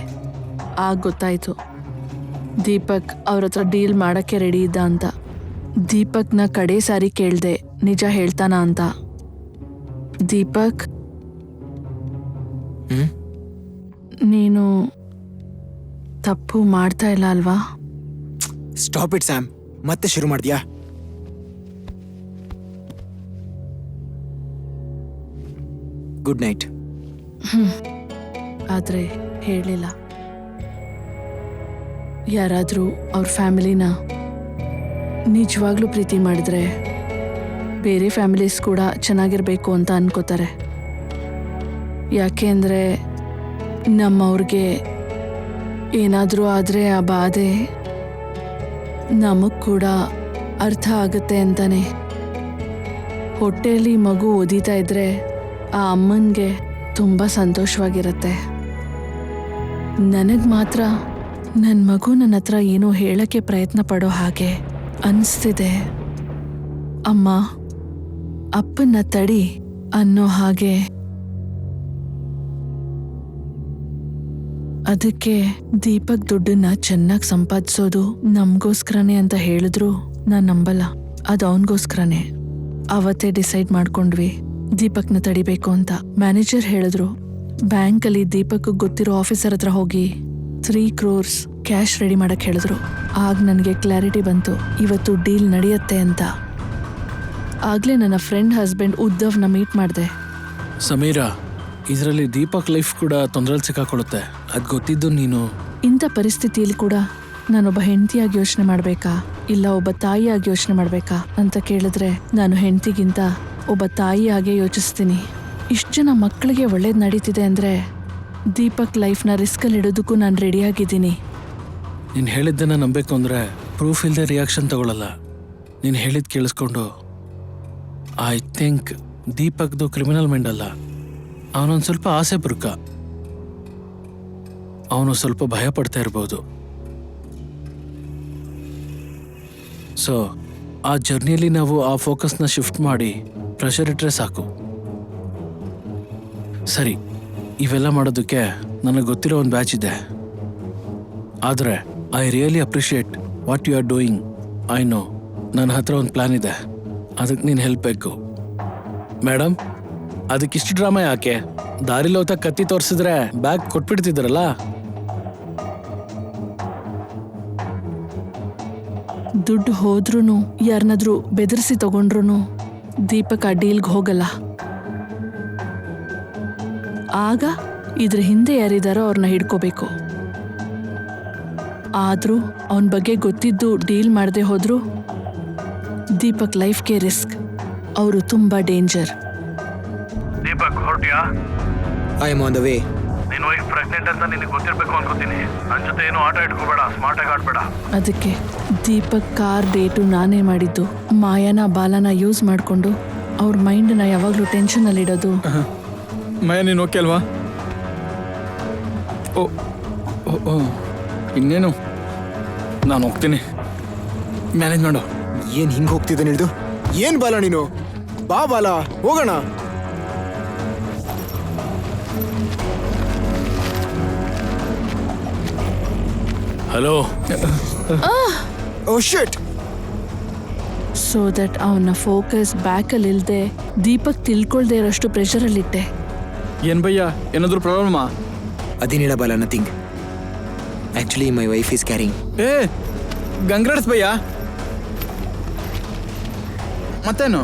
ಆಗ ಗೊತ್ತಾಯಿತು ದೀಪಕ್ ಅವ್ರ ಹತ್ರ ಡೀಲ್ ಮಾಡೋಕ್ಕೆ ರೆಡಿ ಇದ್ದ ಅಂತ. ದೀಪಕ್ನ ಕಡೆ ಸಾರಿ ಕೇಳಿದೆ ನಿಜ ಹೇಳ್ತಾನ ಅಂತ. ದೀಪಕ್, ನೀನು ತಪ್ಪು ಮಾಡ್ತಾ ಇಲ್ಲ ಅಲ್ವಾ? Stop it Sam. ಮತ್ತೆ ಶುರು ಮಾಡಿದ್ಯಾ? Good night. ಆದರೆ ಹೇಳಿಲ್ಲ. ಯಾರಾದರೂ ಅವ್ರ ಫ್ಯಾಮಿಲಿನ ನಿಜವಾಗ್ಲೂ ಪ್ರೀತಿ ಮಾಡಿದ್ರೆ ಬೇರೆ ಫ್ಯಾಮಿಲೀಸ್ ಕೂಡ ಚೆನ್ನಾಗಿರಬೇಕು ಅಂತ ಅನ್ಕೋತಾರೆ. ಯಾಕೆ ಅಂದರೆ ನಮ್ಮವ್ರಿಗೆ ಏನಾದರೂ ಆದರೆ ಆ ಬಾಧೆ ನಮಗೆ ಕೂಡ ಅರ್ಥ ಆಗುತ್ತೆ ಅಂತಾನೆ. ಹೊಟ್ಟೆಯಲ್ಲಿ ಮಗು ಒದೀತಾ ಇದ್ರೆ ಆ ಅಮ್ಮನಿಗೆ ತುಂಬ ಸಂತೋಷವಾಗಿರುತ್ತೆ. ನನಗೆ ಮಾತ್ರ ನನ್ನ ಮಗು ನನ್ನ ಹತ್ರ ಏನೋ ಹೇಳಕ್ಕೆ ಪ್ರಯತ್ನ ಪಡೋ ಹಾಗೆ ಅನಿಸ್ತಿದೆ. ಅಮ್ಮ, ಅಪ್ಪನ್ನ ತಡಿ ಅನ್ನೋ ಹಾಗೆ. ಅದಕ್ಕೆ ದೀಪಕ್ ದುಡ್ಡನ್ನ ಚೆನ್ನಾಗಿ ಸಂಪಾದಿಸೋದು ನಮಗೋಸ್ಕರನೇ ಅಂತ ಹೇಳಿದ್ರು ನಾನು ನಂಬಲ್ಲ. ಅದು ಅವನಿಗೋಸ್ಕರನೇ. ಅವತ್ತೇ ಡಿಸೈಡ್ ಮಾಡ್ಕೊಂಡ್ವಿ ದೀಪಕ್ನ ತಡಿಬೇಕು ಅಂತ. ಮ್ಯಾನೇಜರ್ ಹೇಳಿದ್ರು ಬ್ಯಾಂಕಲ್ಲಿ ದೀಪಕ್ ಗೊತ್ತಿರೋ ಆಫೀಸರ್ ಹತ್ರ ಹೋಗಿ 3 crores ಕ್ಯಾಶ್ ರೆಡಿ ಮಾಡಕ್ ಹೇಳಿದ್ರು. ಆಗ ನನಗೆ ಕ್ಲಾರಿಟಿ ಬಂತು ಇವತ್ತು ಡೀಲ್ ನಡೆಯುತ್ತೆ ಅಂತ. ಆಗ್ಲೇ ನನ್ನ ಫ್ರೆಂಡ್ ಹಸ್ಬೆಂಡ್ ಉದ್ದವ್ನ ಮೀಟ್ ಮಾಡಿದೆ. ಸಮೀರಾ, ಇದರಲ್ಲಿ ದೀಪಕ್ ಲೈಫ್ ಕೂಡ ತೊಂದರೆಯಲ್ಲಿ ಸಿಕ್ಕಾಕೊಳ್ಳುತ್ತೆ. ಅದು ಗೊತ್ತಿದ್ದು ನೀನು ಇಂಥ ಪರಿಸ್ಥಿತಿಯಲ್ಲಿ ಕೂಡ ನಾನೊಬ್ಬ ಹೆಂಡತಿಯಾಗಿ ಯೋಚನೆ ಮಾಡಬೇಕಾ ಇಲ್ಲ ಒಬ್ಬ ತಾಯಿಯಾಗಿ ಯೋಚನೆ ಮಾಡಬೇಕಾ ಅಂತ ಕೇಳಿದ್ರೆ ನಾನು ಹೆಂಡತಿಗಿಂತ ಒಬ್ಬ ತಾಯಿಯಾಗೆ ಯೋಚಿಸ್ತೀನಿ. ಇಷ್ಟು ಜನ ಮಕ್ಕಳಿಗೆ ಒಳ್ಳೇದು ನಡೀತಿದೆ ಅಂದರೆ ದೀಪಕ್ ಲೈಫ್ನ ರಿಸ್ಕಲ್ಲಿ ಇಡೋದಕ್ಕೂ ನಾನು ರೆಡಿಯಾಗಿದ್ದೀನಿ. ನೀನು ಹೇಳಿದ್ದನ್ನು ನಂಬೇಕು ಅಂದರೆ ಪ್ರೂಫ್ ಇಲ್ಲದೆ ರಿಯಾಕ್ಷನ್ ತಗೊಳ್ಳಲ್ಲ. ನೀನು ಹೇಳಿದ್ದು ಕೇಳಿಸ್ಕೊಂಡು ಐ ಥಿಂಕ್ ದೀಪಕ್ದು ಕ್ರಿಮಿನಲ್ ಮೈಂಡ್ ಅಲ್ಲ, ಅವನೊಂದು ಸ್ವಲ್ಪ ಆಸೆ ಬುರುಕ. ಅವನು ಸ್ವಲ್ಪ ಭಯ ಪಡ್ತಾ ಇರ್ಬೋದು. ಸೊ ಆ ಜರ್ನಿಯಲ್ಲಿ ನಾವು ಆ ಫೋಕಸ್ನ ಶಿಫ್ಟ್ ಮಾಡಿ ಪ್ರೆಷರ್ ಇಟ್ಟರೆ ಸಾಕು. ಸರಿ, ಇವೆಲ್ಲ ಮಾಡೋದಕ್ಕೆ ನನಗೆ ಗೊತ್ತಿರೋ ಒಂದು ಬ್ಯಾಚ್ ಇದೆ. ಆದರೆ I really appreciate what you are doing. I know ನನ್ನ ಹತ್ರ ಒಂದು ಪ್ಲ್ಯಾನ್ ಇದೆ, ಅದಕ್ಕೆ ನೀನು ಹೆಲ್ಪ್ ಬೇಕು. ಮೇಡಮ್, ಅದಕ್ಕಿಷ್ಟು ಡ್ರಾಮಾ ಯಾಕೆ? ದಾರಿಲಿ ಹೋಗ್ತಾ ಕತ್ತಿ ತೋರಿಸಿದ್ರೆ ಬ್ಯಾಗ್ ಕೊಟ್ಬಿಡ್ತಿದ್ರಲ್ಲ. ದುಡ್ಡು ಹೋದ್ರೂ ಯಾರನ್ನಾದ್ರೂ ಬೆದರಿಸಿ ತಗೊಂಡ್ರು ದೀಪಕ್ ಆ ಡೀಲ್ಗೆ ಹೋಗಲ್ಲ. ಆಗ ಇದ್ರ ಹಿಂದೆ ಯಾರಿದಾರೋ ಅವ್ರನ್ನ ಹಿಡ್ಕೋಬೇಕು. ಆದ್ರೂ ಅವನ ಬಗ್ಗೆ ಗೊತ್ತಿದ್ದು ಡೀಲ್ ಮಾಡದೆ ಹೋದ್ರು ದೀಪಕ್ ಲೈಫ್ಗೆ ರಿಸ್ಕ್. ಅವರು ತುಂಬಾ ಡೇಂಜರ್. ದೀಪಕ್, ಹೊರಟಿಯಾ? I am on the way. ನಿನ್ನ ವೈಫ್ ಪ್ರೆಗ್ನೆಂಟ್ ಅಂತ ನಿನಗೆ ಗೊತ್ತಿರಬೇಕು ಅನ್ಕೋತೀನಿ. ನನ್ನ ಜೊತೆ ಏನು ಆಟ ಇಟ್ಕೋಬೇಡ, ಸ್ಮಾರ್ಟಾಗಿ ಆಡ್ಬೇಡ. ಅದಕ್ಕೆ ದೀಪಕ್ ಕಾರ್ ಡೇಟು ನಾನೇ ಮಾಡಿದ್ದು. ಮಾಯಾನ ಬಾಲನ ಯೂಸ್ ಮಾಡಿಕೊಂಡು ಅವ್ರ ಮೈಂಡನ್ನ ಯಾವಾಗಲೂ ಟೆನ್ಷನಲ್ಲಿಡೋದು. ಮಯ, ನೀನು ಓಕೆ ಅಲ್ವಾ? ಓ ಓ ಓ ಇನ್ನೇನು, ನಾನು ಹೋಗ್ತೀನಿ, ಮ್ಯಾನೇಜ್ ಮಾಡು. ಏನ್ ಹಿಂಗ್ ಹೋಗ್ತಿದ್ದೆ ನಿಲ್ದು? ಏನ್ ಬಾಲ ನೀನು? ಬಾ ಬಾಲ, ಹೋಗೋಣ. Hello. Oh shit. So that ಅವನ ಫೋಕಸ್ ಬ್ಯಾಕಲ್ಲಿ ಇಲ್ಲದೆ ದೀಪಕ್ ತಿಳ್ಕೊಳ್ದೆ ಇರೋಷ್ಟು ಪ್ರೆಷರಲ್ಲಿಟ್ಟೆ. ಏನು ಭಯ್ಯ, ಏನಾದರೂ ಪ್ರಾಬ್ಲಮಾ? ಅದೇನಿಲ್ಲ Bala, nothing. Actually my wife is carrying. Hey congrats bhaiya, ಮತ್ತೇನು?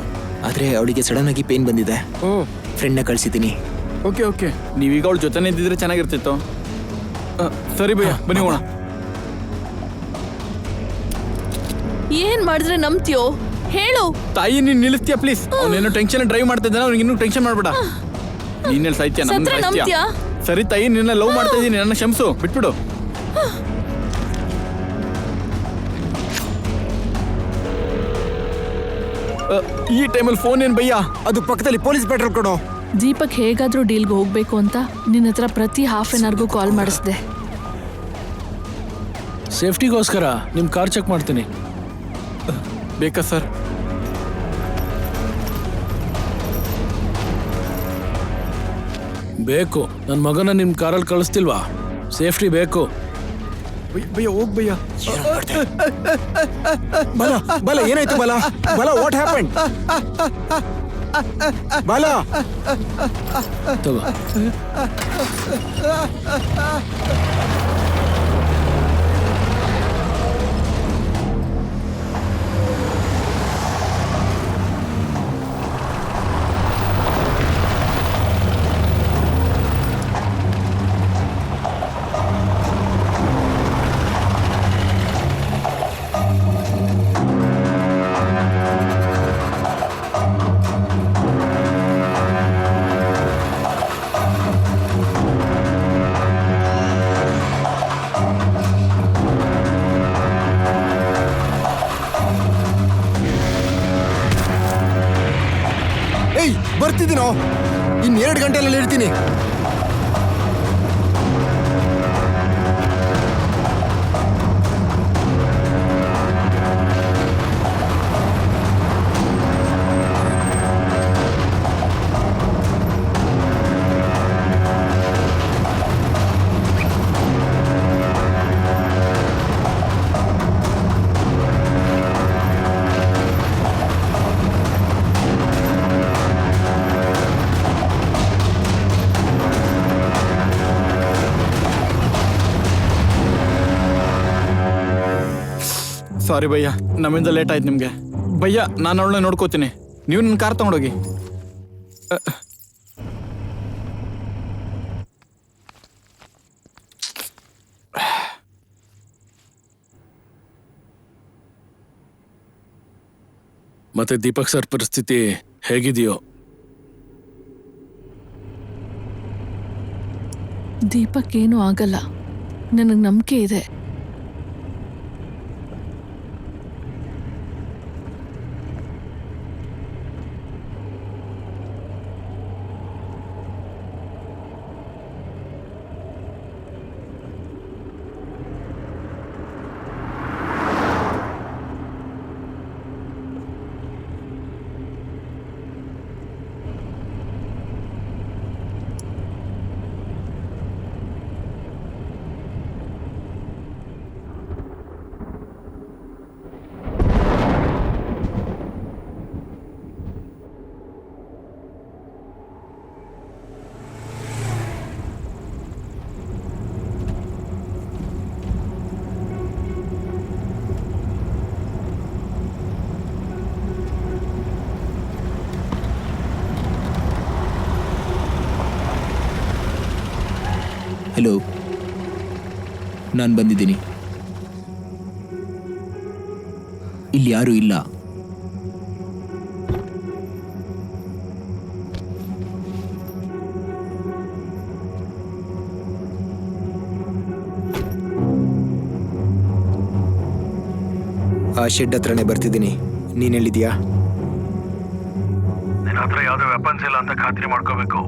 ಆದ್ರೆ ಅವಳಿಗೆ ಸಡನ್ ಆಗಿ ಪೇನ್ ಬಂದಿದೆ. ಓ, ಫ್ರೆಂಡ್ನ ಕಳ್ಸಿದ್ದೀನಿ. ಓಕೆ ಓಕೆ, ನೀವೀಗ ಅವಳ ಜೊತೆನೇ ಇದ್ದಿದ್ರೆ ಚೆನ್ನಾಗಿರ್ತಿತ್ತು. ಸರಿ ಭಯ್ಯ, ಬನ್ನಿ ಹೋಗೋಣ. ಏನ್ ಮಾಡಿದ್ರೆ ನಂಬ್ತೀಯೋ ಹೇಳು. ತಾಯಿ, ನೀನು ನಿಲ್ಲಿಸ್ತೀಯಾ ಪ್ಲೀಸ್? ಅವನೇನು ಟೆನ್ಷನ್ ಡ್ರೈವ್ ಮಾಡ್ತಾ ಇದ್ದಾನೆ, ಅವ್ನಿಗೆ ಇನ್ನೂ ಟೆನ್ಷನ್ ಮಾಡ್ಬೇಡ. ನೀನೆಲ್ಲಿ ಸಾಯ್ತೀಯ? ನನ್ನ ಸತ್ರ ಸಾಯ್ತೀಯಾ? ನಂಬ್ತೀಯಾ? ಸರಿ ತಾಯಿ, ನಿನ್ನ ಲವ್ ಮಾಡ್ತಾ ಇದ್ದೀನಿ, ನನ್ನ ಕ್ಷಮಿಸು, ಬಿಟ್ಬಿಡು. ಈ ಟೈಮಲ್ಲಿ ಫೋನ್ ಏನು ಭಯ್ಯ? ಅದು ಪಕ್ಕದಲ್ಲಿ ಪೊಲೀಸ್ ಪೆಟ್ರೋಲ್ ಕೊಡೋ. ದೀಪಕ್ ಹೇಗಾದ್ರೂ ಡೀಲ್ಗೆ ಹೋಗ್ಬೇಕು ಅಂತ ನಿನ್ನ ಹತ್ರ ಪ್ರತಿ ಹಾಫ್ ಆನ್ ಅವರ್ಗೂ ಕಾಲ್ ಮಾಡಿಸ್ದೆ. ಸೇಫ್ಟಿಗೋಸ್ಕರ ನಿಮ್ಮ ಕಾರ್ ಚೆಕ್ ಮಾಡ್ತೀನಿ. ಬೇಕಾ ಸರ್? ಬೇಕು. ನನ್ನ ಮಗನ ನಿಮ್ಮ ಕಾರಲ್ಲಿ ಕಳಿಸ್ತಿಲ್ವಾ? ಸೇಫ್ಟಿ ಬೇಕು. ಭಯ್ಯ ಹೋಗ್ ಭಯ್ಯ. ಬಾಲ ಬಾಲ, ಏನಾಯ್ತು ಬಾಲ? ಬಾಲ, ವಾಟ್ ಹ್ಯಾಪನ್? ಬಾಲ, ತಗೋ. ಬಂದಿದ್ದೀನೋ, ಇನ್ನು 2 ಗಂಟೆಯಲ್ಲಿ ಇರ್ತೀನಿ. ಸಾರಿ ಭಯ್ಯ, ನಮ್ಮಿಂದ ಲೇಟ್ ಆಯ್ತು ನಿಮಗೆ. ಭಯ್ಯ, ನಾನು ಅವಳನ್ನ ನೋಡ್ಕೋತೀನಿ, ನೀವು ನನ್ನ ಕಾರ್ ತಗೊಂಡೋಗಿ. ಮತ್ತೆ ದೀಪಕ್ ಸರ್ ಪರಿಸ್ಥಿತಿ ಹೇಗಿದೆಯೋ? ದೀಪಕ್ ಏನೂ ಆಗಲ್ಲ, ನನಗೆ ನಂಬಿಕೆ ಇದೆ. ಹಲೋ, ನಾನು ಬಂದಿದ್ದೀನಿ. ಇಲ್ಲಿ ಯಾರೂ ಇಲ್ಲ. ಆ ಶೆಡ್ ಹತ್ರನೇ ಬರ್ತಿದ್ದೀನಿ. ನೀನ್ ಹೇಳಿದ್ಯಾ? ನಿನ್ನ ಹತ್ರ ಯಾವುದೇ ವೆಪನ್ಸ್ ಇಲ್ಲ ಅಂತ ಖಾತ್ರಿ ಮಾಡ್ಕೋಬೇಕು.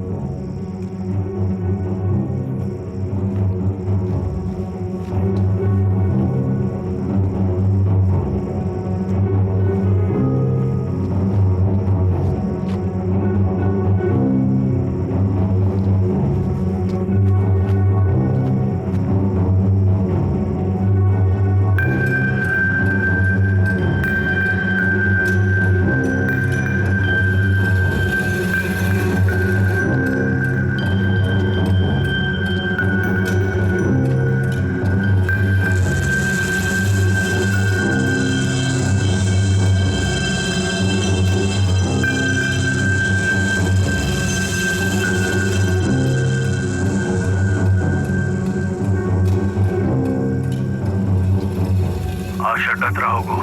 ಶೆಡ್ ಹತ್ರ ಹೋಗು,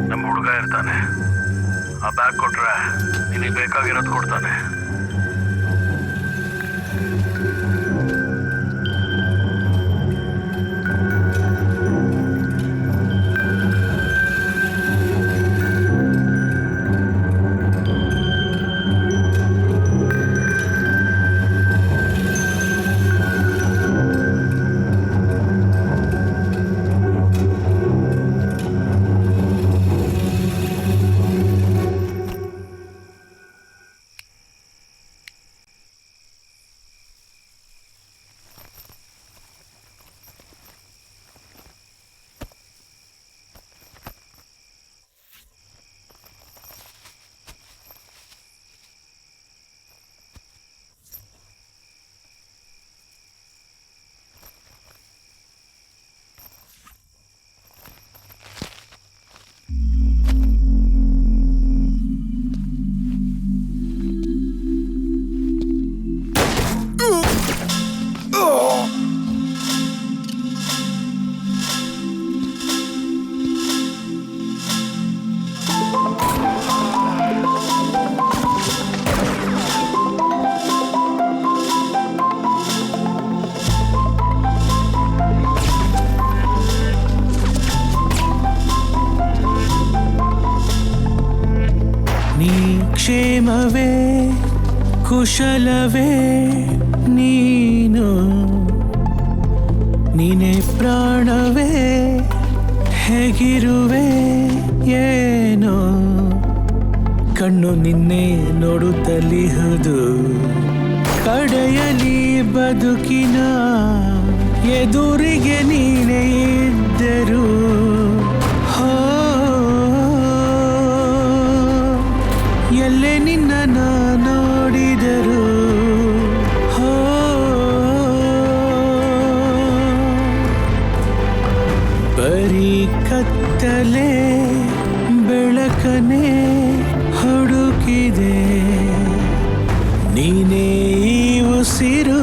ನಮ್ಮ ಹುಡುಗ ಇರ್ತಾನೆ. ಆ ಬ್ಯಾಗ್ ಕೊಟ್ರೆ ನಿನಗೆ ಬೇಕಾಗಿರೋದು ಕೊಡ್ತಾನೆ. ಕುಶಲವೇ ನೀನು ನೀನೇ ಪ್ರಾಣವೇ ಹೇಗಿರುವೆ ಏನೋ ಕಣ್ಣು ನಿನ್ನೆ ನೋಡುತ್ತಲಿಹುದು ಕಡೆಯಲಿ ಬದುಕಿನ ಎದುರಿಗೆ ನೀನೇ ಇದ್ದರು ಹೋ ಎಲ್ಲೇ ನಿನ್ನ ನೋಡಿದರು ಹೋ ಬರೀ ಕತ್ತಲೆ ಬೆಳಕನೆ ಹುಡುಕಿದೆ ನೀನೇ ಈ ಉಸಿರು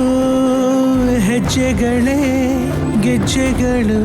ಹೆಜ್ಜೆಗಳೇ ಗೆಜ್ಜೆಗಳು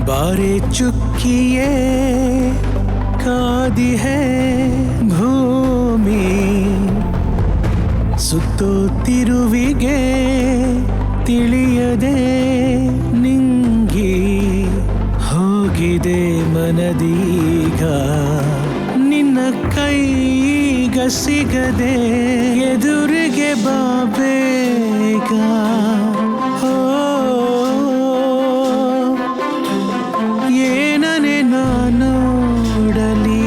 बारे चुक्किए कादी है भूमि ಸುತ್ತುತ್ತಿರುವಿಗೆ ತಿಳಿಯದೆ ನಿಂಗಿ ಹೋಗಿದೆ ಮನದೀಗ ನಿನ್ನ ಕೈಗ ಸಿಗದೆ ಎದುರಿಗೆ ಬಾಬೇಗ ಏನನೆ ನಾನೋಡಲಿ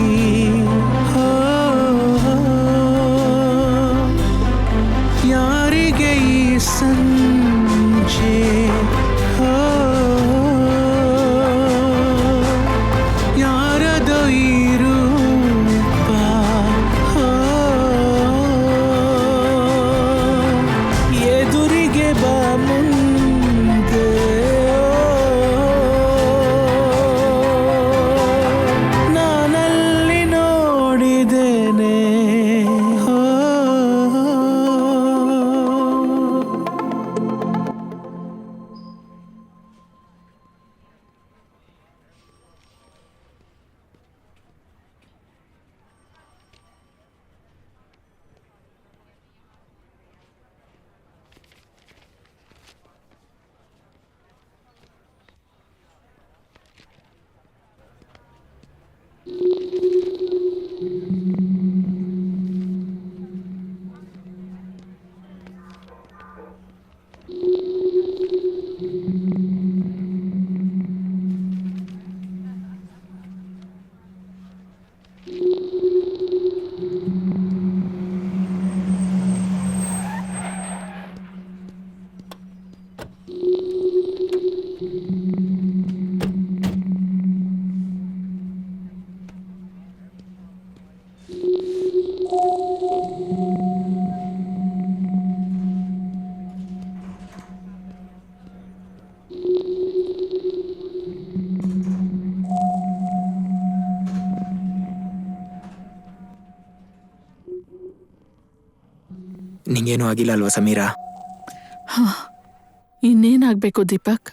ಯಾರಿಗೆ ಈ ಸಂಜೆ ಯಾರದೋ ಈ ರೂಪ ಎದುರಿಗೆ ಬಾ ಮುಂದೆ ನಾನಲ್ಲಿ ನೋಡಿದ್ದೇನೆ ನಿಂಗೇನೂ ಆಗಿಲ್ಲ ಅಲ್ವಾ ಸಮೀರಾ? ಇನ್ನೇನಾಗಬೇಕು ದೀಪಕ್?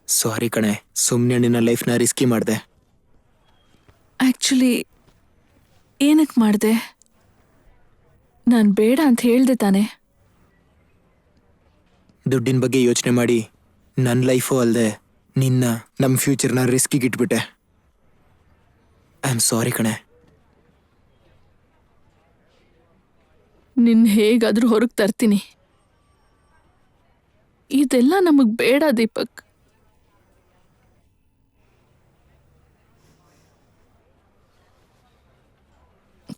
ಸಾರಿ ಕಣೆ, ಸುಮ್ಮನೆ ನಿನ್ನ ಲೈಫ್ನ ರಿಸ್ಕಿ ಮಾಡಿದೆ. ಆ್ಯಕ್ಚುಲಿ ಏನಕ್ಕೆ ಮಾಡಿದೆ? ನಾನು ಬೇಡ ಅಂತ ಹೇಳ್ದೆ ತಾನೆ. ದುಡ್ಡಿನ ಬಗ್ಗೆ ಯೋಚನೆ ಮಾಡಿ ನನ್ನ ಲೈಫು ಅಲ್ಲದೆ ನಮ್ಮ ಫ್ಯೂಚರ್ನ ರಿಸ್ಕಿಗೆ ಇಟ್ಬಿಟ್ಟೆ. ಐ ಆಮ್ ಸಾರಿ ಕಣೆ. ನಿನ್ನ ಹೇಗಾದರೂ ಹೊರಗೆ ತರ್ತೀನಿ. ಇದೆಲ್ಲ ನಮಗೆ ಬೇಡ Deepak.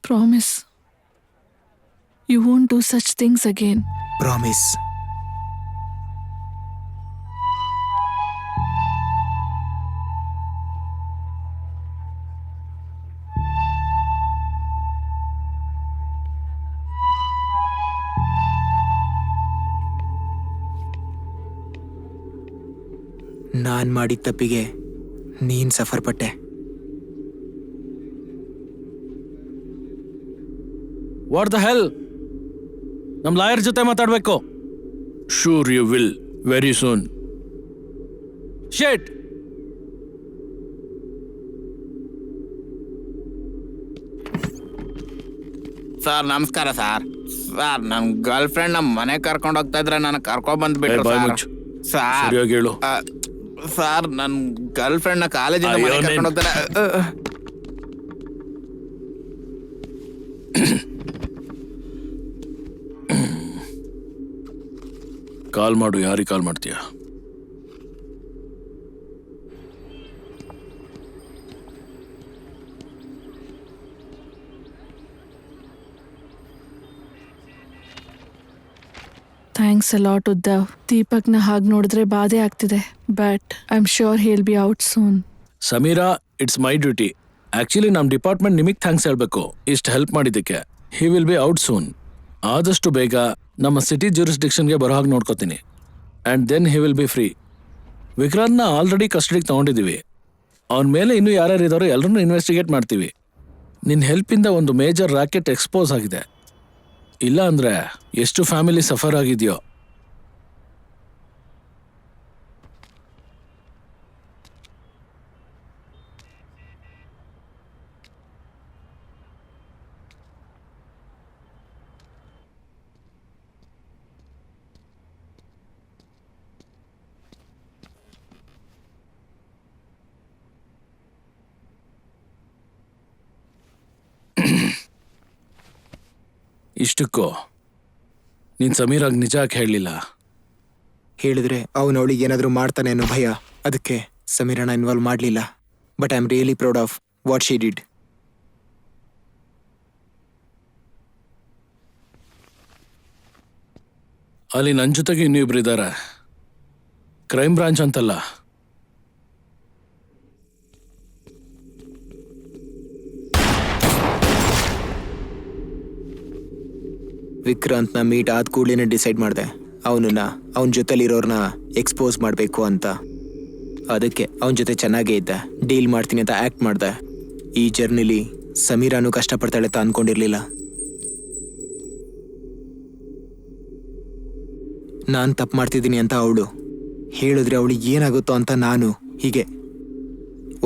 Promise you won't do such things again. Promise. ನಾನ್ ಮಾಡಿದ ತಪ್ಪಿಗೆ ನೀನ್ ಸಫರ್ ಪಟ್ಟೆ. What the hell? ನಮ್ಮ ಲಾಯರ್ ಜೊತೆ ಮಾತಾಡಬೇಕು. Sure you will very soon. ಶೇಟ್. ಸರ್ ನಮಸ್ಕಾರ ಸರ್. ಸರ್ ನನ್ನ ಗರ್ಲ್ ಫ್ರೆಂಡ್ ನಮ್ಮ ಮನೆ ಕರ್ಕೊಂಡು ಹೋಗ್ತಾ ಇದ್ರೆ ನಾನು ಕರ್ಕೊಂಡ್ ಬಂದ್ಬಿಟ್ರು ಬಾಯ್ ಸರ್. ಮುಚ್ಚು. ಸರ್ ಸರಿಯಾಗಿ ಹೇಳು. ಸರ್ ನನ್ನ ಗರ್ಲ್ ಫ್ರೆಂಡ್ ನ ಕಾಲೇಜಿಂದ ಅಯ್ಯೋ, ಮನೆ ಕರ್ಕೊಂಡು ಹೋಗ್ತಾರೆ. ಕಾಲ್ ಮಾಡು. ಯಾರಿಗೆ ಕಾಲ್ ಮಾಡ್ತೀಯ? Thanks a lot Uddhav. ದೀಪಕ್ನ ಹಾಗೆ ನೋಡಿದ್ರೆ ಬಾಧೆ ಆಗ್ತಿದೆ, but I am sure he will be out soon. Samira, it's my duty. Actually ನಮ್ಮ ಡಿಪಾರ್ಟ್ಮೆಂಟ್ ನಿಮಗೆ ಥ್ಯಾಂಕ್ಸ್ ಹೇಳ್ಬೇಕು ಇಷ್ಟು ಹೆಲ್ಪ್ ಮಾಡಿದ್ದಕ್ಕೆ. He will be out soon. ಆದಷ್ಟು ಬೇಗ ನಮ್ಮ ಸಿಟಿ ಜ್ಯೂರಿಸ್ಡಿಕ್ಷನ್ಗೆ ಬರೋ ಹಾಗೆ ನೋಡ್ಕೋತೀನಿ. And then he will be free. ವಿಕ್ರಾಂತ್ನ ಆಲ್ರೆಡಿ ಕಸ್ಟಡಿಗೆ ತೊಗೊಂಡಿದ್ದೀವಿ. ಅವನ ಮೇಲೆ ಇನ್ನೂ ಯಾರ್ಯಾರು ಇದ್ದಾರೋ ಎಲ್ಲರನ್ನೂ ಇನ್ವೆಸ್ಟಿಗೇಟ್ ಮಾಡ್ತೀವಿ. ನಿನ್ನ ಹೆಲ್ಪಿಂದ ಒಂದು ಮೇಜರ್ ರಾಕೆಟ್ ಎಕ್ಸ್ಪೋಸ್ ಆಗಿದೆ. ಇಲ್ಲ ಅಂದರೆ ಎಷ್ಟು ಫ್ಯಾಮಿಲಿ ಸಫರ್ ಆಗಿದೆಯೋ. ಇಷ್ಟಕ್ಕೂ ನೀನು ಸಮೀರಾಗ್ ನಿಜ ಯಾಕೆ ಹೇಳಲಿಲ್ಲ? ಹೇಳಿದ್ರೆ ಅವನು ಅವಳಿಗೆ ಏನಾದರೂ ಮಾಡ್ತಾನೆ ಅನ್ನೋ ಭಯ. ಅದಕ್ಕೆ ಸಮೀರನ ಇನ್ವಾಲ್ವ್ ಮಾಡಲಿಲ್ಲ. But I am really proud of what she did. ಅಲ್ಲಿ ನನ್ನ ಜೊತೆಗೆ ಇನ್ನೂ ಇಬ್ರು ಇದ್ದಾರೆ. ಕ್ರೈಮ್ ಬ್ರಾಂಚ್ ಅಂತಲ್ಲ, ವಿಕ್ರಾಂತ್ನ ಮೀಟ್ ಆದ ಕೂಡಲೇ ಡಿಸೈಡ್ ಮಾಡಿದೆ ಅವನ ಜೊತೆಲಿರೋರ್ನ ಎಕ್ಸ್ಪೋಸ್ ಮಾಡಬೇಕು ಅಂತ. ಅದಕ್ಕೆ ಅವನ ಜೊತೆ ಚೆನ್ನಾಗೇ ಇದ್ದೆ, ಡೀಲ್ ಮಾಡ್ತೀನಿ ಅಂತ ಆ್ಯಕ್ಟ್ ಮಾಡಿದೆ. ಈ ಜರ್ನಿಲಿ ಸಮೀರಾನು ಕಷ್ಟಪಡ್ತಾಳೆ ಅಂತ ಅಂದ್ಕೊಂಡಿರಲಿಲ್ಲ. ನಾನು ತಪ್ಪು ಮಾಡ್ತಿದ್ದೀನಿ ಅಂತ ಅವಳು ಹೇಳಿದ್ರೆ ಅವಳಿಗೆ ಏನಾಗುತ್ತೋ ಅಂತ ನಾನು ಹೀಗೆ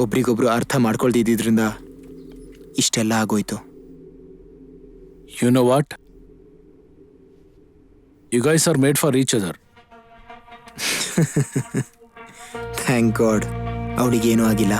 ಒಬ್ರಿಗೊಬ್ರು ಅರ್ಥ ಮಾಡ್ಕೊಳ್ದಿದ್ದರಿಂದ ಇಷ್ಟೆಲ್ಲ ಆಗೋಯ್ತು. You know what? You guys are made for each other. Thank god ಅವಳಿಗೇನೂ ಆಗಿಲ್ಲ.